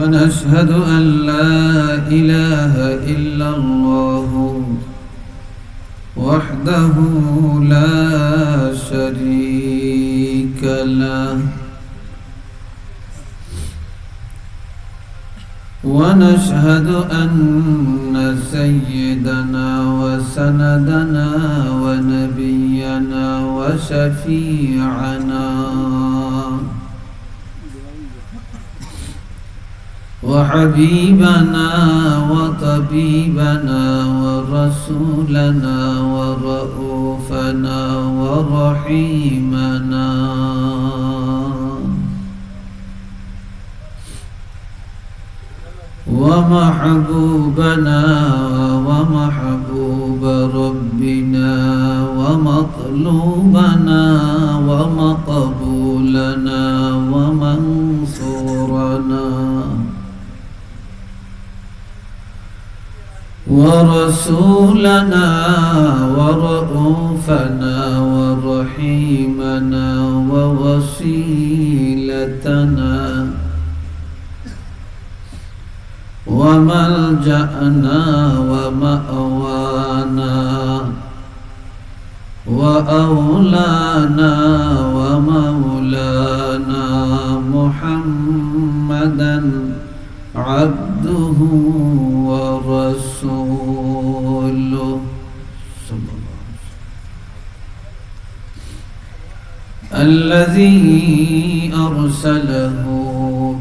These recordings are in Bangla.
ونشهد أن لا إله إلا الله وحده لا شريك له ونشهد أن سيدنا وسندنا ونبينا وشفيعنا وحبيبنا وطبيبنا ورسولنا ورؤوفنا ورحيمنا ومحبوبنا ومحبوب ربنا ومطلوبنا ومقبولنا ومنصورنا ورسولنا ورؤوفنا ورحيمنا ووسيلتنا وملجأنا ومأوانا وأولانا ومولانا محمدا عبده ورسوله صلى الله عليه وسلم الذي أرسله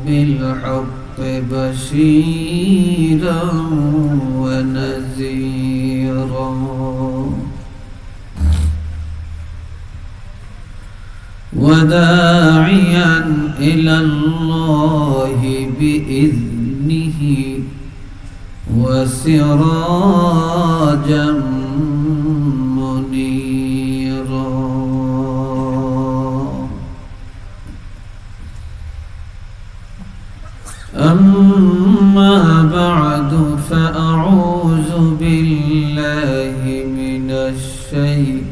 بالحق بشيرا ونذيرا وداعيا إلى الله بإذنه وسراجا منيرا أما بعد فأعوذ بالله من الشيطان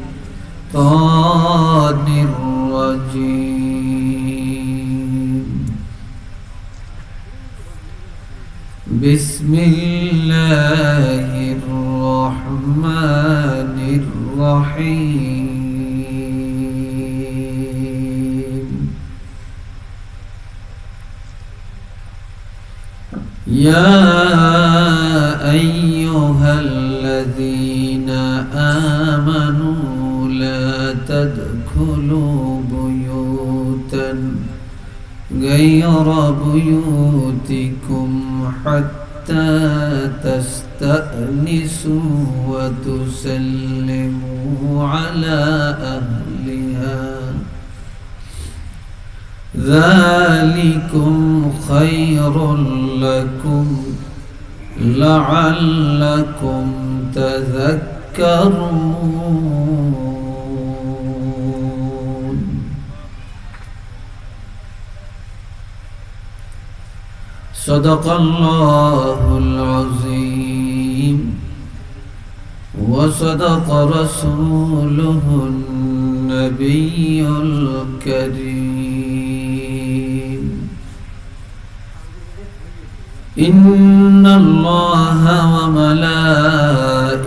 الرجيم بسم الله الرحمن الرحيم يا أيها الذين آمنوا لا تدخلوا بيوتا غير بيوتكم حتى تستأنسوا وتسلموا على أهلها ذلكم خير لكم لعلكم تذكرون صدق الله العظيم وصدق رسوله النبي الكريم إن الله وملائكته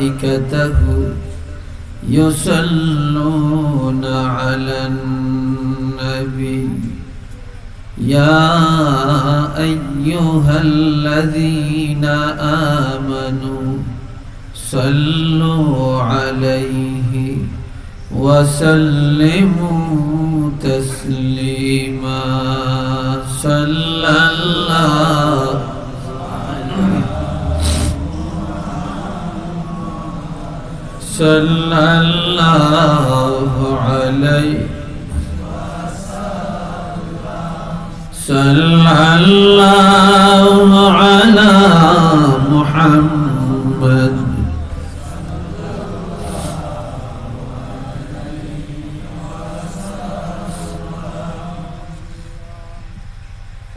يصلون على النبي يا أيها الذين آمنوا صلوا عليه وسلموا تسليما صلى الله عليه صلى الله على محمد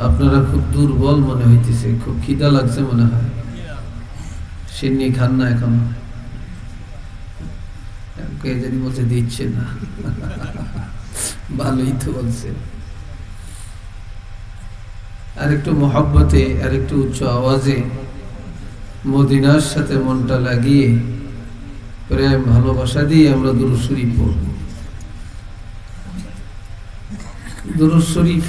আপনারা খুব দুর্বল মনে হইতেছে, খুব খিদা লাগছে মনে হয়। সিন্নি খান না এখন? কে জানি বলছে দিচ্ছে না। ভালোই তো বলছে। আর একটু মহব্বতে, আর একটু উচ্চ আওয়াজে মদিনার সাথে মনটা লাগিয়ে প্রেম ভালোবাসা দিয়ে আমরা দুরূদ শরীফ পড়ব। দুরূদ শরীফ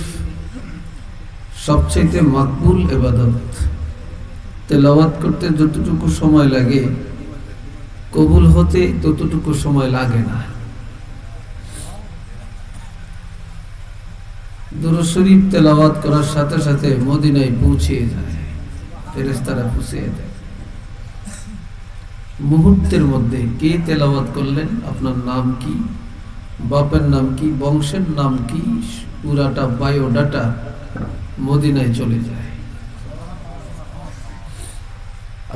সবচেয়ে মাকবুল ইবাদত। তেলাওয়াত করতে যতটুকু সময় লাগে, কবুল হতে ততটুকু সময় লাগে না। দুরূদ শরীফ তেলাওয়াত করার সাথে সাথে মদিনায় পৌঁছে যায়, ফেরেশতারা পৌঁছে দেয় মুহূর্তের মধ্যে। কে তেলাওয়াত করলেন, আপনার নাম কি, বাপের নাম কি, বংশের নাম কি, পুরাটা বায়োডাটা মদিনায় চলে যায়।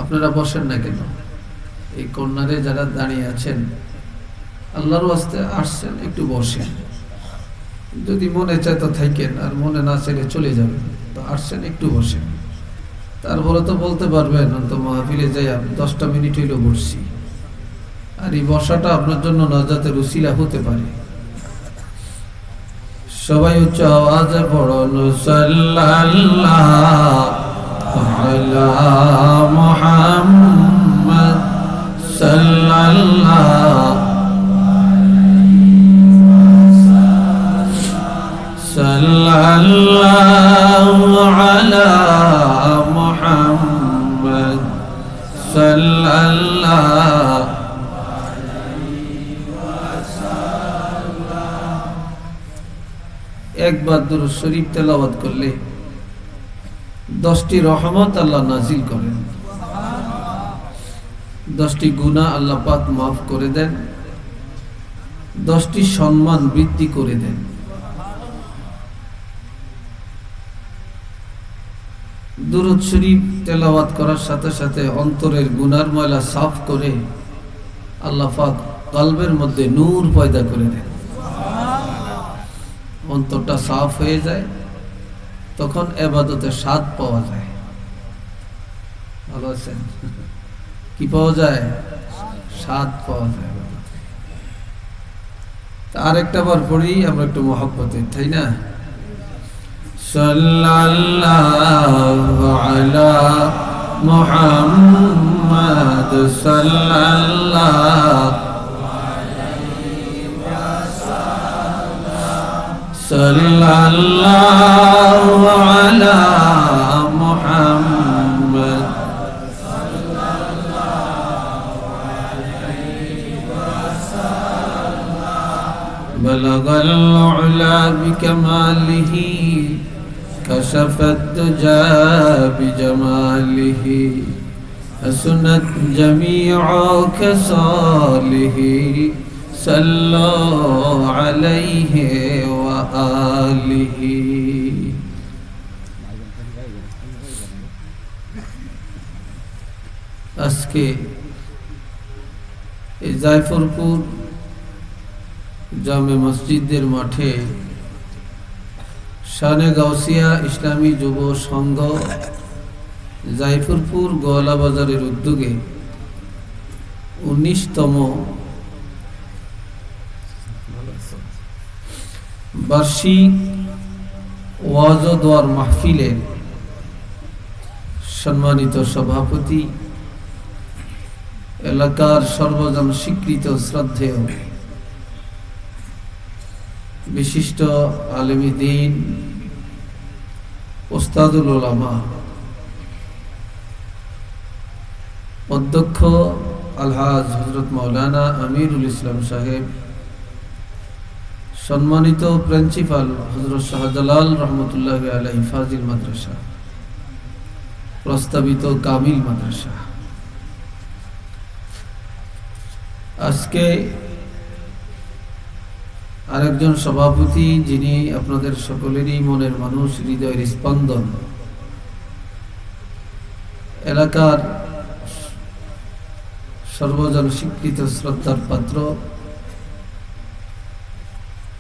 আপনারা বসেন না কেন? এই কর্নারে যারা দাঁড়িয়ে আছেন, আল্লাহর ওয়াস্তে আসছেন, একটু বসেন। যদি মনে চায় তো থাকেন, আর মনে না চাইলে চলে যাবেন। তো আসছেন, একটু বসেন। তারপরে তো বলতে পারবেন তো মাহফিলে যাই 10টা মিনিট হইলেও বসছি। আর এই বসাটা আপনার জন্য নাজাতের উসিলা হতে পারে। সবাই উচ্চ আওয়াজে পড়ুন, সাল্লাল্লাহু আলা মুহাম্মদ সাল্লাল্লাহু আলা মুহাম্মদ সাল্লাল্লাহু। একবার দুরূদ শরীফ তেলাওয়াত করলে 10টি রহমত আল্লাহ নাজিল করেন, 10টি গুনাহ আল্লাহ পাক মাফ করে দেন, 10টি সম্মান বৃদ্ধি করে দেন। দুরূদ শরীফ তেলাওয়াত করার সাথে সাথে অন্তরের গুনার ময়লা সাফ করে আল্লাহ পাক কলবের মধ্যে নূর পয়দা করে দেন। অন্তরটা সাফ হয়ে যায়, তখন ইবাদতের স্বাদ পাওয়া যায়। ভালো আছেন? কি পাওয়া যায়? স্বাদ পাওয়া যায়। আর একটা বার পড়ি আমরা একটু মহব্বতে, তাই না? সাল্লাল্লাহু আলা মুহাম্মদ সাল্লাল্লাহু সাল্লাল্লাহু আলা মুহাম্মদ বালাগাল উলা বিকামালিহি কাশাফাত দুজা বিজামালিহি হাসনাত জামিউ খাসালিহি সাল্লাল্লাহু আলাইহি ওয়া আলিহি। আজকে এই জায়ফরপুর জামে মসজিদের মাঠে শানে গাউসিয়া ইসলামী যুব সংঘ জায়ফরপুর গোয়ালা বাজারের উদ্যোগে 19তম বার্ষিক ওয়াজ ও দোয়ার মাহফিলের সম্মানিত সভাপতি, এলাকার সর্বজন স্বীকৃত শ্রদ্ধেয় বিশিষ্ট আলেমী দ্বীন ওস্তাদুল উলামা, অধ্যক্ষ আলহাজ হযরত মাওলানা আমিরুল ইসলাম সাহেব, সম্মানিত প্রিন্সিপাল হযরত শাহজালাল রহমতুল্লাহি আলাইহি ফাজিল মাদ্রাসা, প্রস্তাবিত কামিল মাদ্রাসা। আজকে আরেকজন সভাপতি, যিনি আপনাদের সকলেরই মনের মানুষ, হৃদয়ের স্পন্দন, এলাকার সর্বজন স্বীকৃত শ্রদ্ধার পাত্র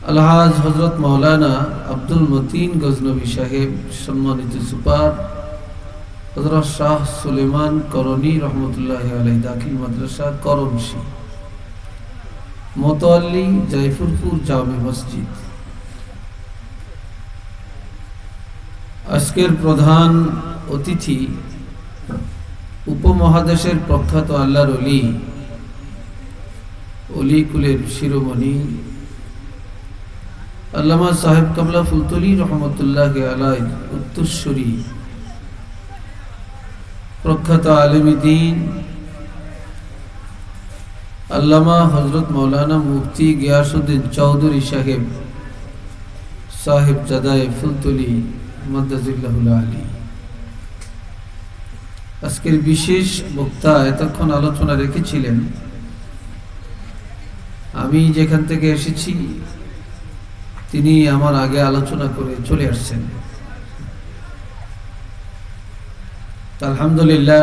আলহাজ হযরত মাওলানা আব্দুল মতিন গজনবী সাহেব, সম্মানিত সুপার হযরত শাহ সুলেমান করণী রহমতুল্লাহি আলাইহি দাখিল মাদ্রাসা করণশী, মোতাল্লি জায়ফরপুর জামে মসজিদ, আজকের প্রধান অতিথি উপমহাদেশের প্রখ্যাত আল্লাহর অলি কুলের শিরোমণি আল্লামা সাহেব কাবলা ফুলতলি রহমতুল্লাহ আলাইহি উত্তরসূরি প্রখ্যাত আলেমী দ্বীন আল্লামা হযরত মাওলানা মুফতি গিয়াসউদ্দিন চৌধুরী সাহেব জাদায়ে ফুলতলি মাদ্দাজিল্লাহুল আলী। আজকের বিশেষ বক্তা এতক্ষণ আলোচনা রেখেছিলেন। আমি যেখান থেকে এসেছি তিনি আমার আগে আলোচনা করে চলে আসছেন। আলহামদুলিল্লাহ,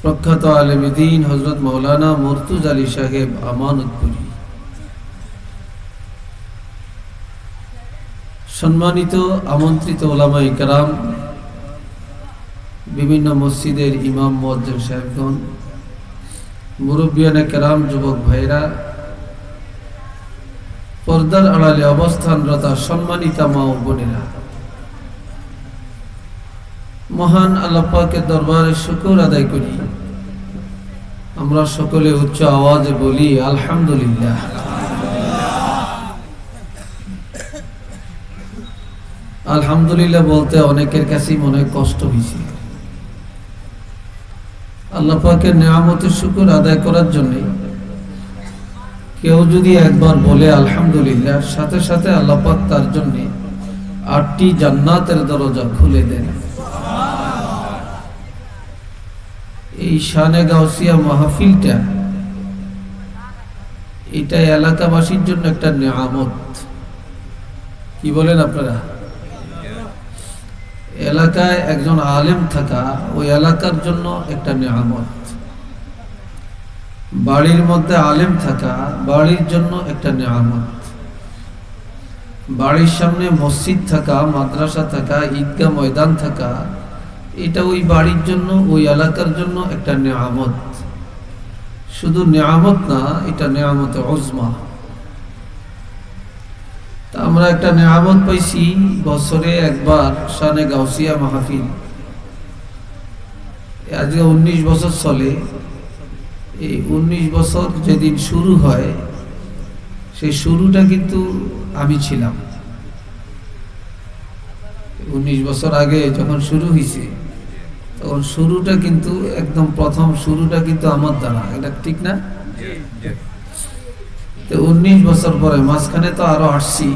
প্রখ্যাত আলেমী দ্বীন হযরত মাওলানা মুর্তুজা আলী সাহেব আমানতপুরী, সম্মানিত আমন্ত্রিত ওলামায়ে কেরাম, বিভিন্ন মসজিদের ইমাম মুয়াজ্জিন সাহেবগণ, মুরব্বিয়ানে কেরাম, যুবক ভাইরা, পর্দার আড়ালে অবস্থানরত সম্মানিতা মা ও বোনেরা, মহান আল্লাহ পাকের দরবারে শুকর আদায় করি। আমরা সকলে উচ্চ আওয়াজে বলি আলহামদুলিল্লাহ। আলহামদুলিল্লাহ বলতে অনেকের কাছেই মনে কষ্ট হয়েছে। আল্লাহ পাকের নিয়ামতের শুকর আদায় করার জন্য কেউ যদি একবার বলে আলহামদুলিল্লাহ, সাথে সাথে আল্লাহ পাক তার জন্য 8টি জান্নাতের দরজা খুলে দেন। এই শানে গাউসিয়া মাহফিলটা এটা এলাকাবাসীর জন্য একটা নিয়ামত। কি বলেন আপনারা? এলাকায় একজন আলেম থাকা ওই এলাকার জন্য একটা নিয়ামত। বাড়ির মধ্যে আলেম থাকা বাড়ির জন্য একটা নিয়ামত। বাড়ির সামনে মসজিদ থাকা, মাদ্রাসা থাকা, ঈদগাহ ময়দান থাকা, এটা ওই বাড়ির জন্য, ওই এলাকার জন্য একটা নিয়ামত। শুধু নিয়ামত না, এটা নিয়ামতে উজমা। তা আমরা একটা নিয়ামত পাইছি, বছরে একবার শানে গাউসিয়া মাহফিল। আজকে 19 বছর চলে। এই 19 বছর যেদিন শুরু হয়, সেই শুরুটা কিন্তু আমি ছিলাম। 19 বছর আগে যখন শুরু হয়েছে, তখন শুরুটা কিন্তু একদম প্রথম শুরুটা কিন্তু আমার দ্বারা। এটা ঠিক না? তো 19 বছর পরে মাঝখানে তো আরো আসছি।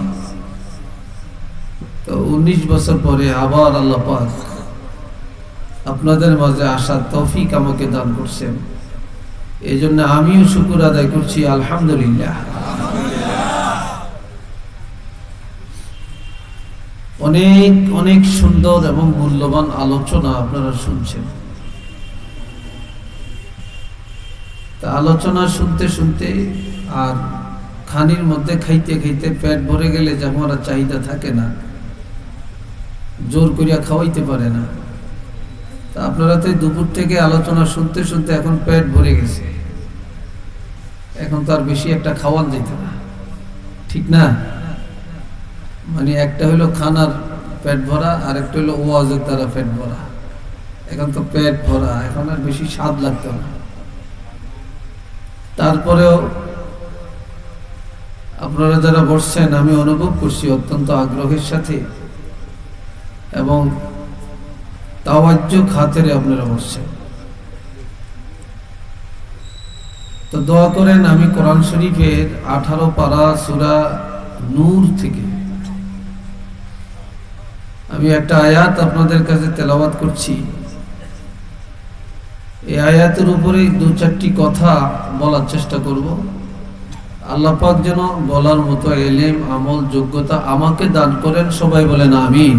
তো 19 বছর পরে আবার আল্লাহ পাক আপনাদের মাঝে আসার তৌফিক আমাকে দান করছেন। এই জন্য আমিও শুকর আদায় করছি আলহামদুলিল্লাহ। অনেক অনেক সুন্দর এবং মূল্যবান আলোচনা আপনারা শুনছেন। তা আলোচনা শুনতে শুনতে আর খানির মধ্যে খাইতে খাইতে পেট ভরে গেলে যেমন আর চাহিদা থাকে না, জোর করিয়া খাওয়াইতে পারে না। তা আপনারা তো দুপুর থেকে আলোচনা শুনতে শুনতে এখন পেট ভরে গেছে, এখন তো আর বেশি একটা খাওয়ান যেত না, ঠিক না? মানে একটা হইলো খানার পেট ভরা, আর একটা হইলো ওয়াজের দ্বারা পেট ভরা। এখন তো পেট ভরা, এখন আর বেশি স্বাদ লাগতো না। তারপরেও আপনারা যারা বসছেন, আমি অনুভব করছি অত্যন্ত আগ্রহের সাথে এবং তাওয়াজ্জু খাতিরে আপনারা বসছেন। তো দোয়া করেন, আমি কোরআন শরীফের 18 পারা সূরা নূর থেকে আমি একটা আয়াত আপনাদের কাছে তেলাওয়াত করছি। এই আয়াতের উপরে 2-4টি কথা বলার চেষ্টা করব। আল্লাহ পাক যেন বলার মতো ইলম, আমল, যোগ্যতা আমাকে দান করেন। সবাই বলেন আমিন।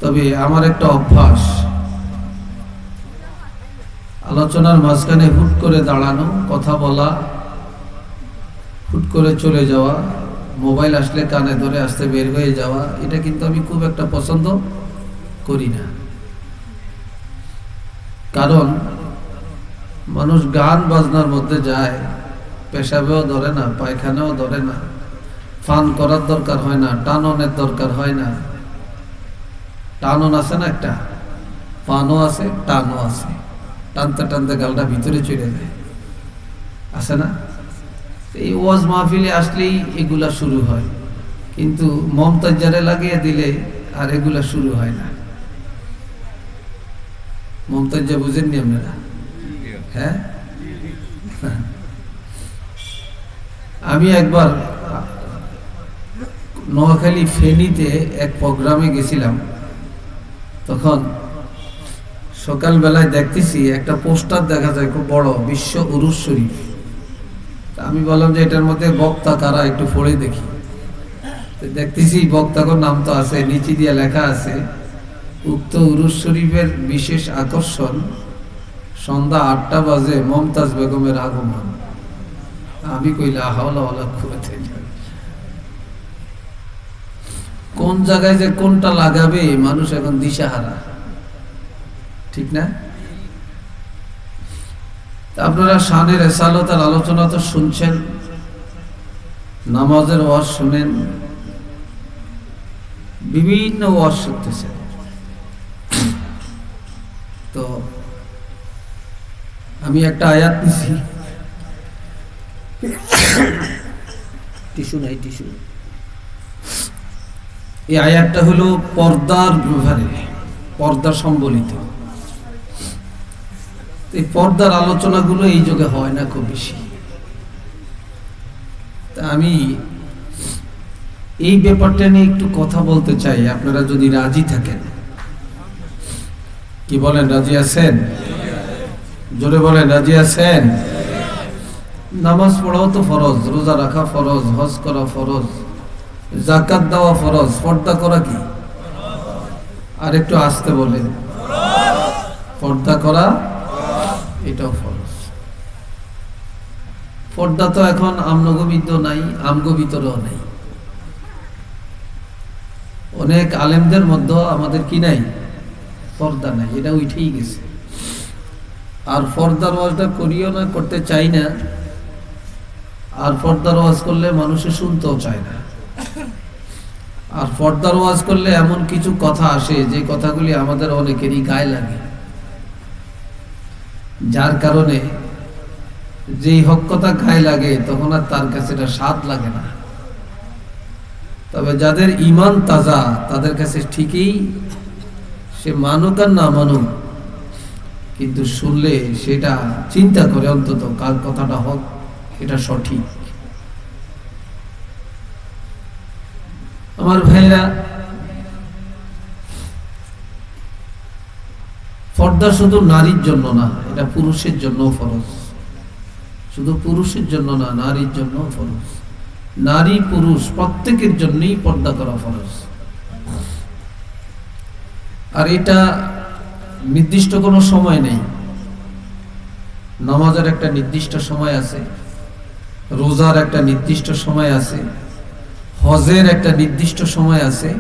তবে আমার একটা অভ্যাস, আলোচনার মাঝখানে হুট করে দাঁড়ানো, কথা বলা, হুট করে চলে যাওয়া, মোবাইল আসলে কানে ধরে আসতে বের হয়ে যাওয়া, এটা কিন্তু আমি খুব একটা পছন্দ করি না। কারণ মানুষ গান বাজনার মধ্যে যায়, পেশাবেও ধরে না, পায়খানাও ধরে না, ফান করার দরকার হয় না, টাননের দরকার হয় না। টানন আছে না একটা, ফানও আছে, টানও আছে। টানতে টানতে গালটা ভিতরে চলে যায়, আছে না? এই ওয়াজ মাহফিলে আসলেই এগুলা শুরু হয়, কিন্তু মমতাজারে লাগিয়ে দিলে আর এগুলা শুরু হয় না। মমতাজা বুঝেননি আপনারা? হ্যাঁ, আমি একবার নোয়াখালী ফেনীতে এক প্রোগ্রামে গেছিলাম। তখন সকালবেলায় দেখতেছি একটা পোস্টার দেখা যায় খুব বড়, বিশ্ব উরুস শরীফ। আমি বললাম যে এটার মধ্যে বক্তা কারা, একটু পড়ে দেখি। দেখতেছি বক্তার নাম তো আছে, নিচে দিয়ে লেখা আছে উক্ত উরুস শরীফের বিশেষ আকর্ষণ সন্ধ্যা 8টা বাজে মমতাজ বেগমের আগমন। আমি কইলা হাওলা ওয়ালা কুওয়াতা ইল্লা বিল্লাহ। কোন জায়গায় যে কোনটা লাগাবে মানুষ এখন দিশাহারা, ঠিক না? আপনারা শানে রিসালাতের আলোচনা তো শুনছেন, নামাজের ওয়াজ শুনেন, বিভিন্ন ওয়াজ শুনতেছেন। তো আমি একটা আয়াত নিছি, টিস্যু নাই, টিস্যু। এই আয়াতটা হলো পর্দার ব্যাপারে, পর্দা সম্বলিত। এই পর্দার আলোচনাগুলো এই যুগে হয় না খুব বেশি। তা আমি এই ব্যাপারটা নিয়ে একটু কথা বলতে চাই, আপনারা যদি রাজি থাকেন। কি বলেন, রাজি আছেন? জোরে বলেন, রাজি আছেন? নামাজ পড়াও তো ফরজ, রোজা রাখা ফরজ, হজ করা ফরজ, যাকাত দেওয়া ফরজ, পর্দা করা কি? আর একটু আস্তে বলেন, পর্দা করা এটাও ফরজ। পর্দা তো এখন আমনগোবিদ্য নাই, আমগো ভিতরেও নাই। অনেক আলেমদের মধ্যে আমাদের কি নাই? পর্দা নাই, এটা উঠেই গেছে। আর পর্দার ওয়াজটা করিও না, করতে চাই না। আর পর্দার ওয়াজ করলে মানুষে শুনতেও চায় না। আর পর্দার ওয়াজ করলে এমন কিছু কথা আসে যে কথাগুলি আমাদের অনেকেরই গায়ে লাগে, যার কারণে যেই হক কথা গায়ে লাগে তখন আর তার কাছে এটা স্বাদ লাগে না। তবে যাদের ঈমান তাজা তাদের কাছে ঠিকই সে মানুক আর না মানুক, কিন্তু শুনলে সেটা চিন্তা করে অন্তত কার কথাটা হক, এটা সঠিক। আমার ভাইরা, পর্দা শুধু নারীর জন্য না, এটা পুরুষের জন্য ফরজ। শুধু পুরুষের জন্য না, নারীর জন্য ফরজ। নারী পুরুষ প্রত্যেকের জন্যই পর্দা করা ফরজ। আর এটা নির্দিষ্ট কোনো সময় নেই। নামাজের একটা নির্দিষ্ট সময় আছে, রোজার একটা নির্দিষ্ট সময় আছে, হজের একটা নির্দিষ্ট সময় আছে,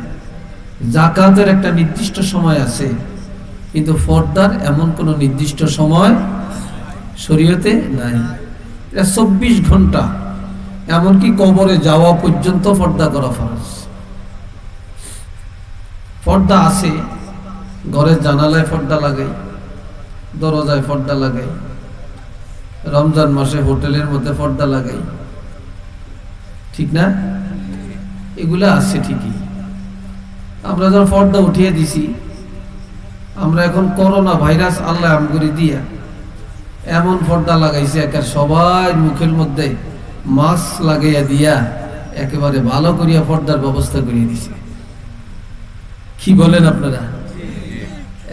যাকাতের একটা নির্দিষ্ট সময় আছে, কিন্তু পর্দার এমন কোনো নির্দিষ্ট সময় শরীয়তে নাই। এটা 24 ঘন্টা, এমনকি কবরে যাওয়া পর্যন্ত পর্দা করা ফরজ। পর্দা আছে, ঘরের জানালায় পর্দা লাগাই, দরজায় পর্দা লাগাই, রমজান মাসে হোটেলের মধ্যে পর্দা লাগাই, ঠিক না? এগুলা আছে ঠিকই। আমরা যখন পর্দা উঠিয়ে দিছি, আমরা এখন করোনা ভাইরাস আল্লাহ আমগরি দিয়া এমন পর্দা লাগাইছে, একের সবাই মুখের মধ্যে মাস্ক লাগাইয়া দিয়া একেবারে ভালো করিয়া পর্দার ব্যবস্থা করিয়ে দিছে। কি বলেন আপনারা?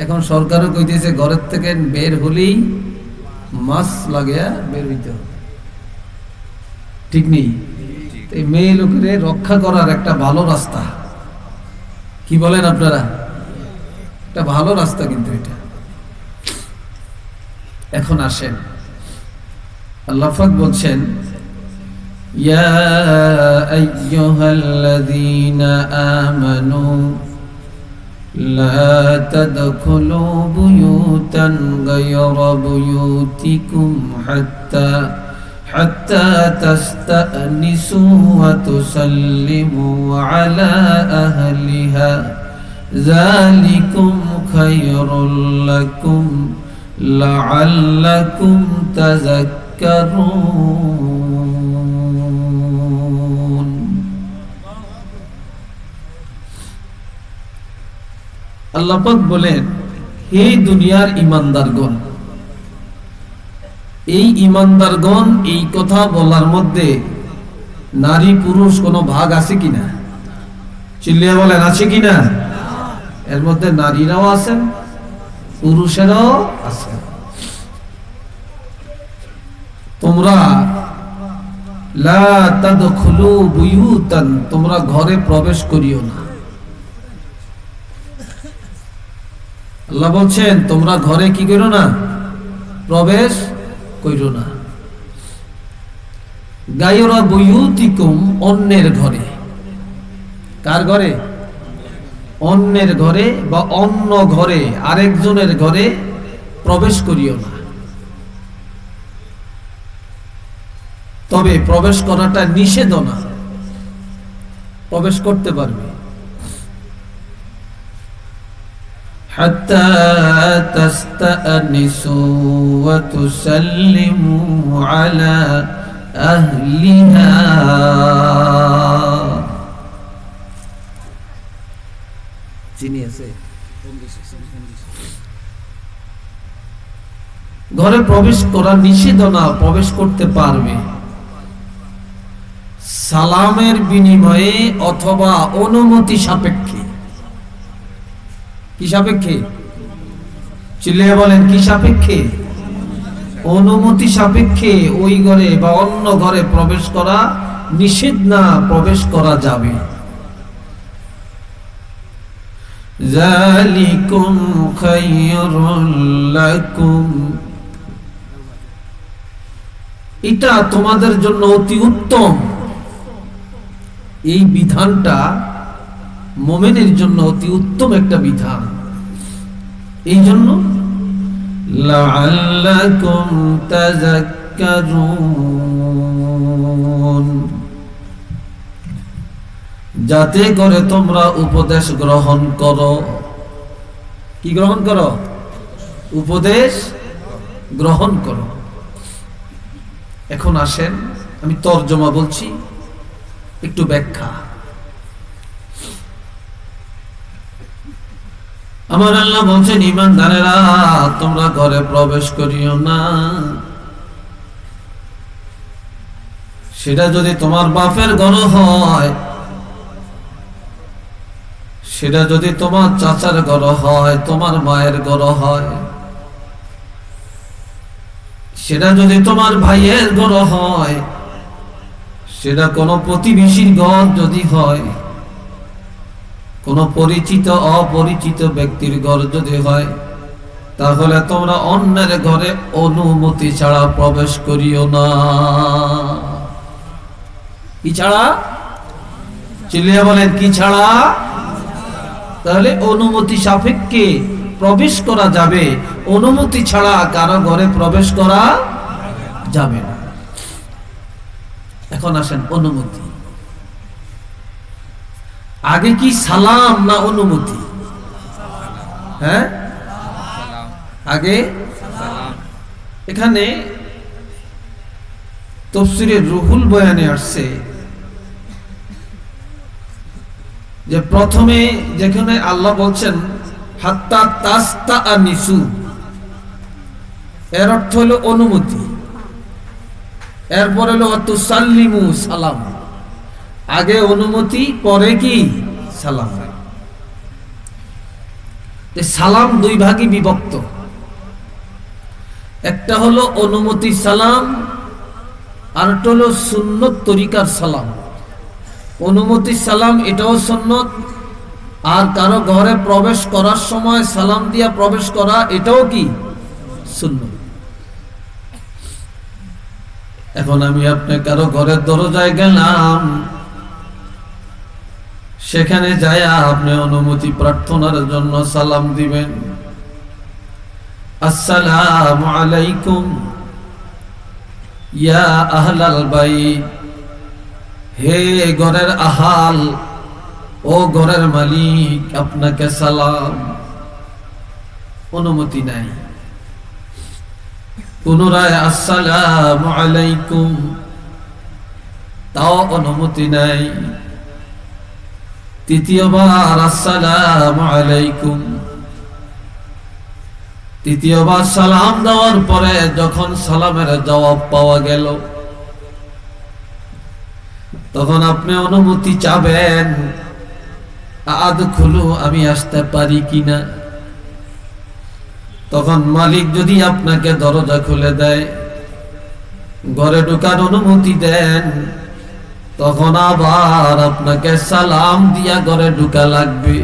এখন সরকারও কইতেছে ঘরের থেকে বের হলেই মাস্ক লাগাইয়া বের হইতে হবে, ঠিক নেই? এই মেয়ে লোকের রক্ষা করার একটা ভালো রাস্তা, কি বলেন আপনারা? একটা ভালো রাস্তা কিন্তু এটা। এখন আসেন, আল্লাহ পাক বলছেন, ইয়া আইয়ুহাল্লাযীনা আমানু লা তাদখুলু বুয়ুতান গায়রা বুয়ুতিকুম حتى تستأنسوا وتسلموا على أهلها ذلكم خير لكم لعلكم تذكرون আল্লাহ পাক বলেন, হে দুনিয়ার ঈমানদারগণ, এই ঈমানদারগণ, এই কথা বলার মধ্যে নারী পুরুষ কোনো ভাগ আছে কিনা? চিল্লিয়ে বলেন, আছে কিনা? এর মধ্যে নারীরাও আছেন, পুরুষেরাও আছেন। তোমরা লা তাদখুলু বুয়ুতান, তোমরা ঘরে প্রবেশ করিও না। আল্লাহ বলছেন তোমরা ঘরে কি করো না? প্রবেশ কইরো না। গায়রা বুয়ুতিকুম, অন্যের ঘরে। কার ঘরে? অন্যের ঘরে বা অন্য ঘরে, আরেকজনের ঘরে প্রবেশ করিও না। তবে প্রবেশ করাটা নিষেধ না, প্রবেশ করতে পারবে। حتى تستأنسوا وتسلموا على أهلها ঘরে প্রবেশ করা নিষেধ না, প্রবেশ করতে পারবে সালামের বিনিময়ে অথবা অনুমতি সাপেক্ষে। কি সাপেক্ষে? চিল্লিয়ে বলেন, কি সাপেক্ষে? অনুমতি সাপেক্ষে ওই ঘরে বা অন্য ঘরে প্রবেশ করা নিষেধ না, প্রবেশ করা যাবে। যালিকুম খায়রুল লাকুম, এটা তোমাদের জন্য অতি উত্তম। এই বিধানটা মুমিনের জন্য অতি উত্তম একটা বিধান। এই জন্য লাআল্লাকুম তাযাক্কারুন, যাতে করে তোমরা উপদেশ গ্রহণ করো। কি গ্রহণ করো? উপদেশ গ্রহণ করো। এখন আসেন, আমি তরজমা বলছি, একটু ব্যাখ্যা। আমার আল্লাহ বলছেন, ঈমানদারেরা তোমরা ঘরে প্রবেশ করিও না। সেটা যদি তোমার বাপের ঘর হয়, সেটা যদি তোমার চাচার ঘর হয়, তোমার মায়ের ঘর হয়, সেটা যদি তোমার ভাইয়ের ঘর হয়, সেটা কোনো প্রতিবেশীর ঘর যদি হয়, কোন পরিচিত অপরিচিত ব্যক্তির ঘর যদি হয়, তাহলে তোমরা অন্যের ঘরে অনুমতি ছাড়া প্রবেশ করিও না। কি ছাড়া? চিল্লিয়ে বলেন, কি ছাড়া? তাহলে অনুমতি সাপেক্ষে প্রবেশ করা যাবে, অনুমতি ছাড়া কারো ঘরে প্রবেশ করা যাবে না। এখন আসেন অনুমতি। আগে কি সালাম না অনুমতি? হ্যাঁ, আগে সালাম। এখানে তাফসীরে রুহুল বয়ানে আসছে যে প্রথমে যেখানে আল্লাহ বলছেন হাত্তা তাস্তাআনিসু, এর অর্থ হলো অনুমতি। এরপর হলো তুসাল্লিমু, সালাম। আগে অনুমতি, পরে কি? সালাম। সালাম দুই ভাগে বিভক্ত। একটা হলো অনুমতি সালাম, আর একটা হলো সুন্নত তরিকার সালাম। অনুমতি সালাম এটাও সুন্নত, আর কারো ঘরে প্রবেশ করার সময় সালাম দিয়া প্রবেশ করা এটাও কি? সুন্নত। এখন আমি আপনি কারো ঘরের দরজায় গেলাম, সেখানে যায়া আপনি অনুমতি প্রার্থনার জন্য সালাম দিবেন, আসসালামু আলাইকুম ইয়া আহলাল বাইত, হে ঘরের আহাল, ও ঘরের মালিক, আপনাকে সালাম। অনুমতি নাই। পুনরায় আসসালামু আলাইকুম, তাও অনুমতি নাই। তৃতীয়বার আসসালামু আলাইকুম। তৃতীয়বার সালাম দেওয়ার পরে যখন সালামের জবাব পাওয়া গেল, তখন আপনি অনুমতি চাবেন, আদখুলু, আমি আসতে পারি কিনা। তখন মালিক যদি আপনাকে দরজা খুলে দেয়, ঘরে ঢোকার অনুমতি দেন, তখন আবার আপনাকে সালাম দিয়া ঘরে ঢোকা লাগবে।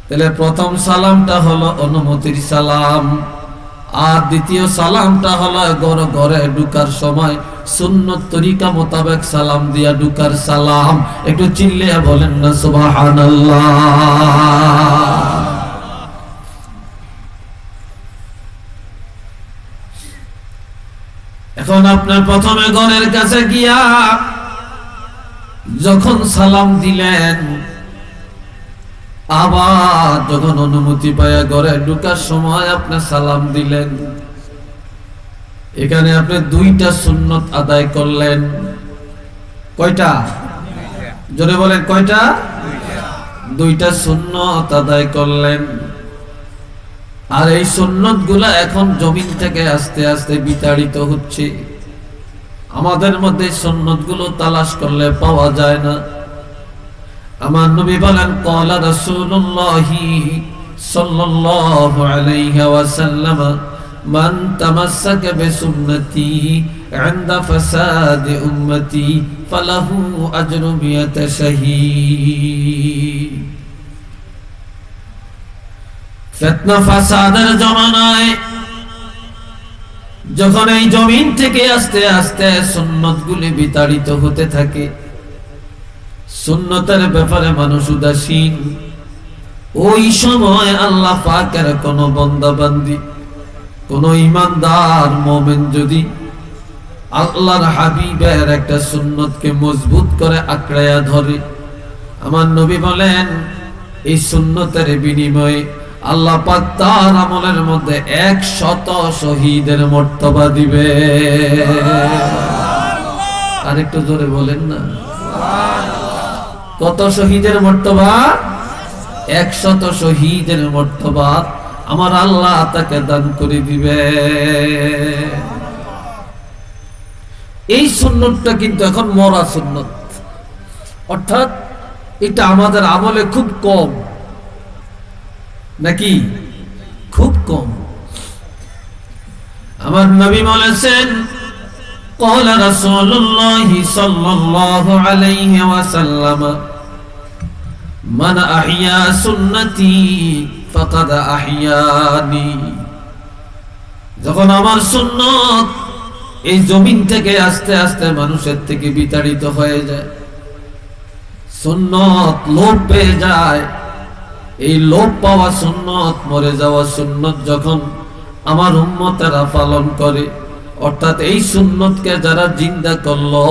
তাহলে প্রথম সালামটা হলো অনুমতির সালাম, আর দ্বিতীয় সালামটা হলো ঘরে ঢোকার সময় সুন্নত তরিকা মোতাবেক সালাম দিয়া ঢোকার সালাম। একটু চিল্লিয়ে বলেন না সুবহানাল্লাহ। এখন আপনার প্রথমে ঘরের কাছে গিয়া যখন সালাম দিলেন, আবার যখন অনুমতি পায়া ঘরে ঢোকার সময় আপনি সালাম দিলেন, এখানে আপনি দুইটা সুন্নত আদায় করলেন। কয়টা? জোরে বলেন কয়টা? দুইটা সুন্নত আদায় করলেন। আর এই সুন্নত গুলা এখন জমিন থেকে আস্তে আস্তে বিতাড়িত হচ্ছে। আমাদের মধ্যে সুন্নত গুলো তালাশ করলে পাওয়া যায় না। আমার নবী বলেন, ক্বালা রাসূলুল্লাহি সাল্লাল্লাহু আলাইহি ওয়াসাল্লাম, মান তামাসসাকা বিসুন্নতি ইনদা ফাসাদি উম্মতি ফালাহু আজরু মিয়াতি শাহীদ। ফিতনা ফাসাদের জামানায় যখন এই জমিন থেকে আস্তে আস্তে সুন্নতগুলি বিতাড়িত হতে থাকে, সুন্নতের ব্যাপারে মানুষ উদাসীন, ওই সময় আল্লাহ পাকের কোন বান্দা বান্দি, কোন ঈমানদার মুমিন যদি আল্লাহর হাবিবের একটা সুন্নতকে মজবুত করে আঁকড়ায়া ধরে, আমার নবী বলেন এই সুন্নতের বিনিময়ে আল্লাহ পাক তার আমলের মধ্যে 100 শহীদের মর্তবা দিবে। আরেকটু জোরে বলেন না, কত শহীদের মর্তবা? 100 শহীদের মর্তবা আমার আল্লাহ তাকে দান করে দিবে। এই সুন্নতটা কিন্তু এখন মরা সুন্নত, অর্থাৎ এটা আমাদের আমলে খুব কম, নাকি? খুব কম। আমার নবী বলেছেন, ক্বালা রাসূলুল্লাহি সাল্লাল্লাহু আলাইহি ওয়াসাল্লাম, মান আহইয়া সুন্নতি ফাকাদ আহইয়ানি। যখন আমার সুন্নত এই জমিন থেকে আস্তে আস্তে মানুষের থেকে বিতাড়িত হয়ে যায়, সুন্নত লোপ পেয়ে যায়, এই লোপ পাওয়া সুন্নত, মরে যাওয়া সুন্নত যখন আমার উম্মতেরা পালন করে, অর্থাৎ এই সুন্নতকে যারা জিন্দা করলো,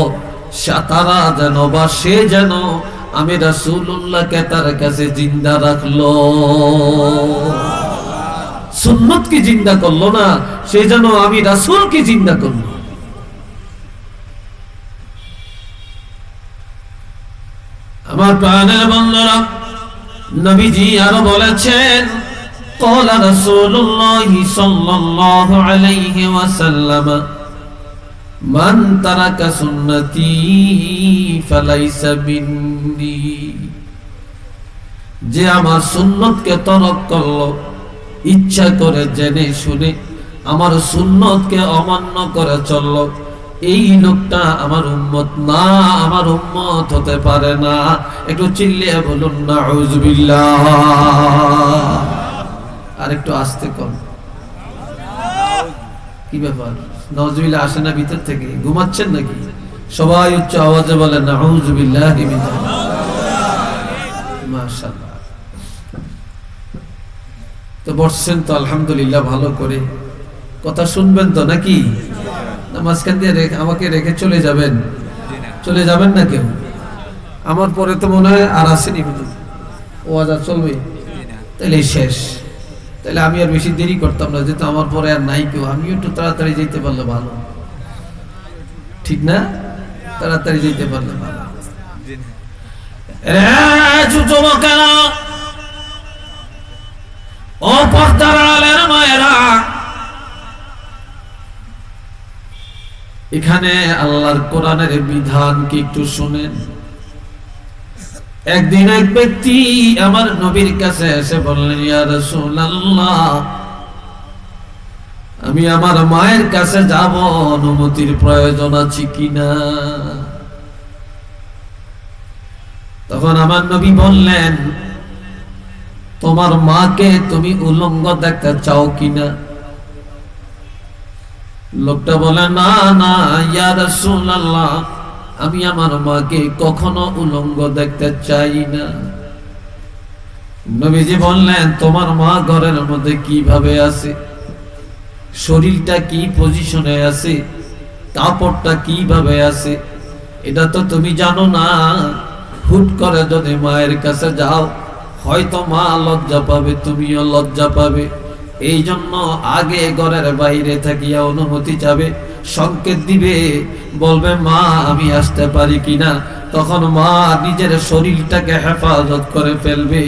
তারা যেন বা সে যেন আমি রাসূলুল্লাহকে তার কাছে জিন্দা রাখলো। সুন্নতকে জিন্দা করলো না, সে যেন আমি রাসূলকে জিন্দা করলো। আমার প্রাণের বন্ধুরা, নবীজি আরো বলেছেন, ক্বালা রাসূলুল্লাহি সাল্লাল্লাহু আলাইহি ওয়াসাল্লাম, মান তারাকা সুন্নতি ফালাইসা মিন্নি। যে আমার সুন্নতকে তরক করলো, ইচ্ছা করে জেনে শুনে আমার সুন্নতকে অমান্য করে চললো, এই লোকটা আমার উম্মত না, আমার উম্মত হতে পারে না। একটু চিল্লিয়ে বলুন নাউযুবিল্লাহ। আর একটু আস্তে কর। কি ব্যাপার? নাউযুবিল্লাহ আসে না ভিতর থেকে? ঘুমাচ্ছেন নাকি? সবাই উচ্চ আওয়াজে বলেন নাউযুবিল্লাহি মিন যালিক। মাশাআল্লাহ। তো বসছেন তো আলহামদুলিল্লাহ, ভালো করে কথা শুনবেন তো নাকি? মাঝখান দিয়ে আমাকে রেখে চলে যাবেন? চলে যাবেন না কেউ? আমার পরে তো মনে হয় আর আসেনি, হুজুর ওয়াজ আর চলবে? তাহলে শেষ। তাহলে আমি আর বেশি দেরি করতাম না, যেহেতু আমার পরে আর নাই কেউ, আমিও একটু তাড়াতাড়ি যেতে পারলে ভালো, ঠিক না? তাড়াতাড়ি যেতে পারলে ভালো। যুবকেরা, ও পর্দার আড়ালের মায়েরা, এখানে আল্লাহর কোরআনের বিধান কি একটু শুনেন। একদিন এক ব্যক্তি আমার নবীর কাছে এসে বললেন, ইয়া রাসূলুল্লাহ, আমি আমার মায়ের কাছে যাব, অনুমতির প্রয়োজন আছে কিনা? তখন আমার নবী বললেন, তোমার মাকে তুমি উলঙ্গ দেখতে চাও কিনা? লোকটা বলে, না না ইয়া রাসূলুল্লাহ, আমি আমার মাকে কখনো উলঙ্গ দেখতে চাই না। নবীজি বললেন, তোমার মা ঘরের মধ্যে কিভাবে আছে, শরীরটা কি পজিশনে আছে, কাপড়টা কিভাবে আছে, এটা তো তুমি জানো না। হুট করে যদি মায়ের কাছে যাও, হয়তো মা লজ্জা পাবে, তুমিও লজ্জা পাবে। এই জন্য আগে ঘরের বাইরে থাকিয়া অনুমতি চাবে, সংকেত দিবে, বলবে মা আমি আসতে পারি কিনা। তখন মা নিজের শরীরটাকে হেফাজত করে ফেলবে,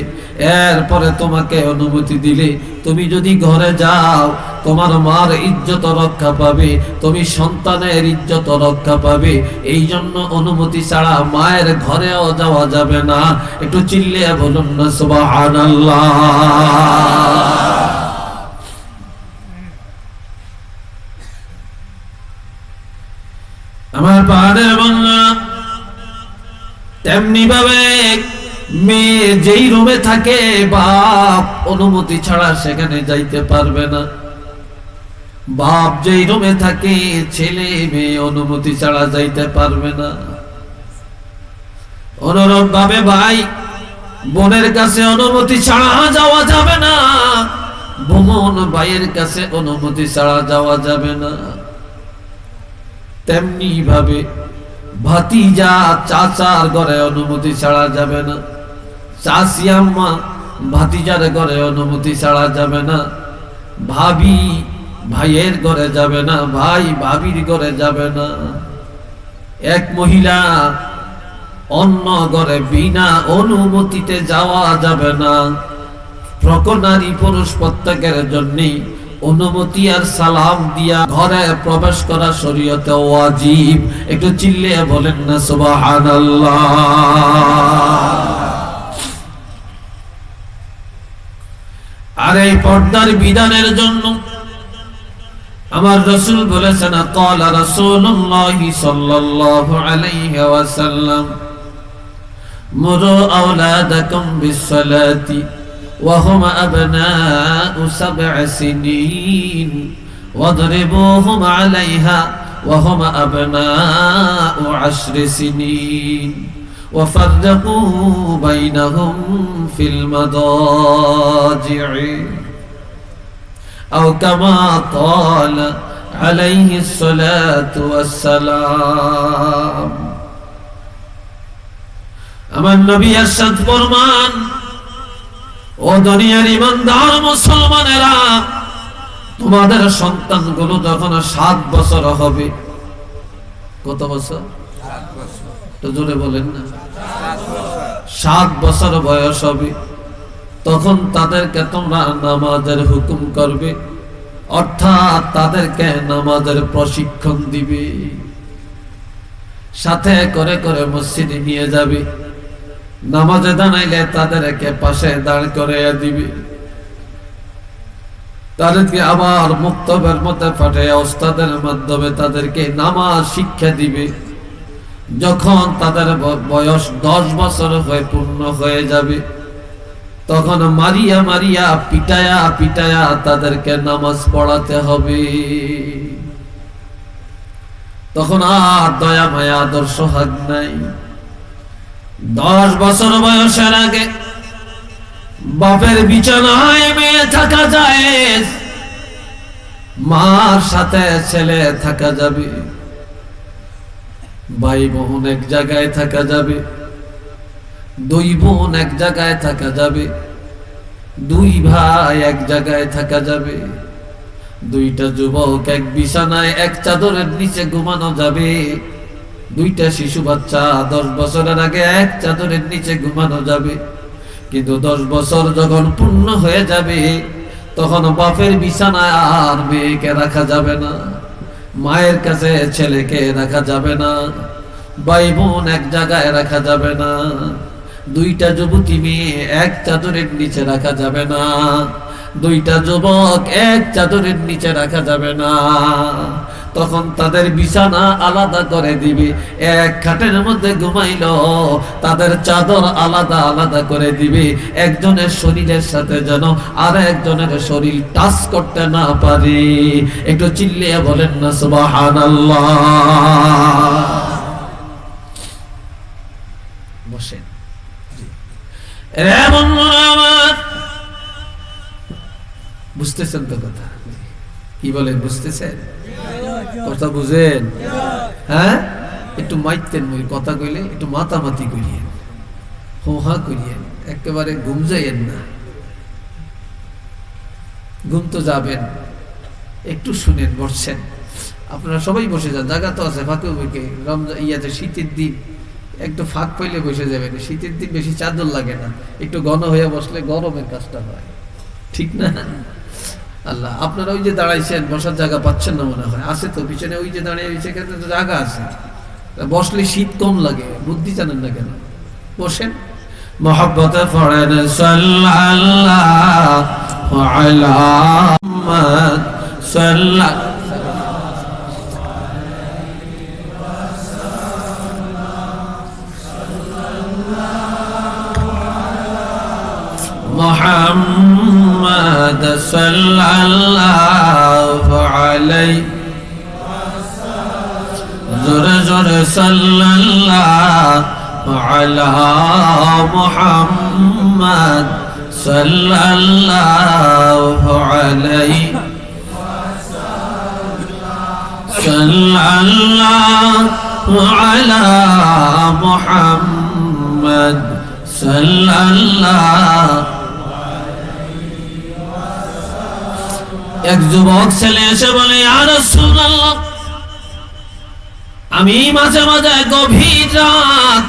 এরপরে তোমাকে অনুমতি দিলে তুমি যদি ঘরে যাও, তোমার মার ইজ্জত রক্ষা পাবে, তুমি সন্তানের ইজ্জত রক্ষা পাবে। এই জন্য অনুমতি ছাড়া মায়ের ঘরেও যাওয়া যাবে না। একটু চিল্লিয়ে বলুন না সুবহানাল্লাহ। আমার পাহাড়ের বন্যা, তেমনি ভাবে মেয়ে যেই রুমে থাকে, বাপ অনুমতি ছাড়া সেখানে যাইতে পারবে না। বাপ যেই রুমে থাকে, ছেলে মেয়ে অনুমতি ছাড়া যাইতে পারবে না। অনুরূপ ভাবে ভাই বোনের কাছে অনুমতি ছাড়া যাওয়া যাবে না, বোন ভাইয়ের কাছে অনুমতি ছাড়া যাওয়া যাবে না। তেমনি ভাবে ভাতিজা চাচার ঘরে অনুমতি ছাড়া যাবে না, চাচি আম্মা ভাতিজার ঘরে অনুমতি ছাড়া যাবে না, ভাবি ভাইয়ের ঘরে যাবে না, ভাই ভাবির ঘরে যাবে না। এক মহিলা অন্য ঘরে বিনা অনুমতিতে যাওয়া যাবে না। নারী পুরুষ প্রত্যেকের জন্যই অনুমতি আর সালাম দিয়া ঘরে প্রবেশ করা শরীয়তে ওয়াজিব। একটু চিল্লিয়ে বলেন না সুবহানাল্লাহ। আর এই পর্দার বিধানের জন্য আমার রাসূল বলেছেন, ক্বালা রাসূলুল্লাহ সাল্লাল্লাহু আলাইহি ওয়াসাল্লাম, মুরু আওলাদাকুম বিস-সালাতি وهم أبناء 7 سنين واضربوهم عليها وهم أبناء 10 سنين وفرقوا بينهم في المضاجع أو كما قال عليه الصلاة والسلام। আমার নবী ارشاد ফরমান, ও দুনিয়ার ইমানদার মুসলমানেরা, তোমাদের সন্তানগুলো যখন 7 বছর হবে, কত বছর? 7 বছর। তো জোরে বলেন না। 7 বছর বয়স হবে, তখন তাদেরকে তোমরা নামাজের হুকুম করবে, অর্থাৎ তাদেরকে নামাজের প্রশিক্ষণ দিবে। সাথে করে করে মসজিদে নিয়ে যাবে, নামাজে দাঁড়াইলে তাদেরকে পাশে দাঁড় করে দিবে, তাদেরকে আবার মুক্তবের মধ্যে পাঠিয়ে ওস্তাদের মাধ্যমে তাদেরকে নামাজ শিক্ষা দিবে। যখন তাদের বয়স 10 বছর হয়ে পূর্ণ হয়ে যাবে, তখন মারিয়া মারিয়া পিটায়া পিটায়া তাদেরকে নামাজ পড়াতে হবে। তখন আর দয়া মায়া আদর্শ হাত নাই। 10 বছর বয়সের আগে বাপের বিছানায় মেয়ে থাকা যায়, মার সাথে ছেলে থাকা যাবে, ভাই বোন এক জায়গায় থাকা যাবে, দুই বোন এক জায়গায় থাকা যাবে, দুই ভাই এক জায়গায় থাকা যাবে, দুইটা যুবক এক বিছানায় এক চাদরের নিচে ঘুমানো যাবে, দুইটা শিশু বাচ্চা 10 বছরের আগে এক চাদরের নিচে ঘুমানো যাবে। কিন্তু 10 বছর যখন পূর্ণ হয়ে যাবে তখন বাপের বিছানায় আর মেয়েকে রাখা যাবে না, মায়ের কাছে ছেলেকে রাখা যাবে না, ভাই বোন এক জায়গায় রাখা যাবে না, দুইটা যুবতী মেয়ে এক চাদরের নিচে রাখা যাবে না, দুইটা যুবক এক চাদরের নিচে রাখা যাবে না। তখন তাদের বিছানা আলাদা করে দিবে, এক খাটের মধ্যে ঘুমাইলো তাদের চাদর আলাদা আলাদা করে দিবে, একজনের শরীরের সাথে যেন আর একজনের শরীর টাচ করতে না পারে। একটু চিল্লিয়ে বলেন না সুবহানাল্লাহ। বসেন। এমন আমার বুঝতেছেন তো কথা? কি বলেন, বুঝতেছেন কথা? বুঝেন? হ্যাঁ, একটু মাইতেন মই কথা কইলে একটু মাতামাতি করিয়েন, হোহা করিয়েন, একেবারে ঘুম যাইয়েন না। ঘুম তো যাবেন, একটু শুনেন। বসছেন আপনারা সবাই, বসে যান, জায়গা তো আছে ফাঁকে বুকে। রমজান ইয়াতে শীতের দিন একটু ফাঁক পাইলে বসে যাবেন। শীতের দিন বেশি চাদর লাগে না, একটু ঘন হয়ে বসলে গরমের কাজটা হয়, ঠিক না? আল্লাহ, আপনারা ওই যে দাঁড়াইছেন বসার জায়গা পাচ্ছেন না মনে হয়, আছে তো পিছনে ওই যে দাঁড়িয়ে রয়েছে, এখানে তো জায়গা আছে, বসলে শীত কম লাগে। বুদ্ধি জানেন না কেন? বসেন। মহব্বতে পড়েন সাল্লাল্লাহু আলা মুহাম্মদ সাল্লাল্লাহু মুহাম্মদ সাল্লাল্লাহু আলাইহি জোরে জোরে সাল্লাল্লাহু আলা মুহাম্মদ সাল্লাল্লাহু আলাইহি সাল্লাল্লাহু আলা মুহাম্মদ সাল্লাল্লাহু। এক যুবক ছেলে এসে বলে, ইয়া রাসূলুল্লাহ, আমি মাঝে মাঝে গভীর রাত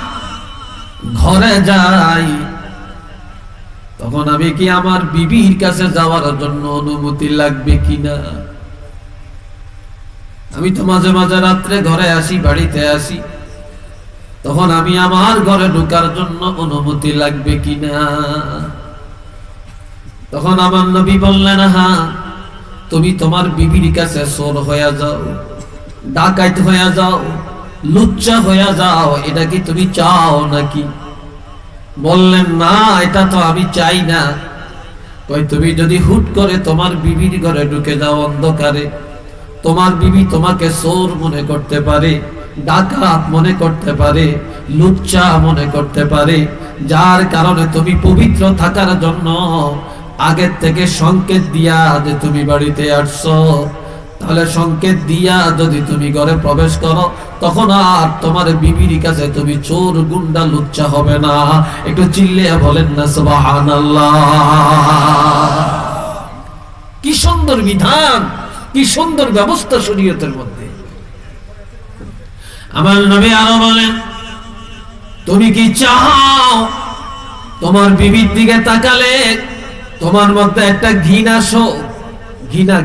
ঘরে যাই, তখন আমি কি আমার বিবির কাছে যাওয়ার জন্য অনুমতি লাগবে কিনা? আমি তো মাঝে মাঝে রাত্রে ঘরে আসি, বাড়িতে আসি, তখন আমি আমার ঘরে ঢোকার জন্য অনুমতি লাগবে কিনা? তখন আমার নবী বললেন, হ্যাঁ, তুমি তোমার বিবির কাছে চোর হয়ে যাও, ডাকাইত হয়ে যাও, লুচ্চা হয়ে যাও, এটা কি তুমি চাও নাকি? বললেন, না, এটা তো আমি চাই না। কই, তুমি যদি হুট করে তোমার বিবির ঘরে ঢুকে যাও অন্ধকারে, তোমার বিবি তোমাকে চোর মনে করতে পারে, ডাকাত মনে করতে পারে, লুচ্চা মনে করতে পারে, যার কারণে তুমি পবিত্র থাকার জন্য আগের থেকে সংকেত দিয়া যে তুমি বাড়িতে আসছো, তাহলে সংকেত দিয়া যদি তুমি ঘরে প্রবেশ করো, তখন আর তোমার বিবির কাছে তুমি চোর, গুন্ডা, লুচ্চা হবে না। একটু চিল্লিয়ে বলেন না সুবহানাল্লাহ। কি সুন্দর বিধান, কি সুন্দর ব্যবস্থা শরীয়তের মধ্যে। আমার নবী আরো বলেন, তুমি কি চাও তোমার বিবির দিকে তাকালে তোমার মধ্যে একটা ঘৃণা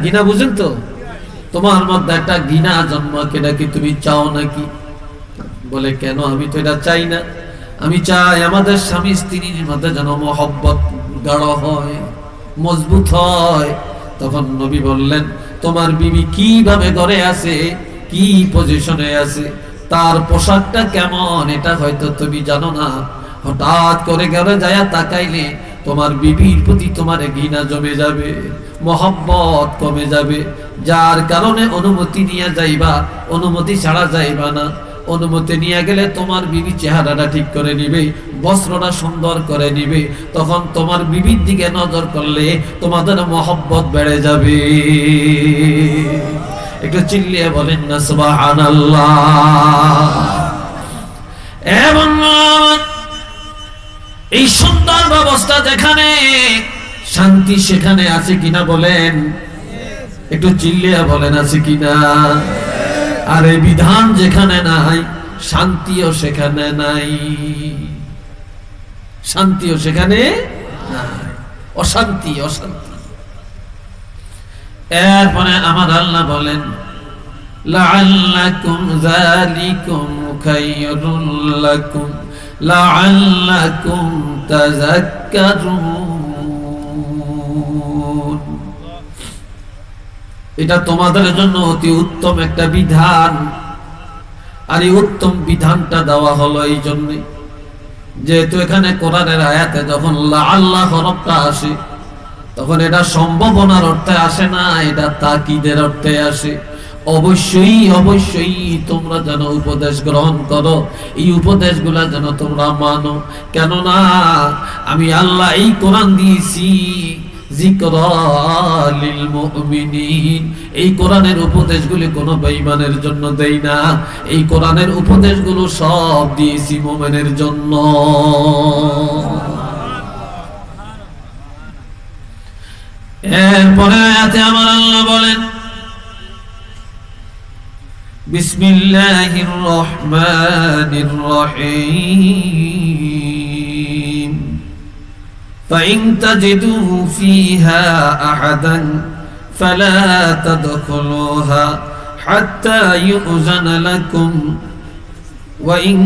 ঘৃণা বুঝেন তো, তোমার মধ্যে একটা ঘৃণা জন্মাকে নাকি তুমি চাও নাকি? বলে, কেন? আমি তো এটা চাই না, আমি চাই আমাদের স্বামী স্ত্রীর মধ্যে যেন মহব্বত গাঢ় হয়, মজবুত হয়। তখন নবী বললেন, তোমার বিবি কিভাবে ঘরে আছে, কি পজিশনে আছে, তার পোশাকটা কেমন, এটা হয়তো তুমি জানো না। হঠাৎ করে ঘরে যায় তাকাইলে তোমার বিবির প্রতি তোমার ঘৃণা জমে যাবে, মহব্বত কমে যাবে, যার কারণে অনুমতি নিয়ে যাইবা, অনুমতি ছাড়া যাইবা না। অনুমতি নিয়ে গেলে তোমার বিবি চেহারাটা ঠিক করে নিবে, বস্ত্রটা সুন্দর করে নিবে। তখন তোমার বিবির দিকে নজর করলে তোমাদের মহব্বত বেড়ে যাবে। একটু চিল্লিয়ে বলেন না সুবহানাল্লাহ। এবং এই সুন্দর ব্যবস্থা যেখানে, শান্তি সেখানে আছে কিনা বলেন? একটু চিল্লিয়ে বলেন আছে কিনা? আর এই বিধান যেখানে নাই, শান্তিও সেখানে নাই, শান্তিও সেখানে নাই, অশান্তি অশান্তি। এরপরে আমার আল্লাহ বলেন লাআল্লাকুম যালিকুম খায়রুল লাকুম লাআল্লাকুম তাযাক্কারুন। এটা তোমাদের জন্য অতি উত্তম একটা বিধান। আর এই উত্তম বিধানটা দেওয়া হলো এই জন্য, যেহেতু এখানে কোরআনের আয়াতে যখন লাআল্লাহ হরফটা আসে তখন এটা সম্ভাবনার অর্থে আসে না, এটা তাকিদের অর্থে আসে। অবশ্যই অবশ্যই তোমরা যেন উপদেশ গ্রহণ করো, এই উপদেশগুলা যেন তোমরা মানো। কেননা আমি আল্লাহ এই কোরআন দিয়েছি যিকরা লিল মুমিনিন। এই কোরআনের উপদেশগুলি কোনো বেঈমানের জন্য দেই না, এই কোরআনের উপদেশগুলো সব দিয়েছি মুমিনের জন্য। এরপরে আয়াতে আমার আল্লাহ বলেন বিসমিল্লাহির রহমানির রহিম فإن تجدوا فيها أحدا فلا تدخلوها حتى يؤذن لكم وإن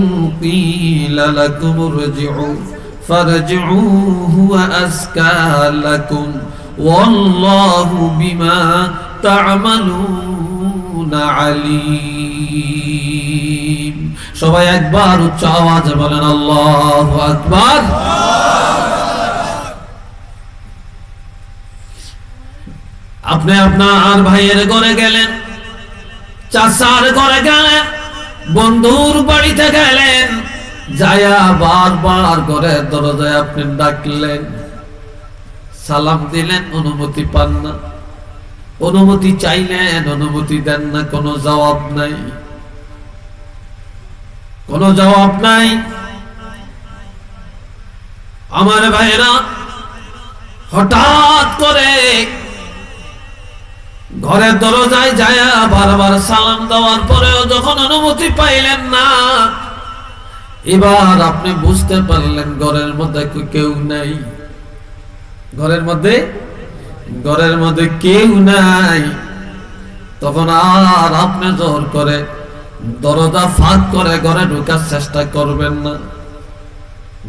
قيل لكم ارجعوا فارجعوا هو أزكى لكم والله بما تعملون عليم। সবাই একবার উচ্চ আওয়াজে বলেন আল্লাহু আকবার। আপনি আপনার ভাইয়ের ঘরে গেলেন, চাচার ঘরে গেলেন, বন্ধুর বাড়িতে গেলেন, যায়া বারবার ঘরের দরজায় আপনি ডাকলেন, সালাম দিলেন, অনুমতি পান না, অনুমতি চাইলেন, অনুমতি দেন না, কোনো জবাব নাই, কোনো জবাব নাই। আমার ভাইয়েরা, হঠাৎ করে ঘরের দরজায় যায়া বারবার সালাম দেওয়ার পরেও যখন অনুমতি পাইলেন না, এবার আপনি বুঝতে পারলেন ঘরের মধ্যে কেউ নাই, ঘরের মধ্যে কেউ নাই। তখন আর আপনি জোর করে দরজা ফাঁক করে ঘরে ঢোকার চেষ্টা করবেন না,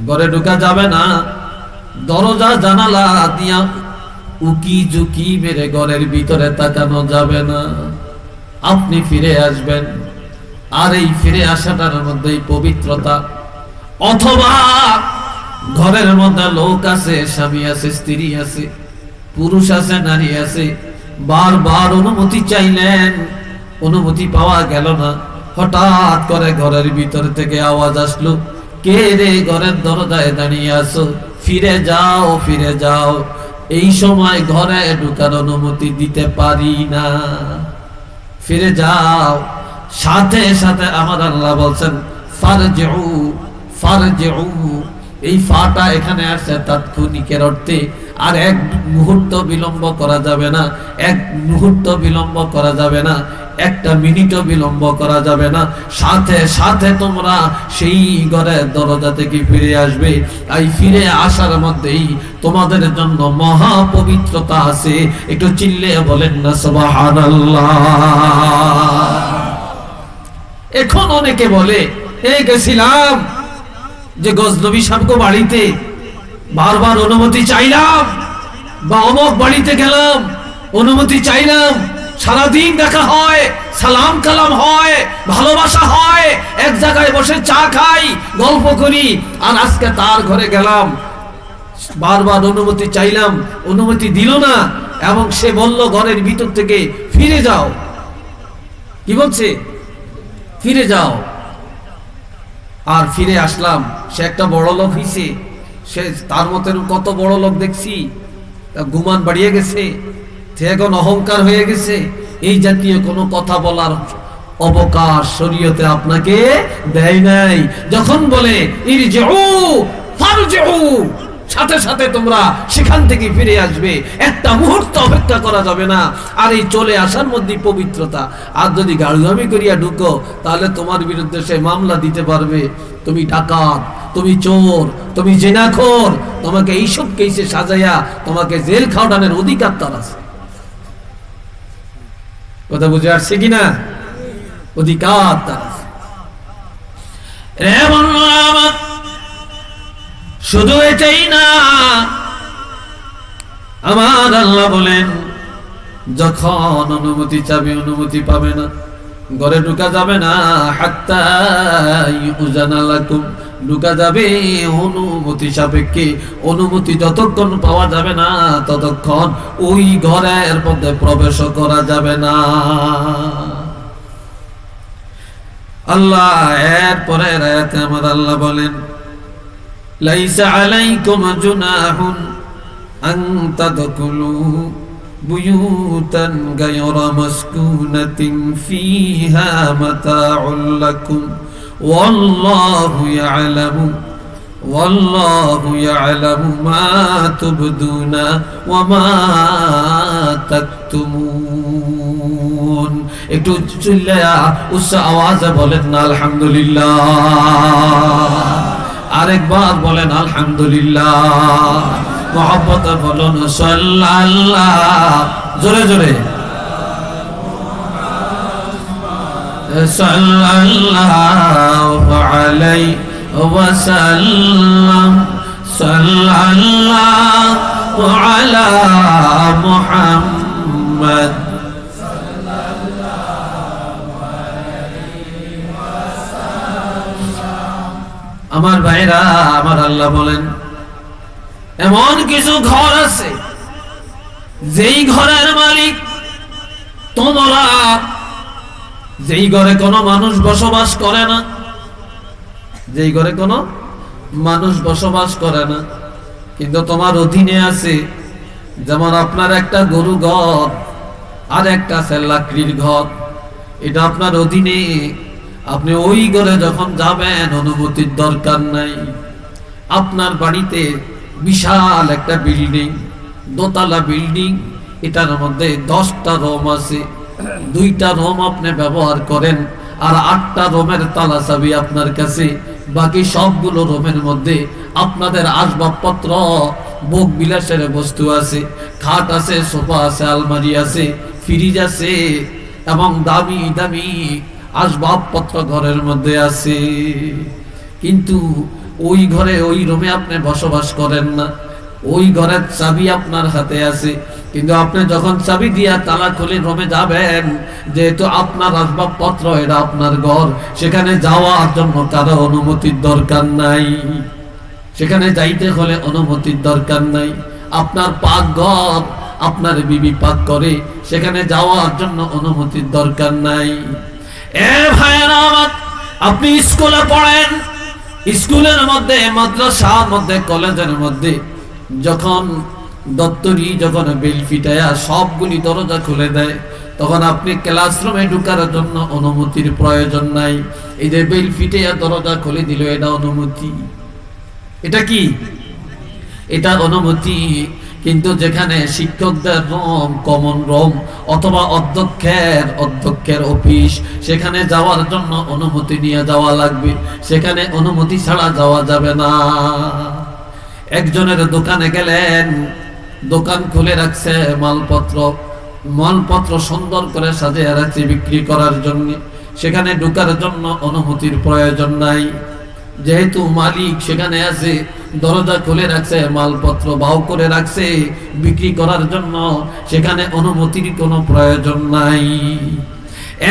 ঘরে ঢোকা যাবে না। দরজা জানালা দিয়া উকি ঝুঁকি মেরে ঘরের ভিতরে তাকানো যাবে না। আপনি ফিরে আসবেন, আর এই ফিরে আসাটার মধ্যে পবিত্রতা। অথবা ঘরের মধ্যে লোক আছে, স্বামী আছে, স্ত্রী আছে, পুরুষ আছে, নারী আছে, বারবার অনুমতি চাইলেন, অনুমতি পাওয়া গেল না। হঠাৎ করে ঘরের ভিতর থেকে আওয়াজ আসলো, কে রে ঘরের দরজায় দাঁড়িয়ে আছো, ফিরে যাও, ফিরে যাও। এই সময় ঘরে ঢোকার অনুমতি দিতে পারি না, ফিরে যাও। সাথে সাথে আমার আল্লাহ বলছেন ফারজিউ, ফারজিউ। এই ফাটা এখানে আসছে তাৎক্ষণিকের অর্থে, আর এক মুহূর্ত বিলম্ব করা যাবে না, এক মুহূর্ত বিলম্ব করা যাবে না, একটা মিনিটও বিলম্ব করা যাবে না। সাথে সাথে তোমরা সেই ঘরের দরজা থেকে ফিরে আসবে। এই ফিরে আসার মধ্যেই তোমাদের জন্য মহা পবিত্রতা আছে। একটু চিল্লে বলেন না সুবহানাল্লাহ। এখন অনেকে বলে, এই গেছিলাম যে গজনবী সাহেব বাড়িতে, বারবার অনুমতি চাইলাম, বা অমুক বাড়িতে গেলাম, অনুমতি চাইলাম, সারাদিন দেখা হয়, সালাম কালাম হয়, ভালোবাসা হয়, এক জায়গায় বসে চা খাই, গল্প করি। আর আজকে তার ঘরে গেলাম, বারবার অনুমতি চাইলাম, অনুমতি দিল না, এবং সে বলল ঘরের ভিতর থেকে ফিরে যাও। কি বলছে? ফিরে যাও। আর ফিরে আসলাম, সে একটা বড় লোক হইছে, সে তার মতের কত বড় লোক দেখছি, গুমান বাড়িয়ে গেছে, এখন অহংকার হয়ে গেছে, এই জাতীয় কোনো কথা বলার অবকাশ শরীয়তে আপনাকে দেয় নাই। যখন বলে ইরজিউ ফারজিউ, সাথে সাথে তোমরা সেখান থেকে ফিরে আসবে, একটা মুহূর্ত অপেক্ষা করা যাবে না। আর এই চলে আসার মধ্যে পবিত্রতা। আর যদি গাড়ুয়ামি করিয়া ঢুকো, তাহলে তোমার বিরুদ্ধে সে মামলা দিতে পারবে, তুমি ডাকাত, তুমি চোর, তুমি জিনাখোর, তোমাকে এইসব কেসে সাজাইয়া তোমাকে জেল খাওয়ানোর অধিকার তার আছে। কথা বুঝে আসছে কিনা? অধিকার তার আছে। শুধু এটাই না, আমার আল্লাহ বলেন যখন অনুমতি চাবে অনুমতি পাবে না, ঘরে ঢুকা যাবে না, হাত্তা ইউজানা লাকুম, ঢুকা যাবে অনুমতি সাপেক্ষে। অনুমতি যতক্ষণ পাওয়া যাবে না ততক্ষণ ওই ঘরের মধ্যে প্রবেশ করা যাবে না। আল্লাহ এরপরে আয়াতে আমার আল্লাহ বলেন লাইসা আলাইকুম জুনাহুন আন তাদখুলু বুয়ুতান গায়রা মাসকুনাতিন ফিহা মাতাউল লাকুম ওয়াল্লাহু ইয়ালামু মা তুবদুনা ওয়া মা তাকতুমুন। একটু চিল্লায়া উচ্চ আওয়াজে বলেন না আলহামদুলিল্লাহ। আরেকবার বলেন আলহামদুলিল্লাহ। মহব্বতে বলুন সাল্লাল্লাহ, জোরে জোরে সাল্লাল্লাহু আলাইহি ওয়াসাল্লাম, সাল্লাল্লাহু আলা মুহাম্মদ। আমার ভাইরা, আমার আল্লাহ বলেন এমন কিছু ঘর আছে যেই ঘরের মালিক তোমরা, যেই ঘরে কোনো মানুষ বসবাস করে না, যেই ঘরে কোনো মানুষ বসবাস করে না, কিন্তু তোমার অধীনে আছে। যেমন আপনার একটা গরু ঘর আর একটা আছে লাকড়ির ঘর, এটা আপনার অধীনে। আপনি ওই ঘরে যখন যাবেন অনুমতির দরকার নাই। আপনার বাড়িতে বিশাল একটা বিল্ডিং, দোতলা বিল্ডিং, এটার মধ্যে 10টা রুম আছে, 2টা রুম আপনি ব্যবহার করেন, আর 8টা রুমের তালা চাবি আপনার কাছে। বাকি সবগুলো রুমের মধ্যে আপনাদের আসবাবপত্র, ভোগ বিলাসের বস্তু আছে, খাট আছে, সোফা আছে, আলমারি আছে, ফ্রিজ আছে, এবং দামি দামি আসবাবপত্র ঘরের মধ্যে আছে। কিন্তু ওই ঘরে, ওই রুমে আপনি বসবাস করেন না। ওই ঘরের চাবি আপনার হাতে আছে, কিন্তু আপনি যখন চাবি দিয়া তালা খুলে রুমে যাবেন, যেহেতু আপনার আসবাবপত্র, এটা আপনার ঘর, সেখানে যাওয়ার জন্য কারো অনুমতির দরকার নাই। সেখানে যাইতে হলে অনুমতির দরকার নাই। আপনার পাক ঘর, আপনার বিবি পাক করে, সেখানে যাওয়ার জন্য অনুমতির দরকার নাই। এ ভাইরা আমার, আপনি স্কুলে পড়েন, স্কুলের মধ্যে, মাদ্রাসার মধ্যে, কলেজের মধ্যে যখন দপ্তরি, যখন বেল ফিটায়া সবগুলি দরজা খুলে দেয়, তখন আপনি ক্লাসরুমে ঢুকার জন্য অনুমতির প্রয়োজন নাই। এই যে বেল ফিটায়া দরজা খুলে দিল, এটা অনুমতি। এটা কি? এটা অনুমতি। কিন্তু যেখানে শিক্ষকদের রুম, কমন রুম, অথবা অধ্যক্ষের অফিস, সেখানে যাওয়ার জন্য অনুমতি নিয়ে যাওয়া লাগবে। সেখানে অনুমতি ছাড়া যাওয়া যাবে না। একজনের দোকানে গেলেন, দোকান খুলে রাখছে, মালপত্র সুন্দর করে সাজিয়ে রাখছে বিক্রি করার জন্য। সেখানে ঢোকার জন্য অনুমতির প্রয়োজন নাই। যেহেতু মালিক সেখানে আছে, দরজা খুলে রাখছে, মালপত্র বাউ করে রাখছে বিক্রি করার জন্য, সেখানে অনুমতির কোনো প্রয়োজন নাই।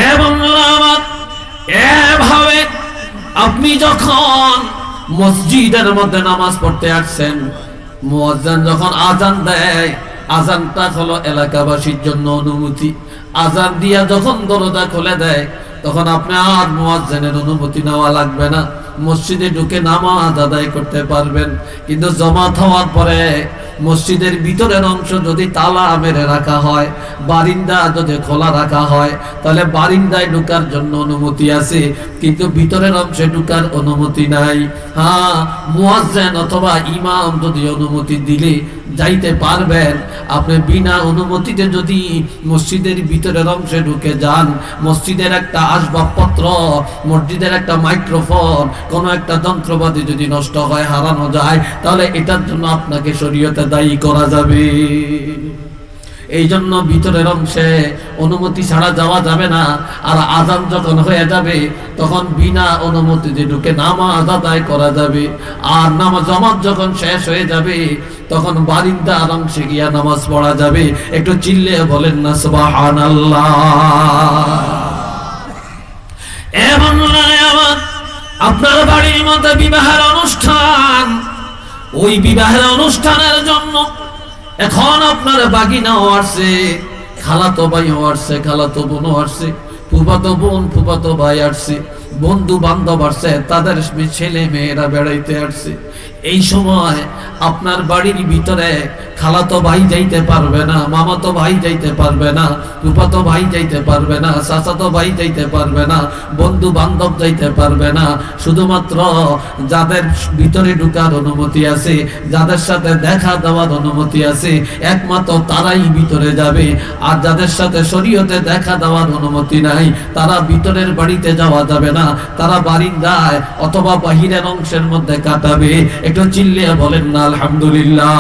এবং এভাবে আপনি যখন মসজিদের মধ্যে নামাজ পড়তে আসছেন, মুয়াজ্জিন যখন আজান দেয়, আজানটা হলো এলাকাবাসীর জন্য অনুমতি। আজান দিয়া যখন দরজা খুলে দেয়, তখন আপনি আর মুয়াজ্জিনের অনুমতি নেওয়া লাগবে না। মসজিদে ঢুকে নামাজ আদায় করতে পারবেন। কিন্তু জামাত হওয়ার পরে মসজিদের ভিতরের অংশ যদি তালা মেরে রাখা হয়, বারিন্দা যদি খোলা রাখা হয়, তাহলে বারিন্দায় ঢোকার জন্য অনুমতি আছে, কিন্তু ভিতরের অংশে ঢোকার অনুমতি নাই। হ্যাঁ, মুয়াজ্জিন অথবা ইমাম যদি অনুমতি দিলে যাইতে পারবেন। আপনি বিনা অনুমতিতে যদি মসজিদের ভিতরের অংশে ঢুকে যান, মসজিদের একটা আসবাবপত্র, মসজিদের একটা মাইক্রোফোন, কোন একটা যন্ত্রপাতি যদি নষ্ট হয়, হারানো যায়, তাহলে এটার জন্য আপনাকে শরীয়তে দায়ী করা যাবে। এই জন্য ভিতরের অংশে অনুমতি ছাড়া যাওয়া যাবে না। আর আযান যখন হয়ে যাবে তখন বিনা অনুমতিতে ঢুকে নামাজ আদায় করা যাবে। আর নামাজ জামাত যখন শেষ হয়ে যাবে তখন বারিন্দার অংশে গিয়া নামাজ পড়া যাবে। একটু চিল্লে বলেন না সুবহানাল্লাহ। এমন আপনার বাড়ির মধ্যে বিবাহের অনুষ্ঠান, ওই বিবাহের অনুষ্ঠানের জন্য এখন আপনার বাগিনাও আসছে, খালাতো ভাইও আসছে, খালাতো বোনও আসছে, ফুফাতো বোন ফুফাতো ভাই আসছে, বন্ধু বান্ধব আসছে, তাদের ছেলে মেয়েরা বেড়াইতে আসছে। এই সময় আপনার বাড়ির ভিতরে খালাতো ভাই যাইতে পারবে না, মামাতো ভাই যাইতে পারবে না, ফুফাতো ভাই যাইতে পারবে না, চাচাতো ভাই যাইতে পারবে না, বন্ধু বান্ধব যাইতে পারবে না। শুধুমাত্র যাদের ভিতরে ঢোকার অনুমতি আছে, যাদের সাথে দেখা দেওয়ার অনুমতি আছে, একমাত্র তারাই ভিতরে যাবে। আর যাদের সাথে শরীয়তে দেখা দেওয়ার অনুমতি নাই, তারা ভিতরের বাড়িতে যাওয়া যাবে না, তারা বারিন্দায় অথবা বাহিরের অংশের মধ্যে কাটাবে। একটু চিল্লিয়ে বলেন না আলহামদুলিল্লাহ।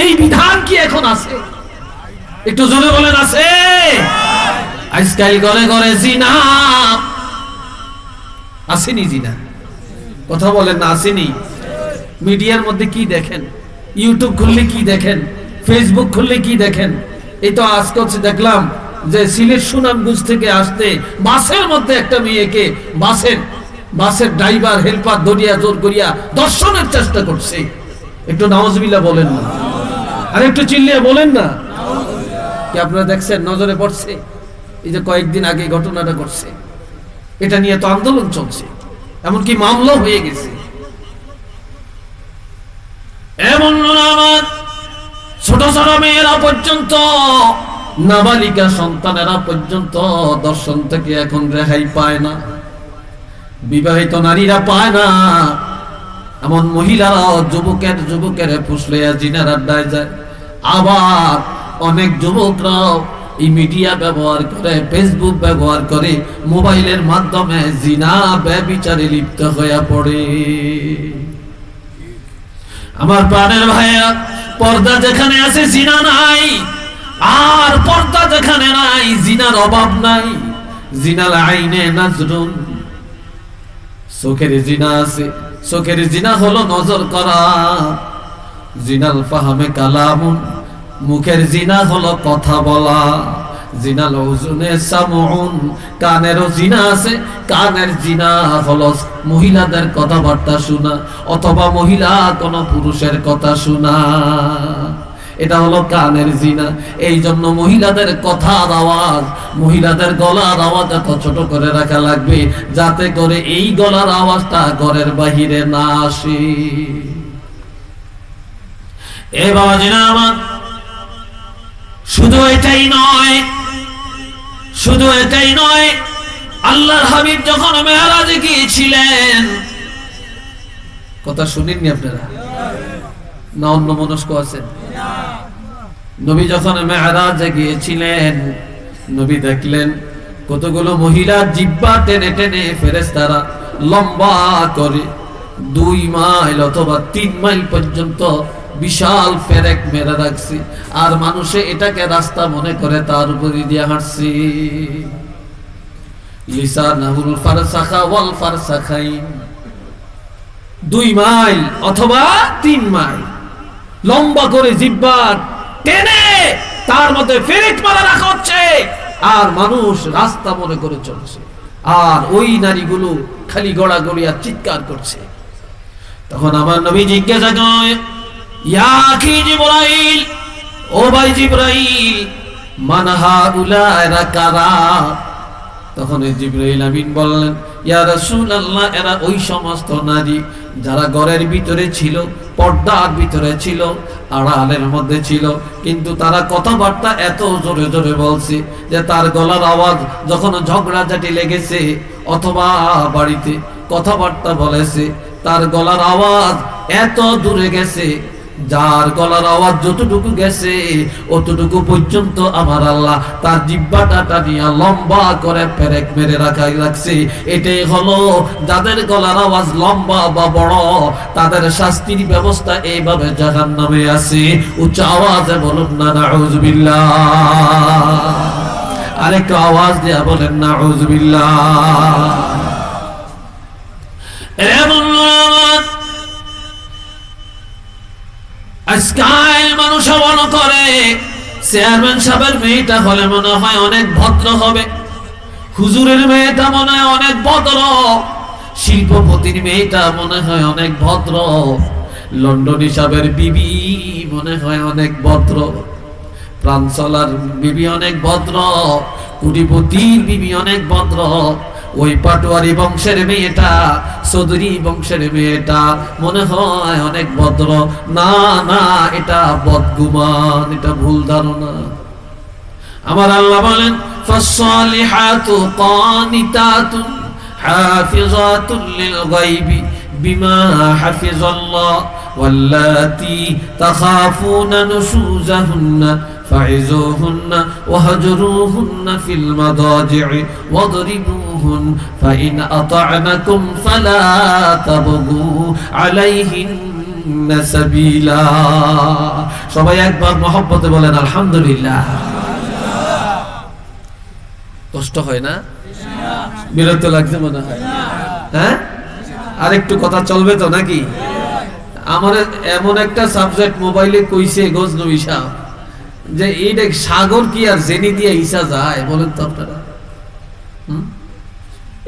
এই বিধান কি এখন আছে? একটু জোরে বলেন আছে? আজকাল ঘরে ঘরে জিনা আসেনি? জিনা কথা বলেন না আসেনি? মিডিয়ার মধ্যে কি দেখেন, ইউটিউব খুললে কি দেখেন, ফেসবুক খুললে কি দেখেন। এই তো আজকে দেখলাম যে সিলেট সুনামগঞ্জ থেকে আসতে বাসের মধ্যে একটা মেয়েকে বাসের ড্রাইভার হেল্পার দরিয়া জোর করিয়া দর্শনের চেষ্টা করছে। একটু নাউজুবিল্লাহ বলেন না, আর একটু চিল্লিয়ে বলেন না। কি আপনারা দেখছেন, নজরে পড়ছে? এই যে কয়েকদিন আগে ঘটনাটা ঘটছে, এটা নিয়ে তো আন্দোলন চলছে, এমনকি মামলা হয়ে গেছে। এমন আমার ছোট ছোট মেয়েরা পর্যন্ত, নাবালিকা সন্তানেরা পর্যন্ত দর্শন থেকে এখন রেহাই পায় না, বিবাহিত নারীরা পায় না। এমন মহিলারাও যুবকের ফুসলে জিনার আড্ডায় যায়। আবার অনেক যুবকরাও এই মিডিয়া ব্যবহার করে, ফেসবুক ব্যবহার করে, মোবাইলের মাধ্যমে জিনা ব্যভিচারে লিপ্ত হয়ে পড়ে। আমার প্রাণের ভাইয়া, পর্দা যেখানে আছে জিনা নাই, আর পর্দা যেখানে নাই জিনার অভাব নাই। জিনাল আইনে নাজরুন, চোখের জিনা আছে। চোখের জিনা হলো নজর করা। জিনাল ফাহামে কালামুন, মুখের জিনা হলো কথা বলা। জিনাল উজুনে সামউন, কানেরও জিনা আছে। কানের জিনা হলো মহিলাদের কথাবার্তা শোনা, অথবা মহিলা কোন পুরুষের কথা শোনা, এটা হলো কানের জিনা। এই জন্য মহিলাদের কথার আওয়াজ, মহিলাদের গলার আওয়াজ এত ছোট করে রাখা লাগবে, যাতে করে এই গলার আওয়াজটা ঘরের বাহিরে না আসে। এ বাবা জিনা আমার, শুধু এটাই নয়, শুধু এটাই নয়, আল্লাহর হাবিব যখন মেরাজে গিয়েছিলেন, কথা শুনেননি আপনারা না অন্য মনস্ক আছেন? নবী যখন মেরাজে গিয়েছিলেন, নবী দেখলেন কতগুলো মহিলা জিহ্বা টেনে টেনে ফেরেশতারা লম্বা করে 2 মাইল অথবা 3 মাইল পর্যন্ত বিশাল ফেরেক মেরে রাখছে। আর মানুষে এটাকে রাস্তা মনে করে তার উপরে দিয়ে হাঁটছে। লিসানাহুল ফারসাখা ওয়াল ফারসাখাইন, 2 মাইল অথবা 3 মাইল লম্বা করে জিহ্বা টেনে তার মধ্যে ফেরেক মারা রাখা হচ্ছে, আর মানুষ রাস্তা মনে করে চলছে। আর ওই নারীগুলো খালি গড়াগড়ি আর চিৎকার করছে। তখন আমার নবী জিজ্ঞাসা করে, ইয়া আখি জিবরাইল, ও ভাই জিবরাইল, মান হাউলা, এরা কারা? তখন জিবরাইল আমিন বললেন, ইয়া রাসূলুল্লাহ, এরা ওই সমস্ত নারী যারা ঘরের ভিতরে ছিল, পর্দার ভিতরে ছিল, আড়ালের মধ্যে ছিল, কিন্তু তারা কথাবার্তা এত জোরে জোরে বলছে যে তার গলার আওয়াজ যখন ঝগড়াঝাটি লেগেছে অথবা বাড়িতে কথাবার্তা বলেছে, তার গলার আওয়াজ এত দূরে গেছে, যার গলার আওয়াজ যতটুকু গেছে অতটুকু পর্যন্ত আমার আল্লাহ তার জিহ্বাটা টানিয়া লম্বা করে পেরেক মেরে রাখছে। এটাই হলো যাদের গলার আওয়াজ লম্বা বা বড়, তাদের শাস্তির ব্যবস্থা এইভাবে জাহান্নামে আছে। উচ্চ আওয়াজে বলুন না নাউযুবিল্লাহ। আরেকটু আওয়াজ দিয়ে বলেন নাউযুবিল্লাহ। এমন আজকাল মানুষ মনে করে চেয়ারম্যান সাহেবের মেয়েটা হলে মনে হয় অনেক ভদ্র হবে, হুজুরের মেয়েটা মনে হয় অনেক ভদ্র, শিল্পপতির মেয়েটা মনে হয় অনেক ভদ্র, লন্ডনী সাহেবের বিবি মনে হয় অনেক ভদ্র, প্রাঞ্চলার বিবি অনেক ভদ্র, কুটিপতির বিবি অনেক ভদ্র, ওই পাটোয়ারি বংশের মেয়েটা, চৌধুরী বংশের মেয়েটা মনে হয় অনেক ভদ্র। না না, এটা বদগুমান, এটা ভুল ধারণা। আমার আল্লাহ বলেন, ফাসসালিহাতু কানিতাতুন হাফিজাতুন লিল গায়বি বিমা হাফিজাল্লাহ ওয়াল্লাতী তাখাফুনা নুশুজাহুন্না فعزوهن وهجروهن في المضاجع واضربوهن فإن أطعنكم فلا تبغوا عليهن سبيلا। সবাই একবার মহব্বতে বলেন আলহামদুলিল্লাহ। কষ্ট হয় না? বিরক্ত লাগছে মনে হয়? হ্যাঁ, আরেকটু কথা চলবে তো নাকি? আমার এমন একটা সাবজেক্ট মোবাইলে কইছে গজনবী সাহেব যে এইটা সাগর কি আর জেনি দিয়ে ইসা যায় বলেন তো আপনারা?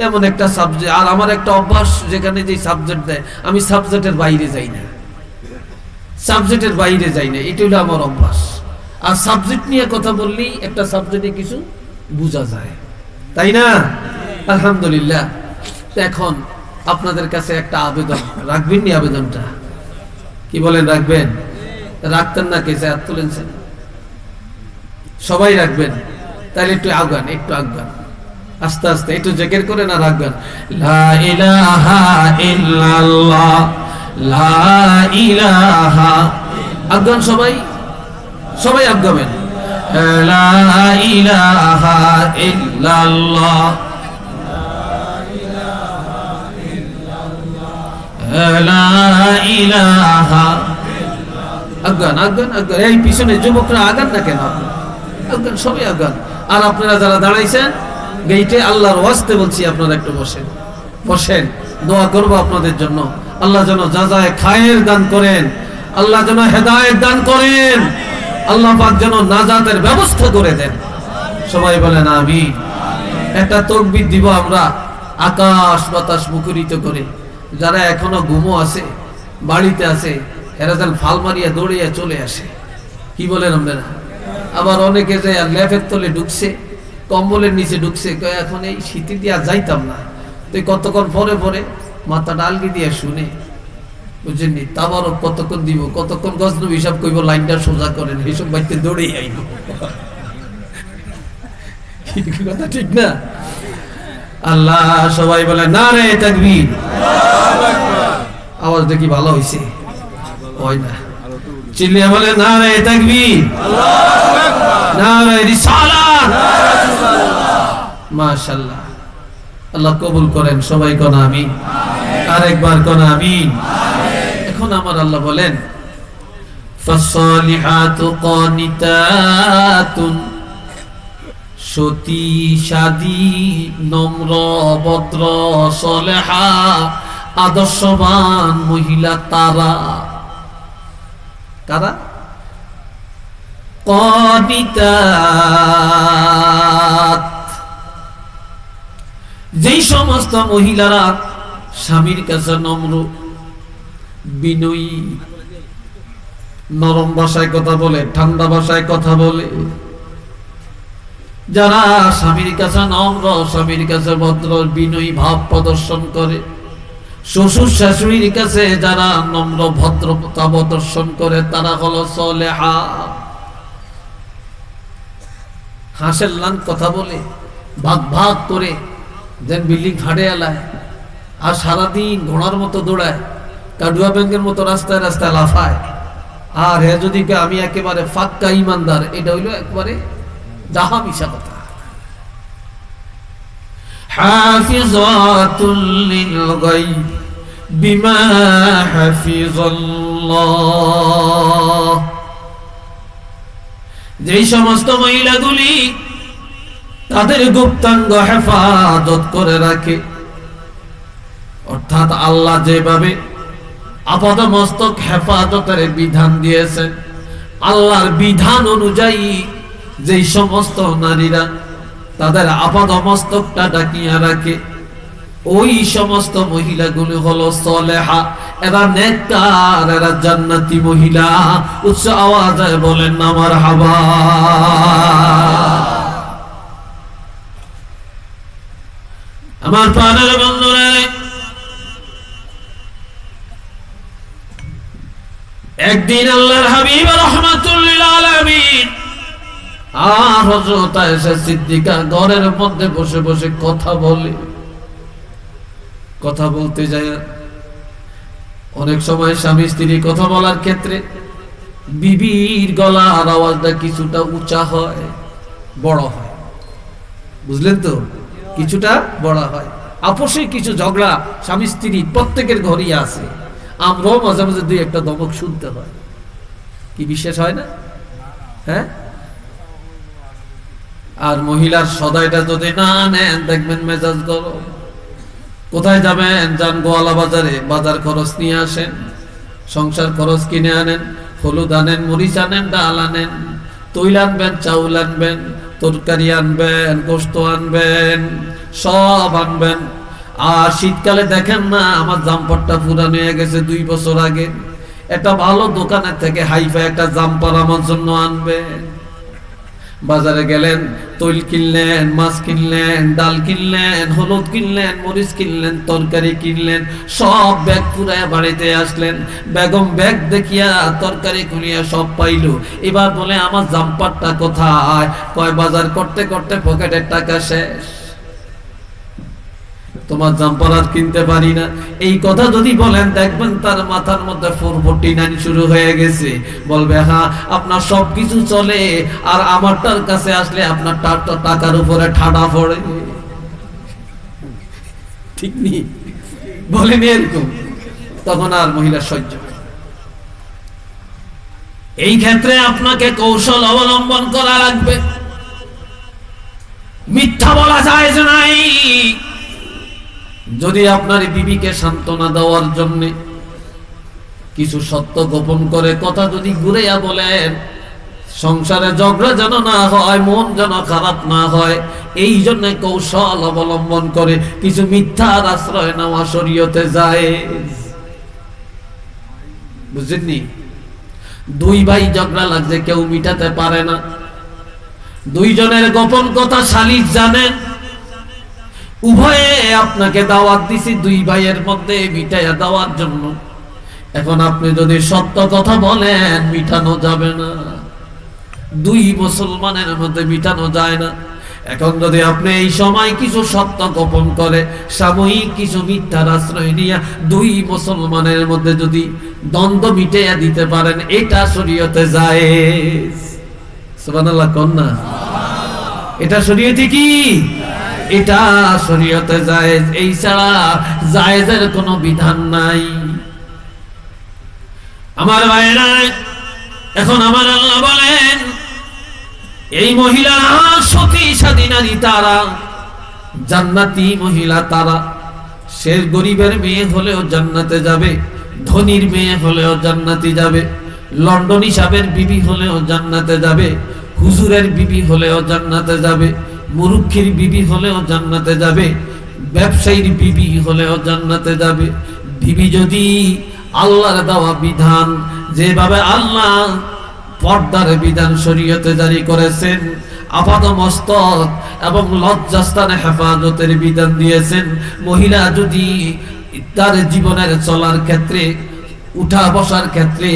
এমন একটা সাবজেক্ট। আর আমার একটা অভ্যাস, যেখানে যে সাবজেক্ট দেয় আমি সাবজেক্টের বাইরে যাই না, সাবজেক্টের বাইরে যাই না, এটা হলো আমার অভ্যাস। আর সাবজেক্ট নিয়ে কথা বললেই একটা সাবজেক্টে কিছু বোঝা যায়, তাই না? আলহামদুলিল্লাহ। এখন আপনাদের কাছে একটা আবেদন, রাখবেন নি আবেদনটা? কি বলেন, রাখবেন? রাখতেন না কে? হাত তুলেছেন, সবাই রাখবেন। তাহলে একটু আগান, একটু আগান, আস্তে আস্তে একটু জিকির করে না রাখবেন। লা ইলাহা ইল্লাল্লাহ, লা ইলাহা। আগান সবাই, সবাই আগাবেন। লা ইলাহা ইল্লাল্লাহ, লা ইলাহা। আগান আগান আগান। এই পিছনে যুবকরা আগান না কেন? আগান, সবাই আগান। আর আপনারা যারা দাঁড়াইছেন গেইটে, আল্লাহর ওয়াস্তে বলছি আপনারা একটু বসেন, বসেন, দোয়া করব আপনাদের জন্য। আল্লাহ যেন যাজায়ে খায়ের দান করেন, আল্লাহ যেন হেদায়েত দান করেন, আল্লাহ পাক যেন নাজাতের ব্যবস্থা করে দেন। সবাই বলেন আমিন। একটা তাকবীর দিব আমরা আকাশ বাতাস মুখরিত করে। যারা এখনো ঘুমো আছে, বাড়িতে আছে, এরা যেন ফাল মারিয়া দৌড়িয়া চলে আসে। কি বলেন আপনারা? আবার অনেকে যে লেফের তলে ঢুকছে, কম্বলের নিচে ঢুকছে, এখন এই শীতে দিয়া যাইতাম না, তো কতক্ষণ পরে পরে মাথা ডালগি দিয়ে শুনে, বুঝছেন? তাবারও কতক্ষণ দিব, কতক্ষণ গজনব হিসাব কইব, লাইনটা সোজা করেন, এইসব বাড়িতে দৌড়েই আইব। কথা ঠিক না? আল্লাহ, সবাই বলে নারে তাকবীর। আওয়াজ দেখি ভালো হইছে, হয় না? চিল্লিয়ে বলে নারে তাকবীর, নারে রিসালাত। মাশাআল্লাহ, আল্লাহ কবুল করেন। সবাই কোন আমিন, আরেকবার কোন আমিন। এখন আমার আল্লাহ বলেন, ফাসসালিহাতু কানিতাতুন, সতী সাদী নম্র ভদ্র সলেহা আদর্শবান মহিলা তারা। কারা? কানিতাত, যেই সমস্ত মহিলারা স্বামীর কাছে নম্র, বিনয়ী, নরম ভাষায় কথা বলে, ঠান্ডা ভাষায় কথা বলে, যারা স্বামীর কাছে নম্র, স্বামীর কাছে ভদ্র বিনয়ী ভাব প্রদর্শন করে, শ্বশুর শাশুড়ির কাছে যারা নম্র ভদ্রতা প্রদর্শন করে, তারা হলো সলেহা। হাসের লান কথা বলে ভাগ ভাগ করে যেন বিল্ডিং ফাটে এলায়, আর সারাদিন ঘোড়ার মতো দৌড়ায়, কাডুয়া ব্যাংকের মতো রাস্তায় রাস্তায় লাফায়। আর হে যদি আমি একেবারে ফাক্কা ইমানদার, এটা হইলো একবারে জাহা মিশা কথা। হাফিজাতুল লিল গায়ব বিমা হাফিজাল্লাহ, যেই সমস্ত মহিলাগুলি তাদের গুপ্তাঙ্গ হেফাজত করে রাখে, অর্থাৎ আল্লাহ যেভাবে আপাদমস্তক হেফাজতের বিধান দিয়েছেন, আল্লাহর বিধান অনুযায়ী যেই সমস্ত নারীরা তাদের আপাদমস্তকটা ঢাকিয়া রাখে, ওই সমস্ত মহিলাগুলো হলো সলেহা, এরা নেককার, এরা জান্নাতি মহিলা। উচ্চ আওয়াজে বলেন না মারহাবা। আমার প্রাণের বন্ধুরা, একদিন আল্লাহর হাবিব রাহমাতুল লিল আলামিন আর হযরত আয়েশা সিদ্দিকা ঘরের মধ্যে বসে বসে কথা বলে। কথা বলতে যায়, অনেক সময় স্বামী স্ত্রী কথা বলার ক্ষেত্রে বিবির গলার আওয়াজটা কিছুটা উঁচা হয়, বড় হয়, বুঝলেন তো, কিছুটা বড় হয়। আপোষে কিছু ঝগড়া স্বামী স্ত্রী প্রত্যেকের ঘরেই আছে, আমরাও মাঝে মাঝে দুই একটা দমক শুনতে হয়, কি বিশেষ হয় না? হ্যাঁ, আর মহিলার সদাইটা যদি না নেন, দেখবেন মেজাজ গরম। কোথায় যাবেন? যান গোয়ালা বাজারে, বাজার খরচ নিয়ে আসেন, সংসার খরচ কিনে আনেন, হলুদ আনেন, মরিচ আনেন, ডাল আনেন, তৈল আনবেন, চাউল আনবেন, তরকারি আনবেন, গোশত আনবেন, সব আনবেন। আর শীতকালে দেখেন না, আমার জাম্পারটা পুরানো হয়ে গেছে 2 বছর আগে, একটা ভালো দোকানের থেকে হাইফাই একটা জাম্পার আমার জন্য আনবেন। বাজারে গেলেন, তৈল কিনলেন, মাছ কিনলেন, ডাল কিনলেন, হলুদ কিনলেন, মরিচ কিনলেন, তরকারি কিনলেন, সব ব্যাগ পুরায় বাড়িতে আসলেন। বেগম ব্যাগ দেখিয়া তরকারি খুলিয়া সব পাইল। এবার বলে আমার জাম্পারটা কোথায়? কয় বাজার করতে করতে পকেটের টাকা শেষ, তোমার জাম্পার আর কিনতে পারি না। এই কথা যদি বলেন, দেখবেন তার মাথার মধ্যে 449 শুরু হয়ে গেছে। বলবে হ্যাঁ আপনার সবকিছু চলে, আর আমারটার কাছে আসলে আপনার টাকার উপরে ঠাডা পড়ে, ঠিক নেই? বলেন এরকম, তখন আর মহিলা সহ্য। এই ক্ষেত্রে আপনাকে কৌশল অবলম্বন করা লাগবে। মিথ্যা বলা যায় যে নাই। যদি আপনার বিবিকে সান্ত্বনা দেওয়ার জন্য কিছু সত্য গোপন করে কথা যদি ঘুরাইয়া বলেন, সংসারে ঝগড়া যেন না হয়, মন যেন খারাপ না হয়, এই জন্য কৌশল অবলম্বন করে কিছু মিথ্যার আশ্রয় নেওয়া শরীয়তে যায়। বুঝলেননি? 2 ভাই ঝগড়া লাগছে, কেউ মিটাতে পারে না, 2 জনের গোপন কথা শালিশ জানেন, উভয়ে আপনাকে দাওয়াত দিছি 2 ভাইয়ের মধ্যে মিটাইয়া দেওয়ার জন্য। এখন আপনি যদি সত্য কথা বলেন, মিটানো যাবে না, 2 মুসলমানের মধ্যে মিটানো যায় না। এখন যদি আপনি এই সময় কিছু সত্য গোপন করে সাময়িক কিছু মিথ্যার আশ্রয় নিয়ে 2 মুসলমানের মধ্যে যদি দ্বন্দ্ব মিটাইয়া দিতে পারেন, এটা শরীয়তে জায়েজ। সুবহানাল্লাহ কোন না? এটা শরীয়তে কি? এটা শরীয়তে জায়েজ। এই ছাড়া জায়েজের কোনো বিধান নাই। আমার ভাইরা, এখন আমার আল্লাহ বলেন, এই মহিলারা সতী সাধী নারী, তারা জান্নাতি মহিলা। তারা সে গরিবের মেয়ে হলেও জান্নাতে যাবে, ধনীর মেয়ে হলেও জান্নাতে যাবে, লন্ডন হিসাবের বিবি হলেও জান্নাতে যাবে, হুজুরের বিবি হলেও জান্নাতে যাবে, মুরুক্ষীর বিবি হলেও জান্নাতে যাবে, ব্যবসায়ীর বিবি হলেও জান্নাতে যাবে। বিবি যদি আল্লাহর দেওয়া বিধান, যেভাবে আল্লাহ পর্দার বিধান শরীয়তে জারি করেছেন, আপাদমস্তক এবং লজ্জাস্থানে হেফাজতের বিধান দিয়েছেন। মহিলা যদি তার জীবনের চলার ক্ষেত্রে, উঠা বসার ক্ষেত্রে,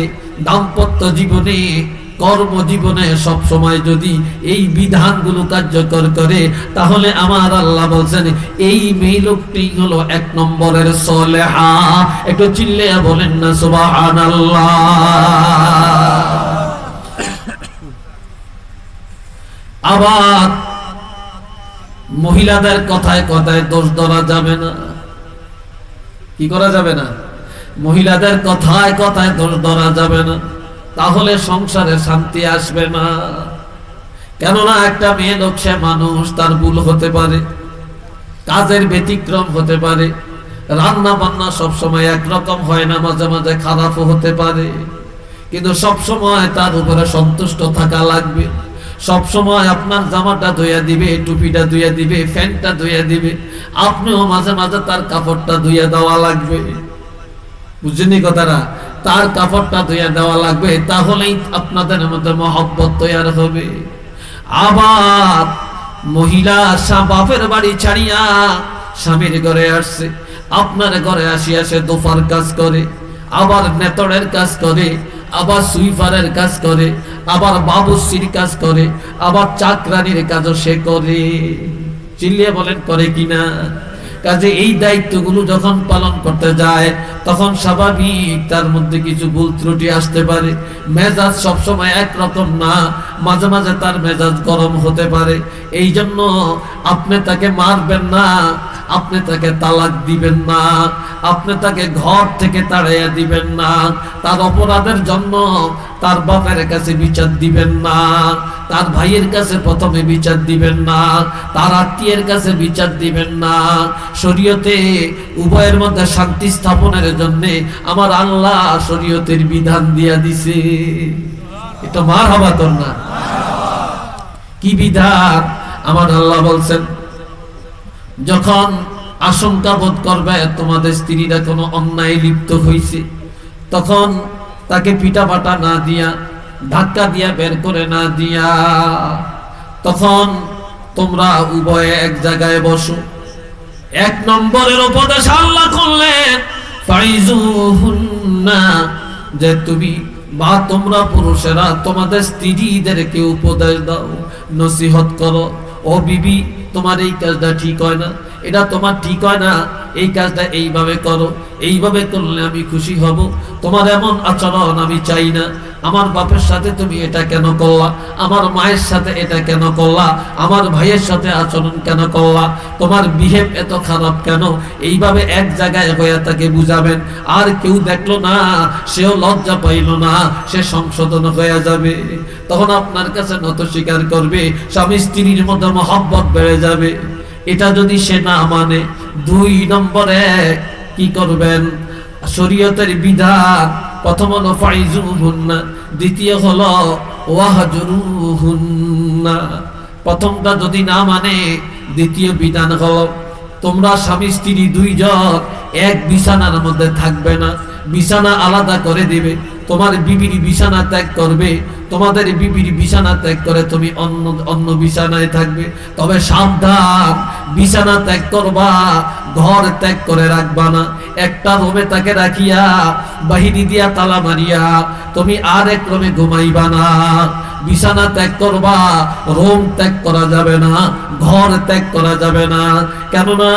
দাম্পত্য জীবনে, কর্মজীবনে সব সময় যদি এই বিধানগুলো কার্যকর করে, তাহলে আমার আল্লাহ বলছেন এই মেয়ে লোকটি হলো 1 নম্বরের সলেহা। একটু চিল্লে বলেন না সুবহানাল্লাহ। আবার মহিলাদের কথায় কথায় দোষ ধরা যাবে না। কি করা যাবে না? মহিলাদের কথায় কথায় দোষ ধরা যাবে না, তাহলে সংসারে শান্তি আসবে না। কেননা একটা মেয়ে লোক, সে মানুষ, তার ভুল হতে পারে, কাজের ব্যতিক্রম হতে পারে, রান্না বান্না সবসময় একরকম হয় না, মাঝে মাঝে খারাপও হতে পারে। কিন্তু সবসময় তার উপরে সন্তুষ্ট থাকা লাগবে। সবসময় আপনার জামাটা ধুইয়া দিবে, টুপিটা ধুইয়া দিবে, ফ্যানটা ধুইয়া দিবে, আপনিও মাঝে মাঝে তার কাপড়টা ধুইয়া দেওয়া লাগবে। বুঝছেন কথাটা? তার কাপড়টা ধুইয়া দেওয়া লাগবে, তাহলেই আপনাদের মধ্যে মহব্বত তৈরি হবে। আবার মহিলা বাপের বাড়ি ছাড়িয়া স্বামীর ঘরে আসছে, আপনার ঘরে আসিয়া সে দোফার কাজ করে, আবার নেতড়ের কাজ করে, আবার সুইপারের কাজ করে, আবার বাবুসির কাজ করে, আবার চাকরানির কাজও সে করে। চিল্লিয়ে বলেন করে কিনা? কাজে এই দায়িত্বগুলো যখন পালন করতে যায়, তখন স্বাভাবিক তার মধ্যে কিছু ভুল ত্রুটি আসতে পারে। মেজাজ সবসময় একরকম না, মাঝে মাঝে তার মেজাজ গরম হতে পারে। এই জন্য আপনি তাকে মারবেন না, আপনি তাকে তালাক দিবেন না, আপনি তাকে ঘর থেকে তাড়াইয়া দিবেন না, তার অপরাধের জন্য তার বাপের কাছে বিচার দিবেন না, তার ভাইয়ের কাছে প্রথমে বিচার দিবেন না, তার আত্মীয়ের কাছে বিচার দিবেন না। শরীয়তে উভয়ের মধ্যে শান্তি স্থাপনের জন্য আমার আল্লাহ শরীয়তের বিধান দিয়া দিছে। এটা মারহাবা তোর না? কি বিধান? আমার আল্লাহ বলছেন, যখন আশঙ্কা বোধ করবে তোমাদের স্ত্রীরা কোনো অন্যায় লিপ্ত হয়েছে, তখন তাকে পিটাপাটা না দিয়া, ধাক্কা দিয়া বের করে না দিয়া, তখন তোমরা উভয়ে এক জায়গায় বসো। 1 নম্বরের উপদেশ আল্লাহ করলেন ফাইজুহুন্না, যে তুমি বা তোমরা পুরুষেরা তোমাদের স্ত্রীদেরকে উপদেশ দাও, নসিহত করো। ও বিবি, তোমার এই কাজটা ঠিক হয় না, এটা তোমার ঠিক হয় না, এই কাজটা এইভাবে করো, এইভাবে করলে আমি খুশি হব, তোমার এমন আচরণ আমি চাই না। আমার বাপের সাথে তুমি এটা কেন করলা, আমার মায়ের সাথে এটা কেন করলা, আমার ভাইয়ের সাথে আচরণ কেন করলা, তোমার বিহেভ এত খারাপ কেন? এইভাবে এক জায়গায় হয়ে তাকে বুঝাবেন। আর কেউ দেখলো না, সেও লজ্জা পাইল না, সে সংশোধন হয়ে যাবে। তখন আপনার কাছে নত স্বীকার করবে, স্বামী স্ত্রীর মধ্যে মহব্বত বেড়ে যাবে। এটা যদি সে না মানে, 2 নম্বরে কি করবেন? শরীয়তের বিধান প্রথম হলো ফাইজুহুন্না, দ্বিতীয় হলো ওয়াহজুরুহুন্না। প্রথমটা যদি না মানে, দ্বিতীয় বিধান হলো তোমরা স্বামী স্ত্রী 2 জন এক বিছানার মধ্যে থাকবে না, বিছানা আলাদা করে দিবে। তোমার বিবির বিছানা ত্যাগ করবে, তোমাদের বিবির বিছানা ত্যাগ করে তুমি অন্য বিছানায় থাকবে। তবে সাবধান, বিছানা ত্যাগ করবা, ঘর ত্যাগ করে রাখবা না। একটা রুমে তাকে রাখিয়া বাহিনী দিয়া তালা মারিয়া তুমি আরেক রুমে ঘুমাইবা না। বিছানা ত্যাগ করবা, রুম ত্যাগ করা যাবে না, ঘর ত্যাগ করা যাবে না। কেননা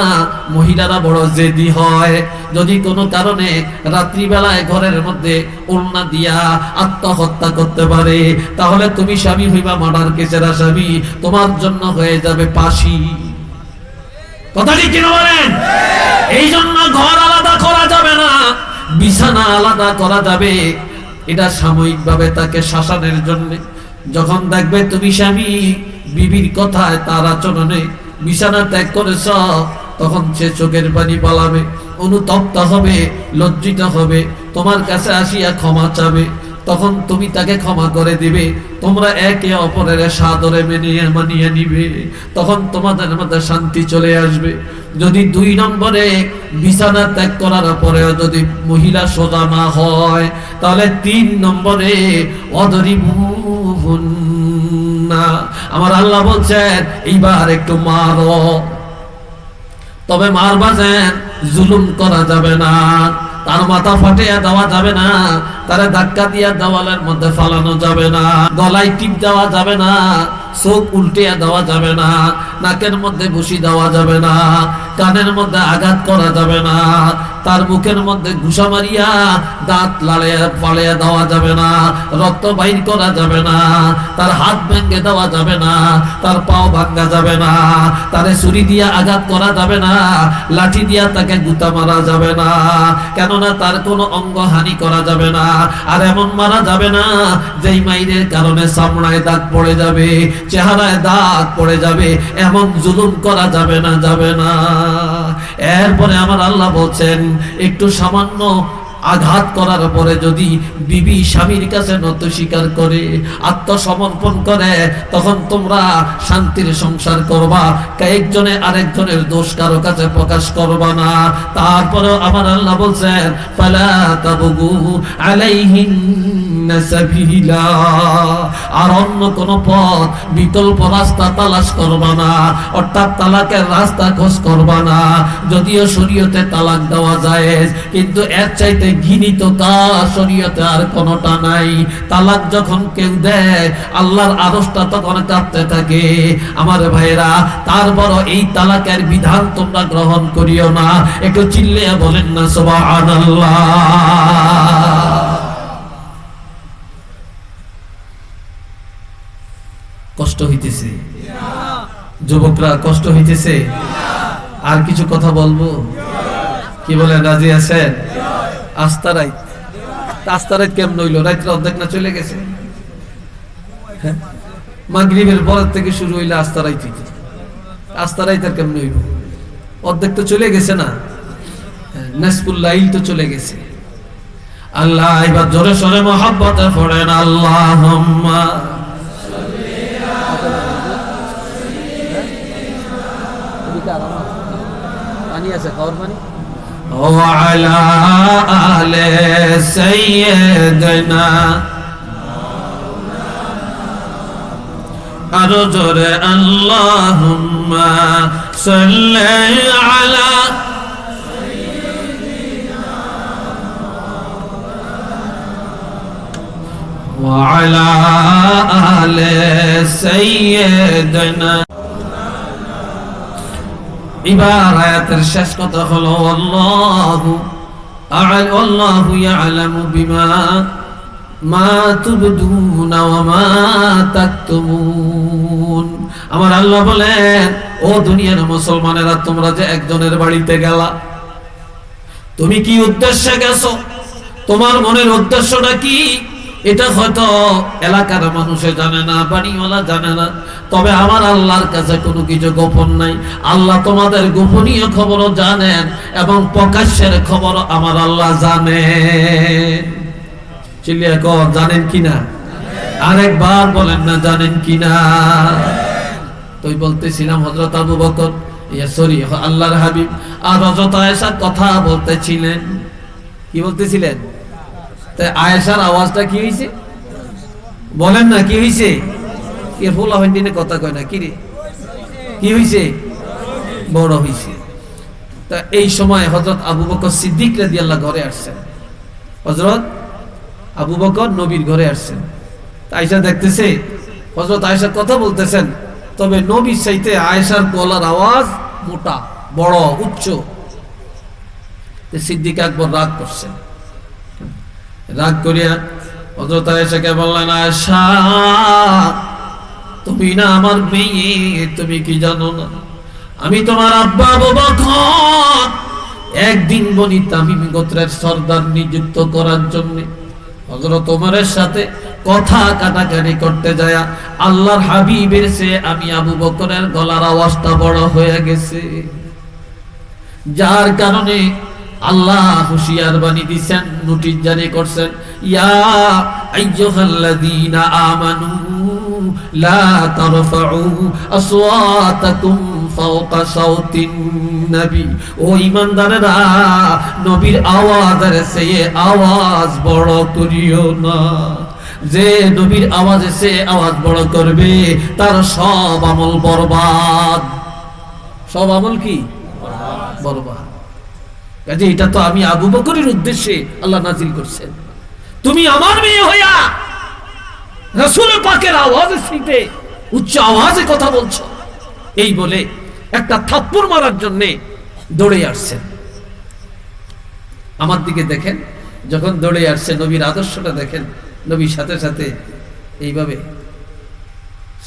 মহিলারা বড় জেদি হয়। যদি কোনো কারণে রাত্রিবেলায় ঘরের মধ্যে ওড়না দিয়া আত্মহত্যা করতে পারে, তাহলে তুমি স্বামী হইবা মার্ডার কেসের আসামি, তোমার জন্য হয়ে যাবে ফাঁসি। কথাটি কি বলেন? এই জন্য ঘর আলাদা করা যাবে না, বিছানা আলাদা করা যাবে। এটা সাময়িকভাবে তাকে শাসনের জন্য। যখন দেখবে তুমি স্বামী বিবির কথায়, তার আচরণে বিছানা ত্যাগ করেছ, তখন সে চোখের পানি পালাবে, অনুতপ্ত হবে, লজ্জিত হবে, তোমার কাছে আসিয়া ক্ষমা চাবে। তখন তুমি তাকে ক্ষমা করে দিবে, তোমরা একে অপরের সাদরে মানিয়ে নিবে, তখন তোমাদের মধ্যে শান্তি চলে আসবে। যদি 2 নম্বরে বিছানা ত্যাগ করার পরেও যদি মহিলা সোজা না হয়, তাহলে 3 নম্বরে অদরিবুহুন্না, আমার আল্লাহ বলছেন এইবার একটু মারো। তবে মারবা যেন জুলুম করা যাবে না, তার মাথা ফাটিয়ে দেওয়া যাবে না, তারে ধাক্কা দিয়া দেওয়ালের মধ্যে ফালানো যাবে না, গলায় টিপ দেওয়া যাবে না, চোখ উল্টিয়ে দেওয়া যাবে না, নাকের মধ্যে ঘুষি দেওয়া যাবে না, কানের মধ্যে আঘাত করা যাবে না, তার মুখের মধ্যে ঘুষা মারিয়া দাঁত ফালিয়ে দেওয়া যাবে না, রক্ত বাইর করা যাবে না, তার হাত ভেঙে দেওয়া যাবে না, তার পাও ভাঙা যাবে না, তারে ছুরি দিয়া আঘাত করা যাবে না, লাঠি দিয়া তাকে গুতা মারা যাবে না, কেননা তার কোনো অঙ্গ হানি করা যাবে না। আর এমন মারা যাবে না যেই মাইরের কারণে চামড়ায় দাগ পড়ে যাবে, চেহারায় দাগ পড়ে যাবে, এমন জুলুম করা যাবে না, যাবে না। এরপরে আমার আল্লাহ বলছেন একটু সামান্য আঘাত করার পরে যদি বিবি স্বামীর কাছে নত স্বীকার করে, আত্মসমর্পণ করে, তখন তোমরা শান্তির সংসার করবা, একজনে আরেকজনের দোষ কারো কাছে প্রকাশ করবা না। তারপরেও আমার আল্লাহ বলছেন ফালা তাবগু আলাইহিন্না সাবিলা, আর অন্য কোন পথ বিকল্প রাস্তা তালাশ করবা না, অর্থাৎ তালাকের রাস্তা খোঁজ করবা না। যদিও শরীয়তে তালাক দেওয়া যায়, কিন্তু এর চাইতে ঘৃণিত কাজ শরীয়তে আর কোনটা নাই। তালাক যখন কেউ দেয়, আল্লাহর আরশটা তখন কাঁপতে থাকে। আমার ভাইরা, তারপর এই তালাকের বিধান তোমরা গ্রহণ করিও না। একটু চিল্লিয়ে বলেন না সুবহানাল্লাহ। কষ্ট হইতেছে যুবকরা, কষ্ট হইতেছে। আর কিছু কথা বলবো? কি বলেন, রাজি আছেন? আস্তারাইত কেমন হইলো? রাত্রে অর্ধেক না চলে গেছে? মাগরিবের পরের থেকে শুরু হইলে আস্তারাইত আর কেমন হইল? অর্ধেক তো চলে গেছে না, নাসফুল লাইল তো চলে গেছে। আল্লাহ এবার জোরে সোরে মহব্বতে পড়েন আল্লাহুম্মা পানি আছে, খাওয়ার পানি। وعلى آل سيدنا أرجو اللهم صل على سيدنا وعلى آل سيدنا। এবার আয়াতের শেষ কথা হলো আল্লাহু ইয়ালামু বিমা মা তুবদুনা ওয়া মা তাকতুমুন। আমার আল্লাহ বলেন, ও দুনিয়ার মুসলমানেরা, তোমরা যে একজনের বাড়িতে গেলা, তুমি কি উদ্দেশ্যে গেছো? তোমার মনের উদ্দেশ্যটা কি? এটা হয়তো এলাকার মানুষে জানে না, বাড়িওয়ালা জানে না, তবে আমার আল্লাহর কাছে কোনো কিছু গোপন নাই। আল্লাহ তোমাদের গোপনীয় খবরও জানেন এবং প্রকাশ্যের খবরও আমার আল্লাহ জানেন। চিল্লিয়া কর, জানেন কিনা? আরেকবার বলেন না, জানেন কিনা? তুই বলতেছিলাম হযরত আবু বকর, আল্লাহর হাবিব আর হযরত আয়েশা কথা বলতেছিলেন। কি বলতেছিলেন? তাই আয়েশার আওয়াজটা কি হয়েছে? বলেন না, কি হয়েছে? কি ফুলা হইন্দিনে কথা কয় না, কি রে, কি হয়েছে? বড় হয়েছে। তা এই সময় হযরত আবু বকর সিদ্দিক রাদিয়াল্লাহু ঘরে আসছেন। হযরত আবু বকর নবীর ঘরে আসছেন। আয়েশা দেখতেছে, হযরত আয়েশা কথা বলতেছেন, তবে নবীর চাইতে আয়েশার গলার আওয়াজ মোটা, বড়, উচ্চ। সিদ্দিক আকবর রাগ করছেন। রাগ করিয়া হযরত আয়েশাকে বললেন, আয়েশা, তুমি না আমার মেয়ে, তুমি কি জানো না আমি তোমার আব্বা আবু বকর একদিন বনি তামিম গোত্রের সর্দার নিযুক্ত করার জন্য হযরত ওমরের সাথে কথা কাটাকাটি করতে যায় আল্লাহর হাবিবের চেয়ে আমি আবু বকরের গলার আওয়াজটা বড় হয়ে গেছে, যার কারণে আল্লাহ হুঁশিয়ার বাণী দিচ্ছেন, নোটিশ জারি করছেন, ইয়া আইয়ুহাল্লাযীনা আমানু লা তারফাউ আসওয়াতাকুম ফাওকা সাওতিন নবী, ও ঈমানদারেরা নবীর আওয়াজের চেয়ে আওয়াজ বড় করিও না। যে নবীর আওয়াজে সে আওয়াজ বড় করবে তার সব আমল বরবাদ। সব আমল কি বরবাদ। কাজে এটা তো আমি আবু বকরের উদ্দেশ্যে আল্লাহ নাজিল করছেন। তুমি আমার মেয়ে হইয়া রাসূল পাকের আওয়াজের সাথে উচ্চ আওয়াজে কথা বলছো, এই বলে একটা থাপ্পড় মারার জন্য দৌড়ে আসছেন। আমার দিকে দেখেন, যখন দৌড়ে আসছে নবীর আদর্শটা দেখেন। নবীর সাথে সাথে এইভাবে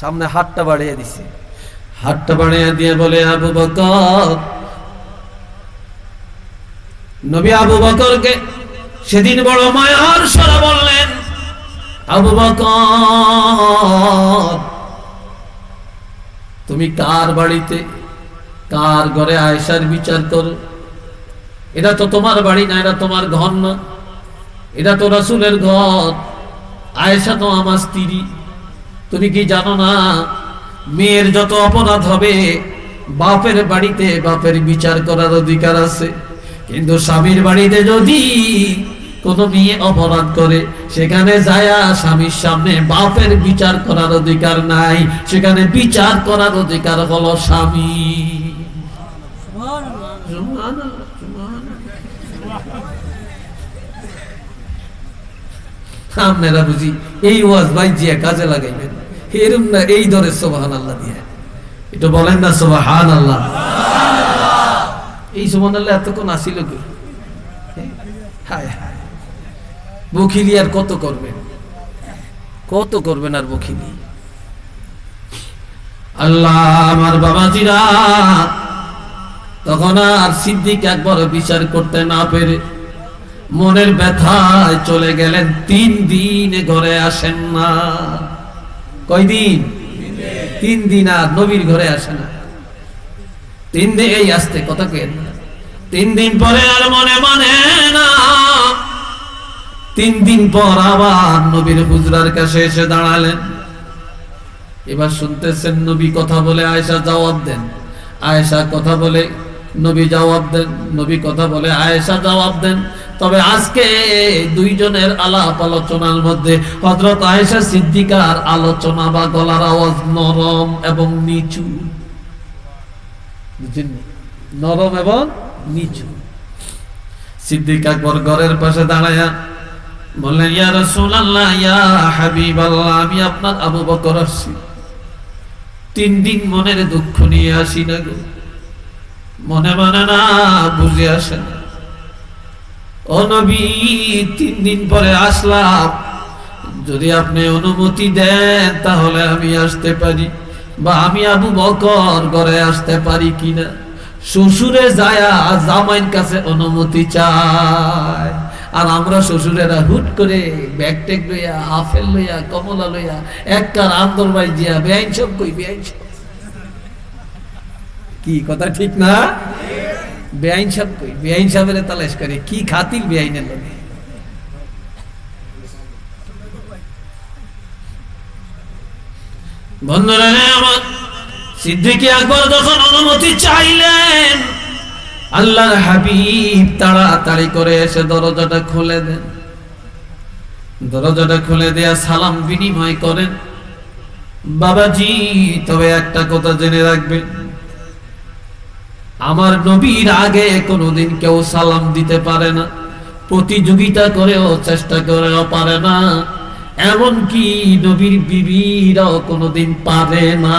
সামনে হাতটা বাড়িয়ে দিছে, হাতটা বাড়িয়ে দিয়ে বলে আবু বকর। নবী আবু বকরকে সেদিন বড় মায়ার স্বরে বললেন, আবু বকর তুমি কার বাড়িতে কার ঘরে আয়েশার বিচার করো? এটা তো তোমার বাড়ি না, এটা তোমার ঘর না, এটা তো রাসূলের ঘর। আয়েশা তো আমার স্ত্রী। তুমি কি জানো না মেয়ের যত অপরাধ হবে বাপের বাড়িতে বাপের বিচার করার অধিকার আছে, কিন্তু স্বামীর বাড়িতে যদি কোনো মেয়ে অপরাধ করে সেখানে যায়া স্বামীর সামনে বাপের বিচার করার অধিকার নাই, সেখানে বিচার করার অধিকার হলো স্বামী। আপনারা বুঝি এই ওয়াজ ভাই যে কাজে লাগাইবেন, এরকম না এই ধরে সুবহানাল্লাহ দিয়ে এটা বলেন না সুবহানাল্লাহ। এই সুবহানাল্লাহ এতক্ষণ আসিল কি? হায় হায়, বখিলি আর কত করবেন, কত করবেন আর বখিলি। আল্লাহ আমার বাবাজিরা তখন আর সিদ্দিক একবার বিচার করতে না পেরে মনের ব্যথায় চলে গেলেন। 3 দিন ঘরে আসেন না। কয়দিন? 3 দিন আর নবীর ঘরে আসে না। 3 দিন এই আসতে কথা কেন, 3 দিন পরে আর মনে মানে না। 3 দিন পর আবার নবীর হুজরার কাছে এসে দাঁড়ালেন। এবার শুনতেছেন নবী কথা বলে আয়েশা জবাব দেন, আয়েশা কথা বলে নবী জবাব দেন, নবী কথা বলে আয়েশা জবাব দেন। তবে আজকে দুইজনের আলাপ আলোচনার মধ্যে হযরত আয়েশা সিদ্দিকার আলোচনা বা গলার আওয়াজ নরম এবং নিচু। বুঝছেন? নরম এবং নিচু। সিদ্দিক আকবর ঘরের পাশে দাঁড়ায়া বললেন, ইয়া রাসূলুল্লাহ, ইয়া হাবিবাল্লাহ, আমি আপনার আবু বকর আসছি। 3 দিন মনের দুঃখ নিয়ে আসি না গো, মনে মানে না, বুঝে আসে না। ও নবী, 3 দিন পরে আসলাম, যদি আপনি অনুমতি দেন তাহলে আমি আসতে পারি, বা আমি আবু বকর ঘরে আসতে পারি কিনা। শ্বশুরে যায়া জামাইয়ের কাছে অনুমতি চায়, আর আমরা শ্বশুরেরা হুট করে ব্যাগ টেক লইয়া, আপেল লইয়া, কমলা লইয়া একবার আন্দর বাই দিয়া বেআইন সব কই, বেআইন সব কি কথা ঠিক না? বেআইন সব কই, বেআইন সাহেবের তালাশ করে কি খাতির বেআইনের লগে। বন্ধুরা আমার, সিদ্দিক আকবর যখন অনুমতি চাইলেন, আল্লাহর হাবিব তাড়াতাড়ি করে এসে দরজাটা খুলে দেন। দরজাটা খুলে দেয়া সালাম বিনিময় করেন। বাবাজি, তবে একটা কথা জেনে রাখবেন, আমার নবীর আগে কোনোদিন কেউ সালাম দিতে পারে না, প্রতিযোগিতা করেও চেষ্টা করেও পারে না, এমনকি নবীর বিবিরাও কোনোদিন পারে না।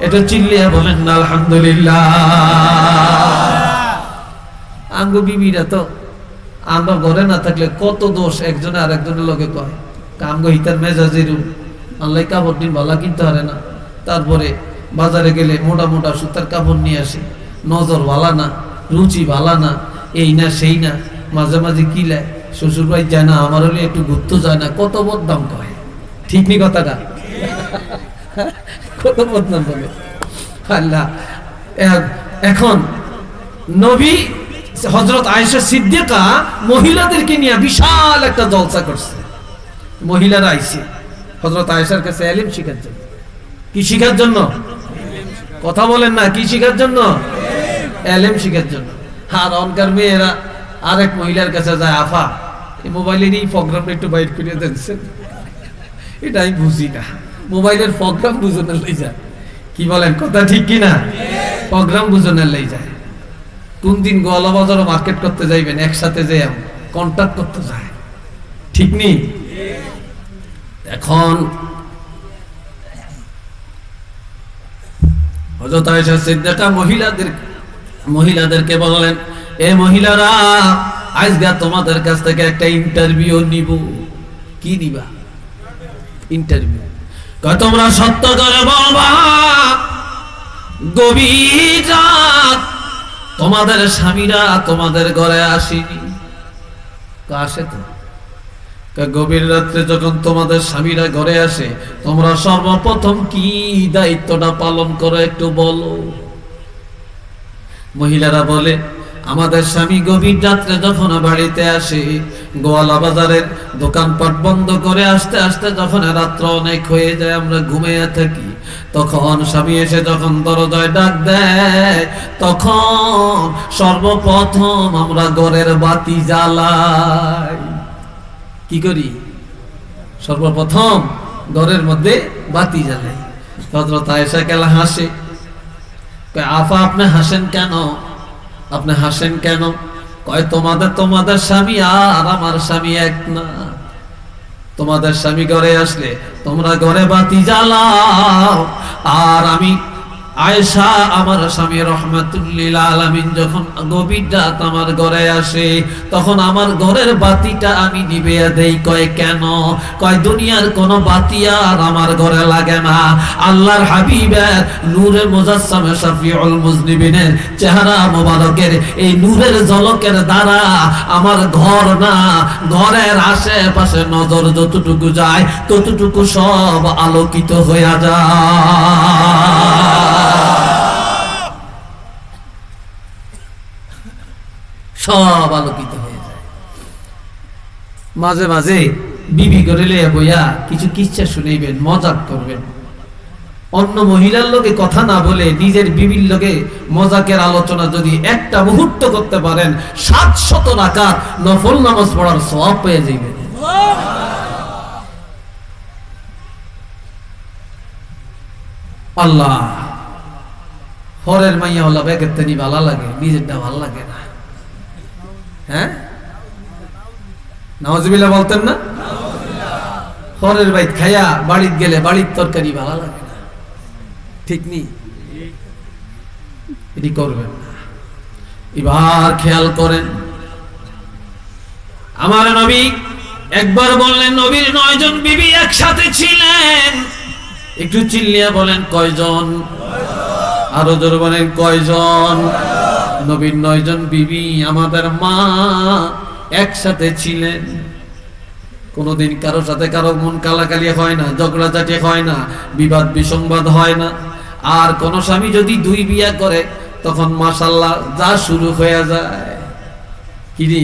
এটা চিল্লিয়া বলেন না আলহামদুলিল্লাহ। আঙ্গ বিবিরা তো আমরা ঘরে না থাকলে কত দোষ একজনে আর একজনের লগে কয়। কামগো হিতার মেজাজের আল্লাহ কাপড় দিন ভালো কিনতে পারে না, তারপরে বাজারে গেলে মোটা মোটা সুতার কাপড় নিয়ে আসে, নজর ভালো না, রুচি ভালো না, এই না সেই না, মাঝে মাঝে কিলায়, শ্বশুর ভাই যায় না, আমার হলে একটু ঘুরতে যায় না, কত বদনাম কয়। ঠিক নি কথাটা? কত বদনাম বলে আল্লাহ। এখন নবী হযরত আয়েশা সিদ্দিকা মহিলাদেরকে নিয়ে বিশাল একটা জলসা করছে। মহিলারা আইছে হযরত আয়েশার কাছে ইলম শিখার জন্য। কি শিখার জন্য? কথা বলেন না, কি শিখার জন্য? ইলম শিখার জন্য। আর অনকার মেয়েরা আরেক মহিলার কাছে যায়, আফা এই মোবাইলের এই প্রোগ্রামটা একটু বাইর করে দেনছেন। এটা আমি বুঝি না, মোবাইলের প্রোগ্রাম বুঝনের লই যায়। কি বলেন, কথা ঠিক কি না? প্রোগ্রাম বুঝনের লই যায়। কোন দিন গোয়ালা বাজার মার্কেট করতে যাইবেন, একসাথে যাই কন্ট্যাক্ট করতে যায়, ঠিক নেই? এখন হযরত আয়েশা সিদ্দিকা মহিলাদেরকে বললেন, এ মহিলারা, আজকে তোমাদের কাছ থেকে একটা ইন্টারভিউ নিব। কি নিবা? ইন্টারভিউ। কয় তোমরা সত্য করে বলবা, গভীর রাত তোমাদের স্বামীরা তোমাদের ঘরে আসেনি? আসে তো। গভীর রাত্রে যখন তোমাদের স্বামীরা ঘরে আসে, তোমরা সর্বপ্রথম কি দায়িত্বটা পালন করো একটু বলো। মহিলারা বলে, আমাদের স্বামী গভীর রাত্রে যখন বাড়িতে আসে, গোয়ালা বাজারের দোকানপাট বন্ধ করে আসতে আসতে যখন রাত্র অনেক হয়ে যায়, আমরা ঘুমিয়ে থাকি, তখন স্বামী এসে যখন দরজায় ডাক দেয়, তখন সর্বপ্রথম আমরা ঘরের বাতি জ্বালাই। কি করি? সর্বপ্রথম ঘরের মধ্যে বাতি জ্বালাই। হযরত আয়েশা কেলা হাসে। আফা আপনি হাসেন কেন? আপনি হাসেন কেন? কয় তোমাদের স্বামী আর আমার স্বামী এক না। তোমাদের স্বামী ঘরে আসলে তোমরা ঘরে বাতি জ্বালাও, আর আমি আয়েশা আমার স্বামী রাহমাতুল্লিল আলামিন যখন গভীর রাত আমার ঘরে আসে, তখন আমার ঘরের বাতিটা আমি নিভিয়ে দেই। কয় কেন? কয় দুনিয়ার কোন বাতি আর আমার ঘরে লাগে না। আল্লাহর হাবিবের নূরে মুজাসসামে শাফিউল মুজনিবিনের চেহারা মোবারকের এই নূরের ঝলকের দ্বারা আমার ঘর না, ঘরের আশেপাশে নজর যতটুকু যায় ততটুকু সব আলোকিত হয়ে যায়, সব আলোকিত হয়ে যায়। মাঝে মাঝে বিবি করে লইয়া বইয়া কিছু কিচ্ছা শুনাইবেন, মজাক করবেন। অন্য মহিলার লোকে কথা না বলে নিজের বিবির লোকে মজাকের আলোচনা যদি একটা মুহূর্ত করতে পারেন, 700 রাকাত নফল নামাজ পড়ার সওয়াব পেয়ে যাবেন। আল্লাহ, হরের মাইয়া হলা বেগের তেনি ভালো লাগে, নিজেরটা ভালো লাগে না। হ্যাঁ, নাউজুবিল্লাহ বলতেন না? হরের বাইত খাইয়া বাড়িতে গেলে বাড়ির তরকারি ভালো লাগে না, ঠিক নেই? এটি করবেন না। এবার খেয়াল করেন, আমার নবী একবার বললেন, নবীর 9 জন বিবি একসাথে ছিলেন। একটু চিল্লিয়া বলেন, কয়জন? আরো জোরে বলেন, কয়জন? নবীর 9 জন বিবি, আমাদের মা একসাথে ছিলেন। কোনদিন কারো সাথে কারো মন কালাকালি হয় না, ঝগড়াঝাটি হয় না, বিবাদ বিসংবাদ হয় না। আর কোন স্বামী যদি 2 বিয়া করে, তখন মাশাআল্লাহ যা শুরু হয়ে যায়। কি রে,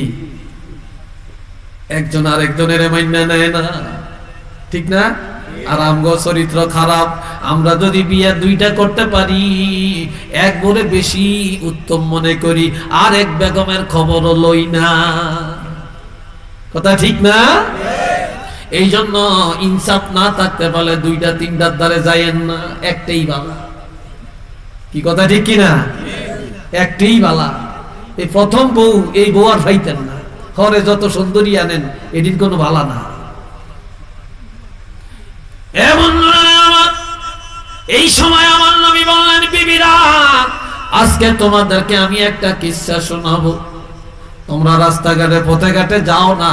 একজন আরেকজনের মাইনা নেয় না, ঠিক না? আর আমগো চরিত্র খারাপ, আমরা যদি বিয়া 2টা করতে পারি, এক বলে বেশি উত্তম মনে করি, আর এক বেগমের খবরও লই না। কথা ঠিক না? এই জন্য ইনসাফ না থাকতে বলে 2টা 3টার দ্বারে যাইয়েন না, একটাই বালা। কি কথা ঠিক কিনা? একটাই বালা। এই প্রথম বউ, এই বউ আর পাইতেন না। ঘরে যত সুন্দরী আনেন, এদিন কোনো বালা না। এই সময় আমার নবী বললেন, বিবিরা, আজকে তোমাদেরকে আমি একটা কিসসা শোনাবো। তোমরা রাস্তাঘাটে পথে ঘাটে যাও না,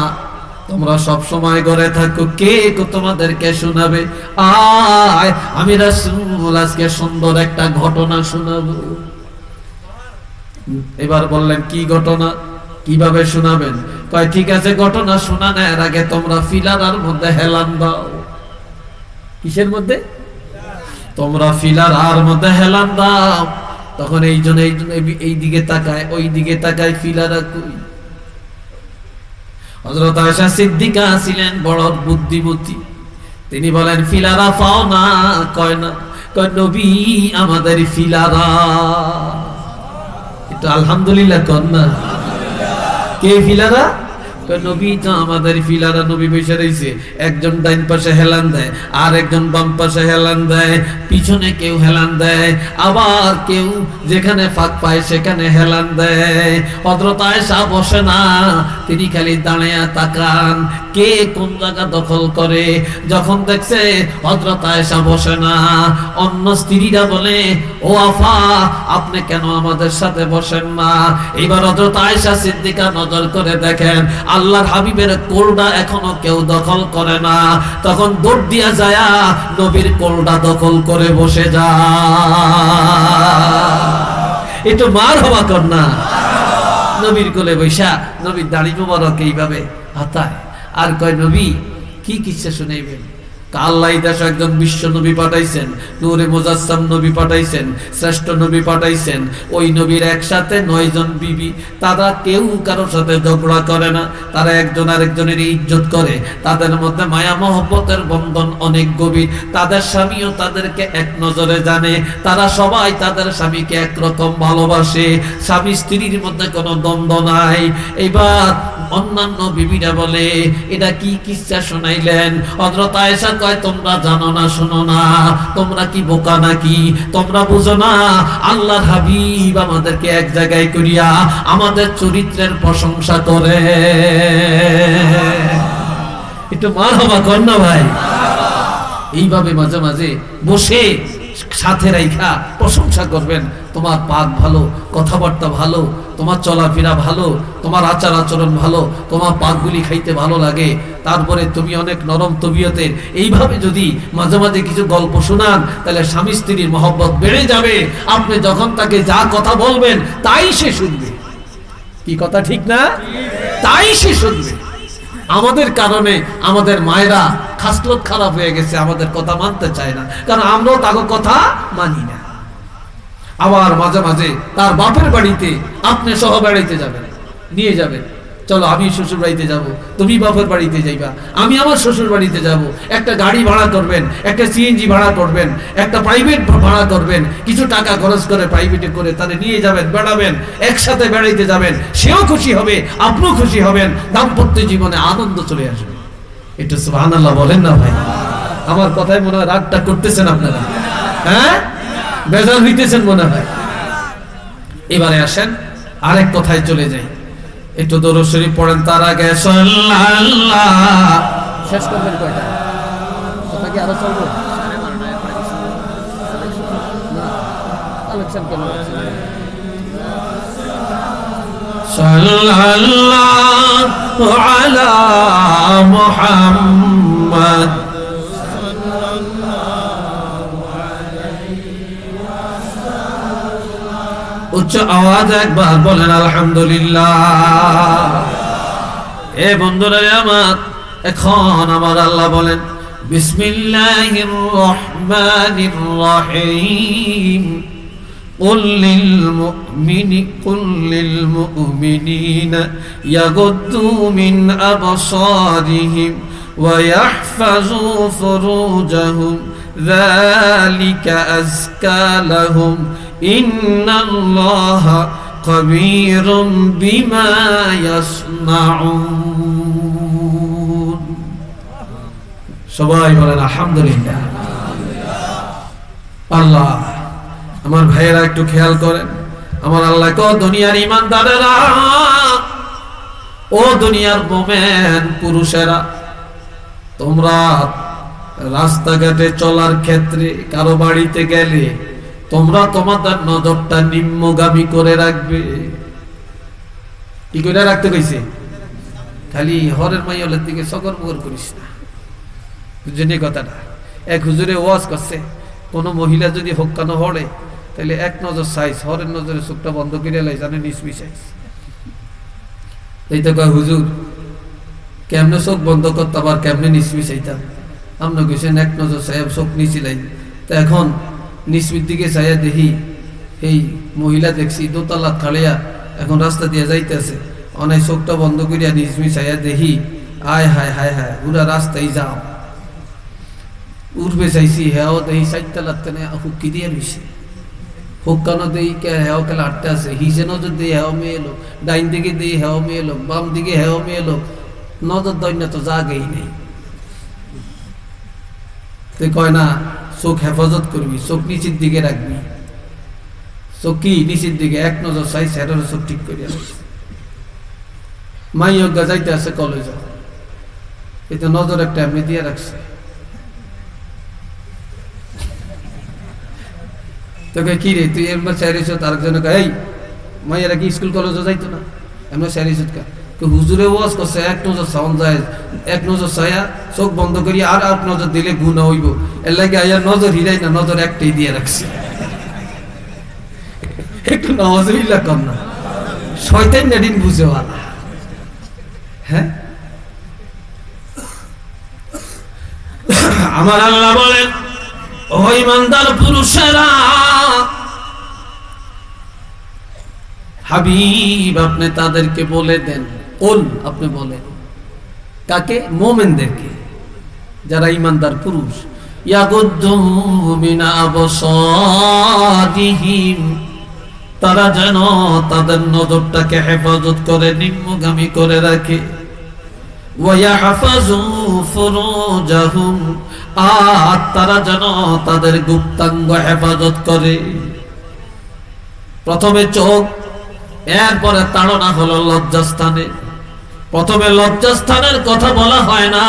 তোমরা সব সময় ঘরে থাকো, কে তোমাদেরকে শোনাবে? আয়, আমি রাসূল আজকে সুন্দর একটা ঘটনা শোনাবো। এবার বললেন, কি ঘটনা, কিভাবে শোনাবেন? কয় ঠিক আছে, ঘটনা শোনানোর আগে তোমরা ফিলারার মধ্যে হেলান দাও। কিসের মধ্যে? তোমরা ফিলারার মধ্যে হেলান দাও। তখন এই জন্য এই দিকে তাকায়, ওই দিকে তাকায়, ফিলারা কই। হযরত আয়েশা সিদ্দিকা ছিলেন বড় বুদ্ধিমতী। তিনি বলেন ফিলারা পাও না? কয় না। কয় নবী আমাদের ফিলারা। একটু আলহামদুলিল্লাহ কর না। কে ফিলারা? নবী তো আমাদের ফিলারা। নবী বসে রয়েছে, একজন ডাইন পাশে হেলান দেয়, আর একজন বাম পাশে হেলান দেয়, পিছনে কেউ হেলান দেয়, আবার কেউ যেখানে ফাঁক পায় সেখানে হেলান দেয়। হযরত আয়েশা বসে না, তিনি খালি দাঁড়িয়ে তাকান কে কোন জায়গা দখল করে। যখন দেখছে হযরত আয়েশা বসে না, অন্য স্ত্রীরা বলে ও আফা আপনি কেন আমাদের সাথে বসেন না? এবার হযরত আয়েশা সিদ্দিকা নজর করে দেখেন আল্লাহর হাবিবের কোলটা এখনো কেউ দখল করে না। তখন দৌড় দিয়া যায় নবীর কোলটা দখল করে বসে যায়। একটু মার হওয়া কর না। নবীর কোলে বৈশা নবীর দাড়ি মোবারক এইভাবে হাতায় আর কয় নবী কি কিচ্ছা শুনাইবেন? আল্লাহ দেশ একজন বিশ্ব নবী পাঠাইছেন, নূরে মুজাসসাম নবী পাঠাইছেন, শ্রেষ্ঠ নবী পাঠাইছেন। ওই নবীর একসাথে 9 জন বিবি, তারা কেউ কারোর সাথে ঝগড়া করে না, তারা একজন আরেকজনের ইজ্জত করে, তাদের মধ্যে মায়া মহব্বতের বন্ধন অনেক গভীর, তাদের স্বামীও তাদেরকে এক নজরে জানে, তারা সবাই তাদের স্বামীকে একরকম ভালোবাসে, স্বামী স্ত্রীর মধ্যে কোনো দ্বন্দ্ব নাই। এবার অন্যান্য বিবিরা বলে এটা কি কিচ্ছা শোনাইলেন? হযরত আয়েশা কয় তোমরা জানো না, শোনো না, তোমরা কি বোকা নাকি? তোমরা বুঝো না আল্লাহর হাবিব আমাদেরকে এক জায়গায় করিয়া আমাদের চরিত্রের প্রশংসা করে। একটু মারহাবা কর না ভাই। এইভাবে মাঝে মাঝে বসে সাথে রাইখা প্রশংসা করবেন। তোমার পাক ভালো, কথাবার্তা ভালো, তোমার চলাফেরা ভালো, তোমার আচার আচরণ ভালো, তোমার পাকগুলি খাইতে ভালো লাগে, তারপরে তুমি অনেক নরম তবিয়তের। এইভাবে যদি মাঝে মাঝে কিছু গল্প শোনান তাহলে স্বামী স্ত্রীর মহব্বত বেড়ে যাবে। আপনি যখন তাকে যা কথা বলবেন তাই সে শুনবে। কি কথা ঠিক না? তাই সে শুনবে। আমাদের কারণে আমাদের মায়েরা খাসলত খারাপ হয়ে গেছে, আমাদের কথা মানতে চায় না, কারণ আমরাও তাকে কথা মানি না। আবার মাঝে মাঝে তার বাপের বাড়িতে আপনি সহ বেড়াইতে যাবেন, নিয়ে যাবেন, চলো আমি শ্বশুর বাড়িতে যাব, তুমি বাপের বাড়িতে যাইবা, আমি আমার শ্বশুর বাড়িতে যাব। একটা গাড়ি ভাড়া করবেন, একটা সিএনজি ভাড়া করবেন, একটা প্রাইভেট ভাড়া করবেন, কিছু টাকা খরচ করে প্রাইভেটে করে তাহলে নিয়ে যাবেন, বেড়াবেন, একসাথে বেড়াইতে যাবেন, সেও খুশি হবে, আপনিও খুশি হবেন, দাম্পত্য জীবনে আনন্দ চলে আসবে। একটু সুবহানাল্লাহ বলেন না ভাই। আমার কথায় মনে হয় রাগটা করতেছেন আপনারা, হ্যাঁ বেজার হইতেছেন মনে হয়। এবারে আসেন আরেক কথায় চলে যাই। একটু দরুদ শরীফ পড়েন তার আগে। সাল্লাল্লাহ শেষ করবেন কয়টা? কথা কি আরো চলবে? কালেকশন কেন? সাল্লাল্লাহু আলা মুহাম্মদ উচ্চ আওয়াজ একবার বলেন আলহামদুলিল্লাহ। এ বন্ধুরা আমার, এখন আমার আল্লাহ বলেন বিসমিল্লাহির রহমানির রহিম। قل للمؤمنين يغضوا من أبصارهم ويحفظوا فروجهم ذلك أزكى لهم إن الله خبير بما يصنعون। সবাই বলেন আলহামদুলিল্লাহ। আল্লাহ আমার ভাইয়েরা একটু খেয়াল করেন, আমার আল্লাহ কো দুনিয়ার ইমানদারেরা, ও দুনিয়ার মোমেন পুরুষেরা, তোমরা রাস্তাঘাটে চলার ক্ষেত্রে কারো বাড়িতে গেলে তোমরা তোমাদের নজরটা নিম্নগামী করে রাখবে। কি করে রাখতে কইছে? খালি হরের মাইয়ালের দিকে সকর মুগর করিস না, বুঝছেন এই কথাটা? এক হুজুরে ওয়াজ করছে, কোন মহিলা যদি হক্কানো হড়ে তাহলে এক নজর সাইজ, হরের নজরে চোখটা বন্ধ করে লাই, জানে নিসমি সাইজ। এই তো কয় হুজুর কেমনে চোখ বন্ধ করতে আবার কেমনে নিসমি চাইতাম? আমরা কইছেন এক নজর সাহেব চোখ নিচিলাই। তো এখন নিসমির দিকে চাইয়া দেখি এই মহিলা দেখছি দোতলা খাড়িয়া এখন রাস্তা দিয়ে যাইতেছে, অনেক চোখটা বন্ধ করিয়া নিজমি চাইয়া দেখি, আয় হায় হায় হায় পুরা রাস্তায় যাও। উঠবে চাইছি, হ্যাঁ দেখি চারতলার তেনে হুক্কি দিয়ে রয়েছে, হুক্কানো দেই হ্যাঁ খেলা আটটা আছে, হিসে নজর দিয়ে হ্যাঁ মেয়ে লোক, ডাইন দিকে দিয়ে হ্যাঁ মেয়ে লোক, বাম দিকে হ্যাঁ মেয়ে লোক, নজর দৈন্য তো জাগেই নেই। তুই কয় না চোখ হেফাজত করবি, চোখ নিচের দিকে রাখবি, চোখ কি নিচের দিকে এক নজর চাই সেটার চোখ ঠিক করিয়া মাই অজ্ঞা যাইতে আছে কলেজ, এটা নজর একটা এমনি দিয়ে রাখছে। তোকে কি রে তুই এমন স্যারিস, আরেকজনে কয় এই মাইয়ারা কি স্কুল কলেজও যাইতো না, এমন স্যারিস হুজুরে ওয়াজ করছে এক নজর সাউন্ড যায়, এক নজর ছায়া চোখ বন্ধ করি আর এক নজর দিলে গুণা হইব, এর লাগে আয়ার নজর হিরাই না, নজর একটাই দিয়ে রাখছে। একটু নজরিল্লা কম না, শয়তান নেডিন বুঝে ভালো। হ্যাঁ আমার আল্লাহ বলেন, ও ইমানদার পুরুষেরা, হাবিব আপনি তাদেরকে বলে দেন, কোন আপনি বলেন কাকে? মুমিনদেরকে, যারা ইমানদার পুরুষ, ইয়াগুদ্দু মিন আবসারিহিম, তারা যেন তাদের নজরটাকে হেফাজত করে, নিম্নগামী করে রাখে, ওয়া ইয়াহফাজু ফুরুজাহুম, আর তারা যেন তাদের গুপ্তাঙ্গ হেফাজত করে। প্রথমে চোখ, এরপরে তাড়না হলো লজ্জাস্থানে। প্রথমে লজ্জাস্থানের কথা বলা হয় না,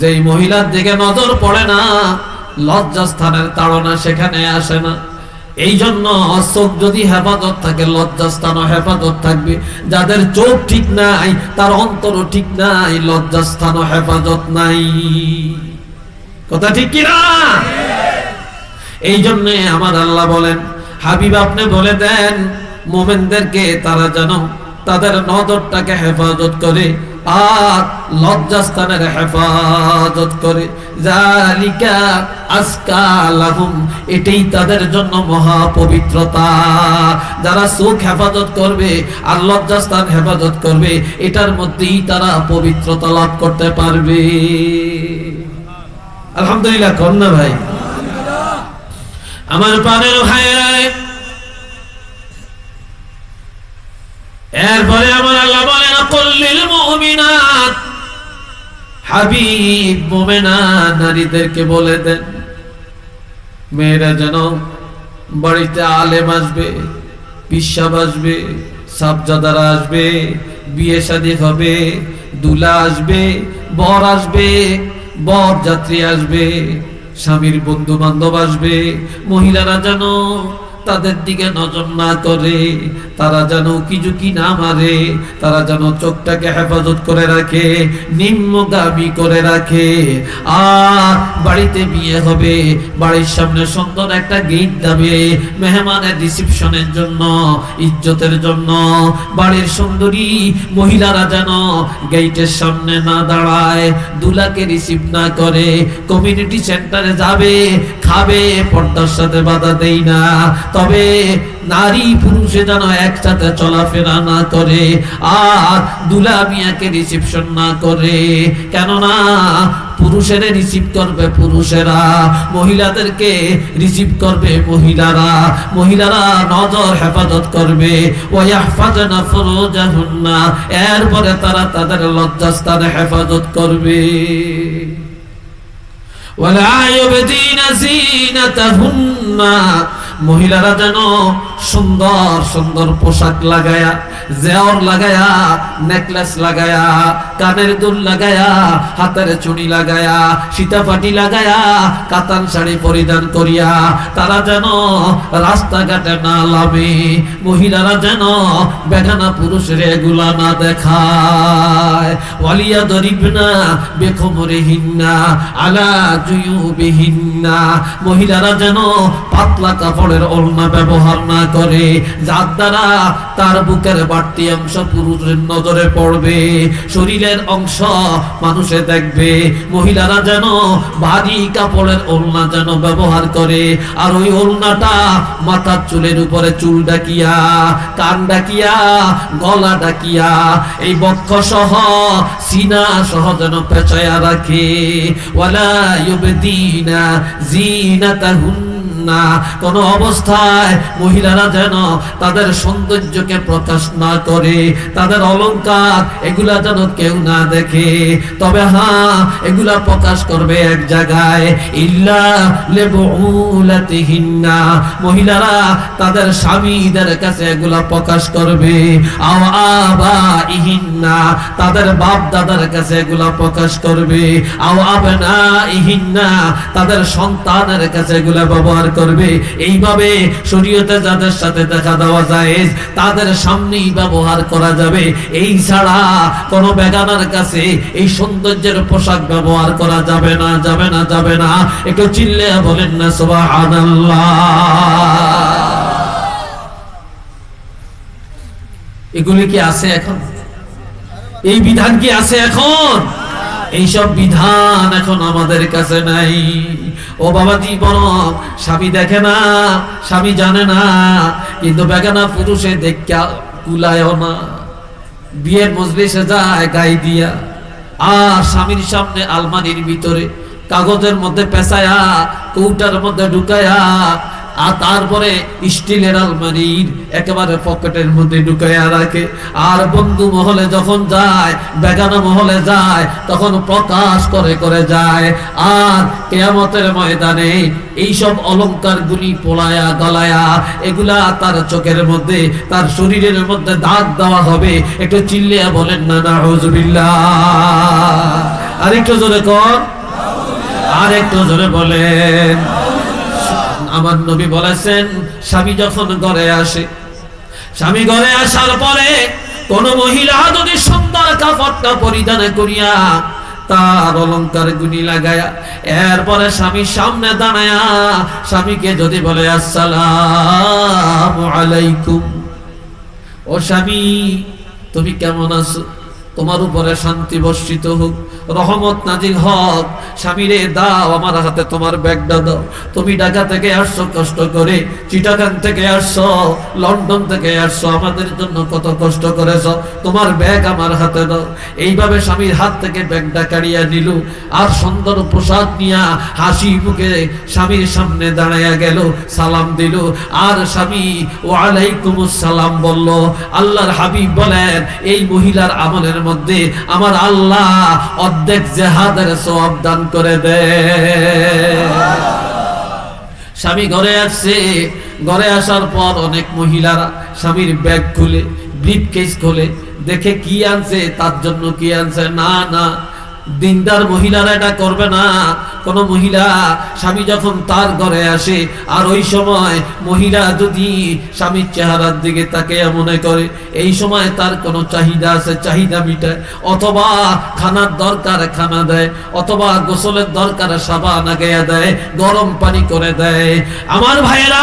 যেই মহিলার দিকে নজর পড়ে না লজ্জাস্থানের তাড়না সেখানে আসে না। এই জন্য চোখ যদি হেফাজত থাকে লজ্জাস্থানও হেফাজত থাকবে। যাদের চোখ ঠিক নাই তার অন্তরও ঠিক নাই, লজ্জাস্থানও হেফাজত নাই। কথা ঠিক কিনা? এই জন্য আমার আল্লাহ বলেন, হাবিব আপনি বলে দেন মুমিনদেরকে তারা যেন তাদের নজরটাকে হেফাজত করে আর লজ্জাস্থানের হেফাজত করে। যালিকা আজকা লাহুম, এটাই তাদের জন্য মহা পবিত্রতা। যারা চোখ হেফাজত করবে আর লজ্জাস্থান হেফাজত করবে, এটার মধ্যেই তারা পবিত্রতা লাভ করতে পারবে। আলহামদুলিল্লাহ কন্যা ভাই আমার প্রাণের ভাইরা, এরপরে আমার আল্লাহ বলেন, কুল্লিল মুমিনাত, হাবিব মুমিনা নারীদেরকে বলে দেন, মেয়েরা যেন বাড়িতে আলেম আসবে, পিসাব আসবে, সাবজাদারা আসবে, বিয়ে শাদী হবে, দুলা আসবে, বর আসবে, বর যাত্রী আসবে, স্বামীর বন্ধু বান্ধব আসবে, মহিলারা যেন তাদের দিকে নজর না করে, তারা যেন কি না মারে, তারা যেন চোখটাকে হেফাজত করে রাখে, নিম্নগামী করে রাখে। আর বাড়িতে বিয়ে হবে, বাড়ির সামনে সুন্দর একটা গেট দেবে মেহমানের রিসেপশনের জন্য, ইজ্জতের জন্য। বাড়ির সুন্দরী মহিলারা যেন গেটের সামনে না দাঁড়ায়, দুলাকে রিসিভ না করে, কমিউনিটি সেন্টারে যাবে, খাবে, পর্দার সাথে বাধা দেই না। তবে নারী পুরুষে যেন একসাথে চলাফেরা না করে আর দুলা মিয়াকে রিসিপশন না করে। কেননা পুরুষেরা রিসিভ করবে পুরুষেরা, মহিলাদেরকে রিসিভ করবে মহিলারা, মহিলারা নজর হেফাজত করবে। ওয়াহফাজনা ফুরুজাহুন্না, এরপরে তারা তাদের লজ্জাস্থানে হেফাজত করবে। ওয়ালা ইউবদিনা যিনাতাহুন্না, মহিলারা যেন সুন্দর সুন্দর পোশাক লাগায়া, জেওর লাগায়া, নেকলেস লাগায়া, কানের দুল লাগায়া, হাতের চুড়ি লাগায়া, সীতাপাটি লাগায়া, কাতান শাড়ি পরিধান করিয়া তারা যেন রাস্তাঘাটে না লামে। মহিলারা যেন বেগানা পুরুষের এগুলা না দেখায়। ওয়ালিয়া দরিবনা বেখমরিহিন্না আলা জুয়ুবিহিন্না, মহিলারা যেন পাতলা কাপড়ের ওড়না ব্যবহার না করে, যার দ্বারা তার বুকের বাড়তি অংশ পুরুষের নজরে পড়বে, শরীরের অংশ মানুষে দেখবে। মহিলারা যেন ভারী কাপড়ের ওড়না যেন ব্যবহার করে, আর ওই ওড়নাটা মাথার চুলের উপরে চুল ডাকিয়া, কান ডাকিয়া, গলা ডাকিয়া, এই বক্ষ সহ সিনা সহ যেন পেঁচায়া রাখে। ওয়ালা ইউবদিনা জিনাতাহুন্না, কোন অবস্থায় মহিলারা যেন তাদের সৌন্দর্যকে প্রকাশ না করে, তাদের অলংকার এগুলা যেন কেউ না দেখে। তবে হ্যাঁ, এগুলা প্রকাশ করবে এক জায়গায়, ইল্লা লিবুলাতিহিন্না, মহিলারা তাদের স্বামীদের কাছে এগুলা প্রকাশ করবে। আও আবাইহিন্না, তাদের বাপ দাদার কাছে এগুলা প্রকাশ করবে। আও আবনাইহিন্না, তাদের সন্তানের কাছে এগুলা ব্যবহার করবে। এইভাবে শরীয়তে যাদের সাথে দেখা দেওয়া যায় তাদের সামনেই ব্যবহার করা যাবে। এই ছাড়া কোন বেগানার কাছে এই সৌন্দর্যের পোশাক ব্যবহার করা যাবে না, যাবে না, যাবে না। একটু চিল্লে বলেন না সুবহানাল্লাহ। এগুলি কি আছে এখন? এই বিধান কি আছে এখন? এইসব বিধান এখন আমাদের কাছে নাই। ও বাবা জীবন, স্বামী দেখে না, স্বামী জানে না, কিন্তু বেগানা পুরুষে দেখা কুলায়ও না, বিয়ের মজলিসে যায় গায়ে দিয়া, আর স্বামীর সামনে আলমারির ভিতরে কাগজের মধ্যে পেঁচায়া, কৌটার মধ্যে ঢুকায়া, আর তারপরে স্টিলের আলমারির একেবারে পকেটের মধ্যে ঢুকাইয়া রাখে। আর বন্ধু মহলে যখন যায়, বেগানা মহলে যায়, তখন প্রকাশ করে করে যায়। আর কিয়ামতের ময়দানে এইসব অলংকার গুলি পোড়ায়া গলায়া এগুলা তার চোখের মধ্যে, তার শরীরের মধ্যে দাগ দেওয়া হবে। একটু চিল্লিয়া বলেন না নাউজুবিল্লাহ। আরেকটু জোরে কর, আরেকটু জোরে বলেন। আমার নবী বলেছেন, স্বামী যখন ঘরে আসে, স্বামী ঘরে আসার পরে কোন মহিলা যদি সুন্দর কাপড়টা পরিধান করিয়া, তার অলংকার গুনি লাগায়া, এরপরে স্বামীর সামনে দাঁড়ায়া স্বামীকে যদি বলে আসসালামু আলাইকুম, ও স্বামী তুমি কেমন আছো, তোমার উপরে শান্তি বর্ষিত হোক, রহমত নাজিল হক। স্বামীরে দাও আমার হাতে তোমার ব্যাগটা দাও। তুমি ঢাকা থেকে আসছো কষ্ট করে, চিটাগাং থেকে আসছো, লন্ডন থেকে আসছো, আমাদের জন্য কত কষ্ট করেছো, তোমার ব্যাগ আমার হাতে দাও। এইভাবে স্বামীর হাত থেকে ব্যাগটা কাড়িয়া নিল, আর সুন্দর পোশাক নিয়া হাসি মুখে স্বামীর সামনে দাঁড়াইয়া গেল, সালাম দিল। আর স্বামী ওয়ালাইকুমুস সালাম বলল। আল্লাহর হাবিব বলেন, এই মহিলার আমলের মধ্যে আমার আল্লাহ অর্ধেক জিহাদের সওয়াব দান করে দেয়। স্বামী ঘরে আসছে, ঘরে আসার পর অনেক মহিলারা স্বামীর ব্যাগ খুলে, ব্রিফকেস খুলে দেখে কি আনছে, তার জন্য কি আনছে। না না, দিনদার মহিলারা এটা করবে না। কোন মহিলা স্বামী যখন তার ঘরে আসে, আর ওই সময় মহিলা যদি স্বামীর চেহারার দিকে তাকে মনে করে এই সময় তার কোনো চাহিদা আছে, চাহিদা মিটায়, অথবা খানার দরকার খানা দেয়, অথবা গোসলের দরকার সাবান আগাইয়া দেয়, গরম পানি করে দেয়। আমার ভাইয়েরা,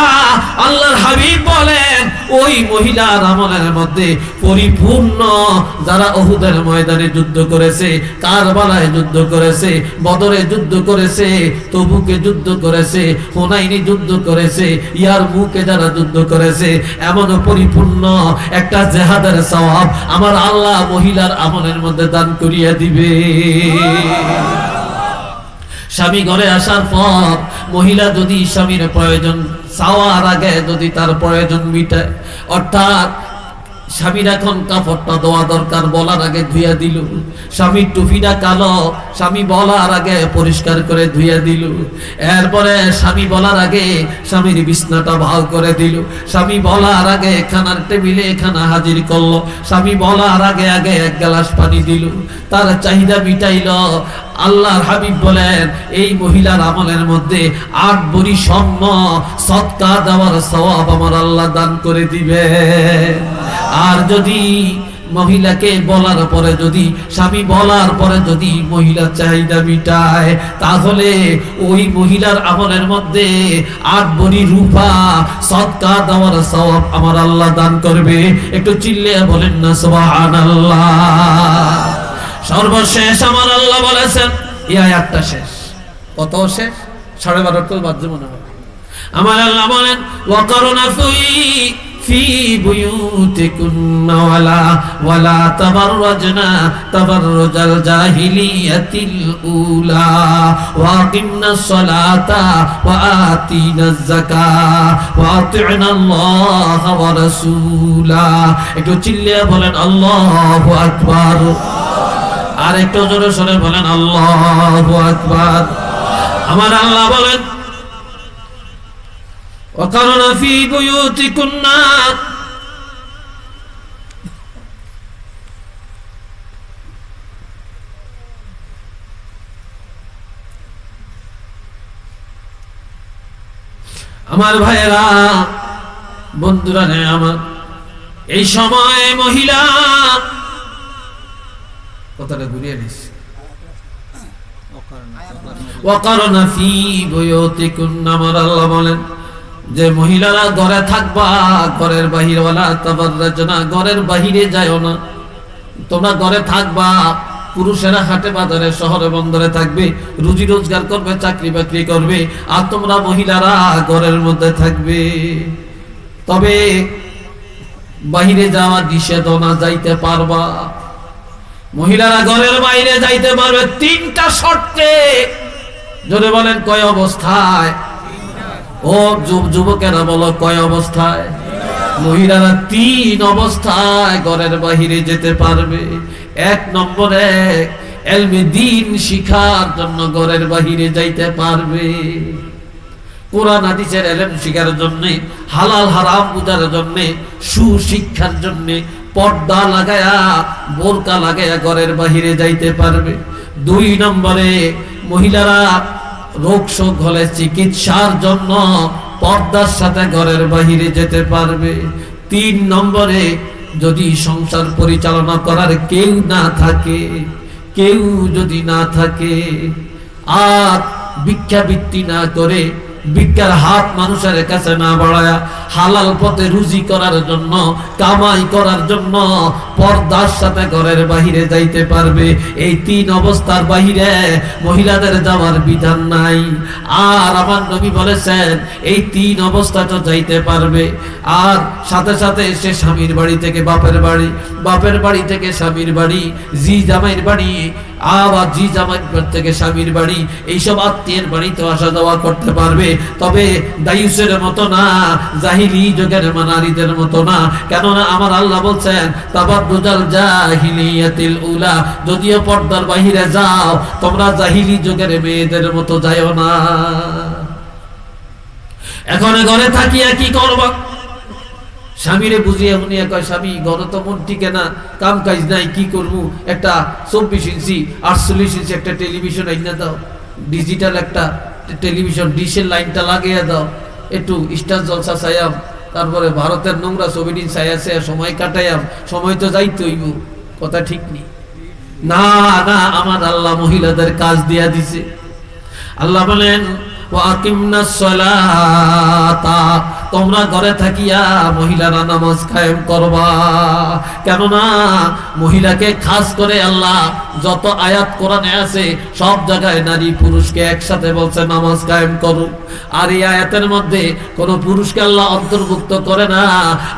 আল্লাহর হাবিব বলেন, ওই মহিলার আমলের মধ্যে পরিপূর্ণ যারা উহুদের ময়দানে যুদ্ধ করেছে, কারবালায় যুদ্ধ করেছে, বদরে যুদ্ধ করেছে, তবুকে যুদ্ধ করেছে, হুনাইনি যুদ্ধ করেছে, ইয়ারমুকে যারা যুদ্ধ করেছে, এমন পরিপূর্ণ একটা জিহাদের সওয়াব আমার আল্লাহ মহিলার আমলের মধ্যে দান করিয়া দিবে। স্বামী ঘরে আসার পর মহিলা যদি স্বামীর প্রয়োজন চাওয়ার আগে যদি তার প্রয়োজন মিটায়, অর্থাৎ স্বামীর এখন কাপড়টা দেওয়া দরকার বলার আগে ধুইয়া দিল, স্বামীর টুপিটা কালো স্বামী বলার আগে পরিষ্কার করে ধুইয়া দিল, এরপরে স্বামী বলার আগে স্বামীর বিছনাটা ভাও করে দিল, স্বামী বলার আগে খানার টেবিলে খানা হাজির করলো, স্বামী বলার আগে আগে এক গ্লাস পানি দিল, তার চাহিদা মিটাইল। আল্লাহর হাবিব বলেন, এই মহিলার আমলের মধ্যে 8 ভরি স্বর্ণ সদকা দেওয়ার সওয়াব আমার আল্লাহ দান করে দিবে। আর যদি মহিলাকে বলার পরে যদি, স্বামী বলার পরে যদি মহিলা চাহিদা মিটায়, তাহলে ওই মহিলার আমলের মধ্যে 8 ভরি রূপা সদকা দেওয়ার সওয়াব আমার আল্লাহ দান করবে। একটু চিল্লিয়ে বলেন না সুবহানাল্লাহ। সর্বশেষ আমার আল্লাহ বলেছেন, এই আয়াতটা শেষ, কত শেষ? 12:30 বাজে মনে হয়। আমার আল্লাহ বলেন, ওয়াকারনা ফি বুয়ুতিকুন্না ওয়ালা তাবাররাজনা তাবাররুজাল জাহিলিয়াতিল উলা ওয়াকিমনাস সালাতা ওয়া আতিনাজ যাকাত ওয়া আতি'নাল্লাহ ওয়া রাসূলা। একটু চিল্লিয়ে বলেন আল্লাহু আকবার। আর একটু জোরে সরে বলেন আল্লাহু আকবার। আমার আল্লাহ বলেন, ওয়াকারনা ফি বুয়ুতিকুন্না, আমার ভাইয়েরা, বন্ধুরা নে আমার, এই সময় মহিলা, কথাটা ঘুরিয়ে নিস, ওয়াকারনা ফি বুয়ুতিকুন্না, আমার আল্লাহ বলেন যে মহিলারা ঘরে থাকবা, ঘরের বাহিরে, ওয়ালা তাবাররাজনা, ঘরের বাহিরে যায়ও না, তোমরা ঘরে থাকবা। পুরুষেরা হাটে বাজারে শহরে বন্দরে থাকবে, রুজি রোজগার করবে, চাকরি বাকরি করবে, আর তোমরা মহিলারা ঘরের মধ্যে থাকবে। তবে বাহিরে যাওয়া নিষেধ না, যাইতে পারবা। মহিলারা ঘরের বাইরে যাইতে পারবে 3টা শর্তে। যদি বলেন কয় অবস্থায়? ও যুবকেরা বলো কয় অবস্থায়? মহিলারা 3 অবস্থায় ঘরের বাহিরে যেতে পারবে। 1 নম্বরে ইলমে দ্বীন শিখার জন্য ঘরের বাহিরে যাইতে পারবে। কোরআন হাদিসের ইলম শিখার জন্য, হালাল হারাম বুঝার জন্য, সুশিক্ষার জন্য পর্দা লাগায়া, বোরকা লাগায়া ঘরের বাহিরে যাইতে পারবে। 2 নম্বরে মহিলারা রোগ শোক হলে চিকিৎসার জন্য পর্দার সাথে ঘরের বাহিরে যেতে পারবে। 3 নম্বরে যদি সংসার পরিচালনা করার কেউ না থাকে, কেউ যদি না থাকে, আর ভিক্ষাবৃত্তি না করে, ভিক্ষার হাত মানুষের কাছে না বাড়ায়া, হালাল পথে রুজি করার জন্য, কামাই করার জন্য পর্দার সাথে ঘরের বাহিরে যাইতে পারবে। এই 3 অবস্থার বাহিরে মহিলাদের যাওয়ার বিধান নাই। আর আমার নবী বলেছেন এই 3 অবস্থা তো যাইতে পারবে। আর সাথে সাথে সে স্বামীর বাড়ি থেকে বাপের বাড়ি, বাপের বাড়ি থেকে স্বামীর বাড়ি, জি জামাইয়ের বাড়ি, আবার জি জামাইয়ের থেকে স্বামীর বাড়ি, এইসব আত্মীয়ের বাড়িতে আসা যাওয়া করতে পারবে। তবে দায়ুসের মতো না, জাহিলি যুগের নারীদের মতো না। কেননা আমার আল্লাহ বলছেন তাবাররুজাল জাহিলিয়াতিল উলা, যদিও পর্দার বাহিরে যাও, তোমরা জাহিলি যুগের মেয়েদের মতো যাও না। এখন ঘরে থাকিয়া কি করবা? স্বামীরে বুঝিয়ে উনিয়ে কয়, স্বামী ঘরে তো মন টিকে না, কাম কাজ নাই, কি করবো? একটা 24 ইঞ্চি 48 ইঞ্চি একটা টেলিভিশন আইনা দাও, ডিজিটাল একটা টেলিভিশন, ডিশের লাইনটা লাগিয়ে দাও, একটু স্টার জলসা চাইয়াম, তারপরে ভারতের নোংরা ছবিটি চাইয়া সময় কাটাইয়াম। সময় তো যাইতে হইব, কথা ঠিক নেই। না না, আমার আল্লাহ মহিলাদের কাজ দিয়া দিছে। আল্লাহ বলেন ওয়াকিমনাস সালাতা, তোমরা ঘরে থাকিয়া মহিলারা নামাজ কায়েম করবা। কেননা মহিলাকে খাস করে আল্লাহ যত আয়াত কোরআনে আছে সব জায়গায় নারী পুরুষকে একসাথে বলছে নামাজ কায়েম করো। আর এই আয়াতের মধ্যে কোন পুরুষকে আল্লাহ অন্তর্ভুক্ত করে না।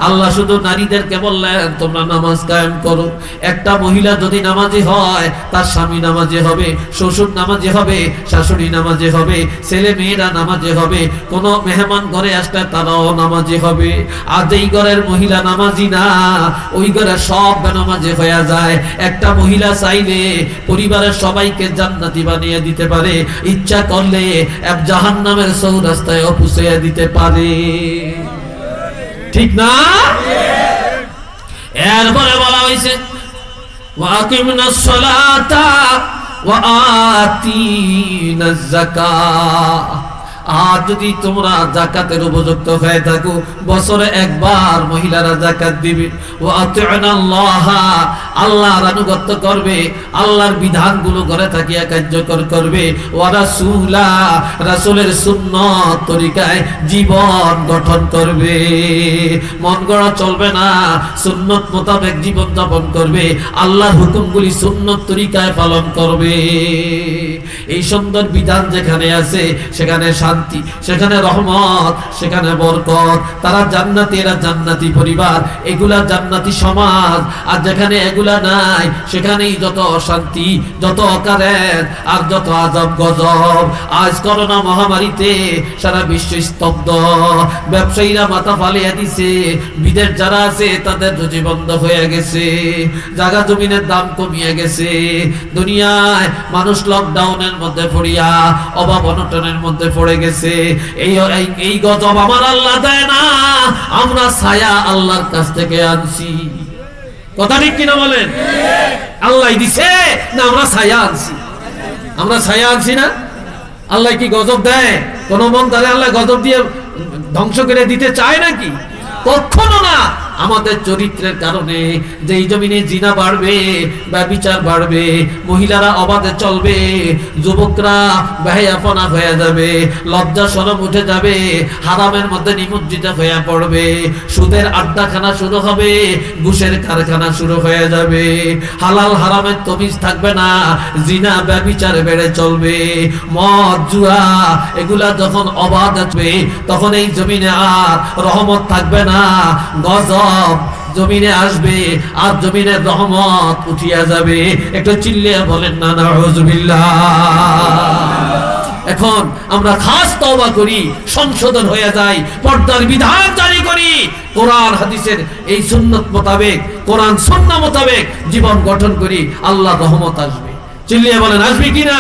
আল্লাহ শুধু নারীদেরকে বললেন তোমরা নামাজ কায়েম করো। একটা মহিলা যদি নামাজি হয়, তার স্বামী নামাজি হবে, শ্বশুর নামাজি হবে, শাশুড়ি নামাজি হবে, ছেলে মেয়েরা নামাজি হবে, কোন মেহমান ঘরে আসলে তারাও নামাজি হবে। আর যেই ঘরের মহিলা নামাজি না, ওই ঘরে সব বেনামাজি হয়ে যায়। একটা মহিলা চাইলে পরিবারের সবাইকে জান্নাতি বানিয়ে দিতে পারে, ইচ্ছা করলে এক জাহান্নামের চৌরাস্তায় পৌঁছে দিতে পারে, ঠিক না? এরপরে বলা হয়েছে ওয়াকিমনাস সালাতা ওয়া আতিনাজ যাকাত, আর যদি তোমরা যাকাতের উপযুক্ত হয়ে থাকো বছরে একবার মহিলারা যাকাত দিবে। ওয়া আতিউনাল্লাহ, আল্লাহর আনুগত্য করবে, আল্লাহর বিধানগুলো ঘরে থাকিয়া কার্যকর করবে। ওয়া রাসূলা, রাসূলের সুন্নাত তরিকায় জীবন গঠন করবে। মন গড়া চলবে না, সুন্নত মোতাবেক জীবন যাপন করবে, আল্লাহর হুকুমগুলি সুন্নত তরিকায় পালন করবে। এই সুন্দর বিধান যেখানে আছে সেখানে শান্তি, সেখানে রহমত, সেখানে বরকত। তারা জান্নাতি, এরা জান্নাতি পরিবার, এগুলা জান্নাতি সমাজ। আর যেখানে এগুলা নাই সেখানেই যত অশান্তি, যত অকারেত আর যত আজব গজব। আজ করোনা মহামারীতে সারা বিশ্ব স্তব্ধ, ব্যবসায়ীরা মাথা ফালিয়ে দিছে, বিদেশ যারা আছে তাদের রুজি বন্ধ হয়ে গেছে, জায়গা জমিনের দাম কমিয়ে গেছে। দুনিয়ায় মানুষ লকডাউনের মধ্যে পড়িয়া অভাব অনটনের মধ্যে পড়ে গেছে। এই গজব আমার আল্লাহ দেয় না, আমরা ছায়া আল্লাহর কাছ থেকে আনছি। কথা ঠিক কিনা বলেন? আল্লাহ দিছে না আমরা ছায়া আনছি? আমরা ছায়া আনছি না? আল্লাহ কি গজব দেয়? কোন মন তাহলে আল্লাহ গজব দিয়ে ধ্বংস করে দিতে চায় নাকি? কখনো না। আমাদের চরিত্রের কারণে যেই জমিনে জিনা বাড়বে, ব্যভিচার বাড়বে, মহিলারা অবাধে চলবে, যুবকরা বেহায়াপনা হয়ে যাবে, লজ্জা শরম উঠে যাবে, হারামের মধ্যে নিমজ্জিত হয়ে পড়বে, সুদের আড্ডাখানা শুরু হবে, ঘুষের কারখানা শুরু হয়ে যাবে, হালাল হারামের তমিজ থাকবে না, জিনা ব্যভিচার বেড়ে চলবে, মদ জুয়া এগুলা যখন অবাধ আসবে তখন এই জমিনে আর রহমত থাকবে না, গজব জমিনে আসবে আর জমিনের রহমত উঠিয়া যাবে। একটু চিল্লিয়ে বলেন না নাউযুবিল্লাহ। এখন আমরা খাস তওবা করি, সংশোধন হয়ে যাই, পর্দার বিধান জারি করি, কোরআন হাদিসের এই সুন্নাত মোতাবেক, কোরআন সুন্নাহ মোতাবেক জীবন গঠন করি, আল্লাহর রহমত আসবে। চিল্লিয়ে বলেন আসবে কিনা?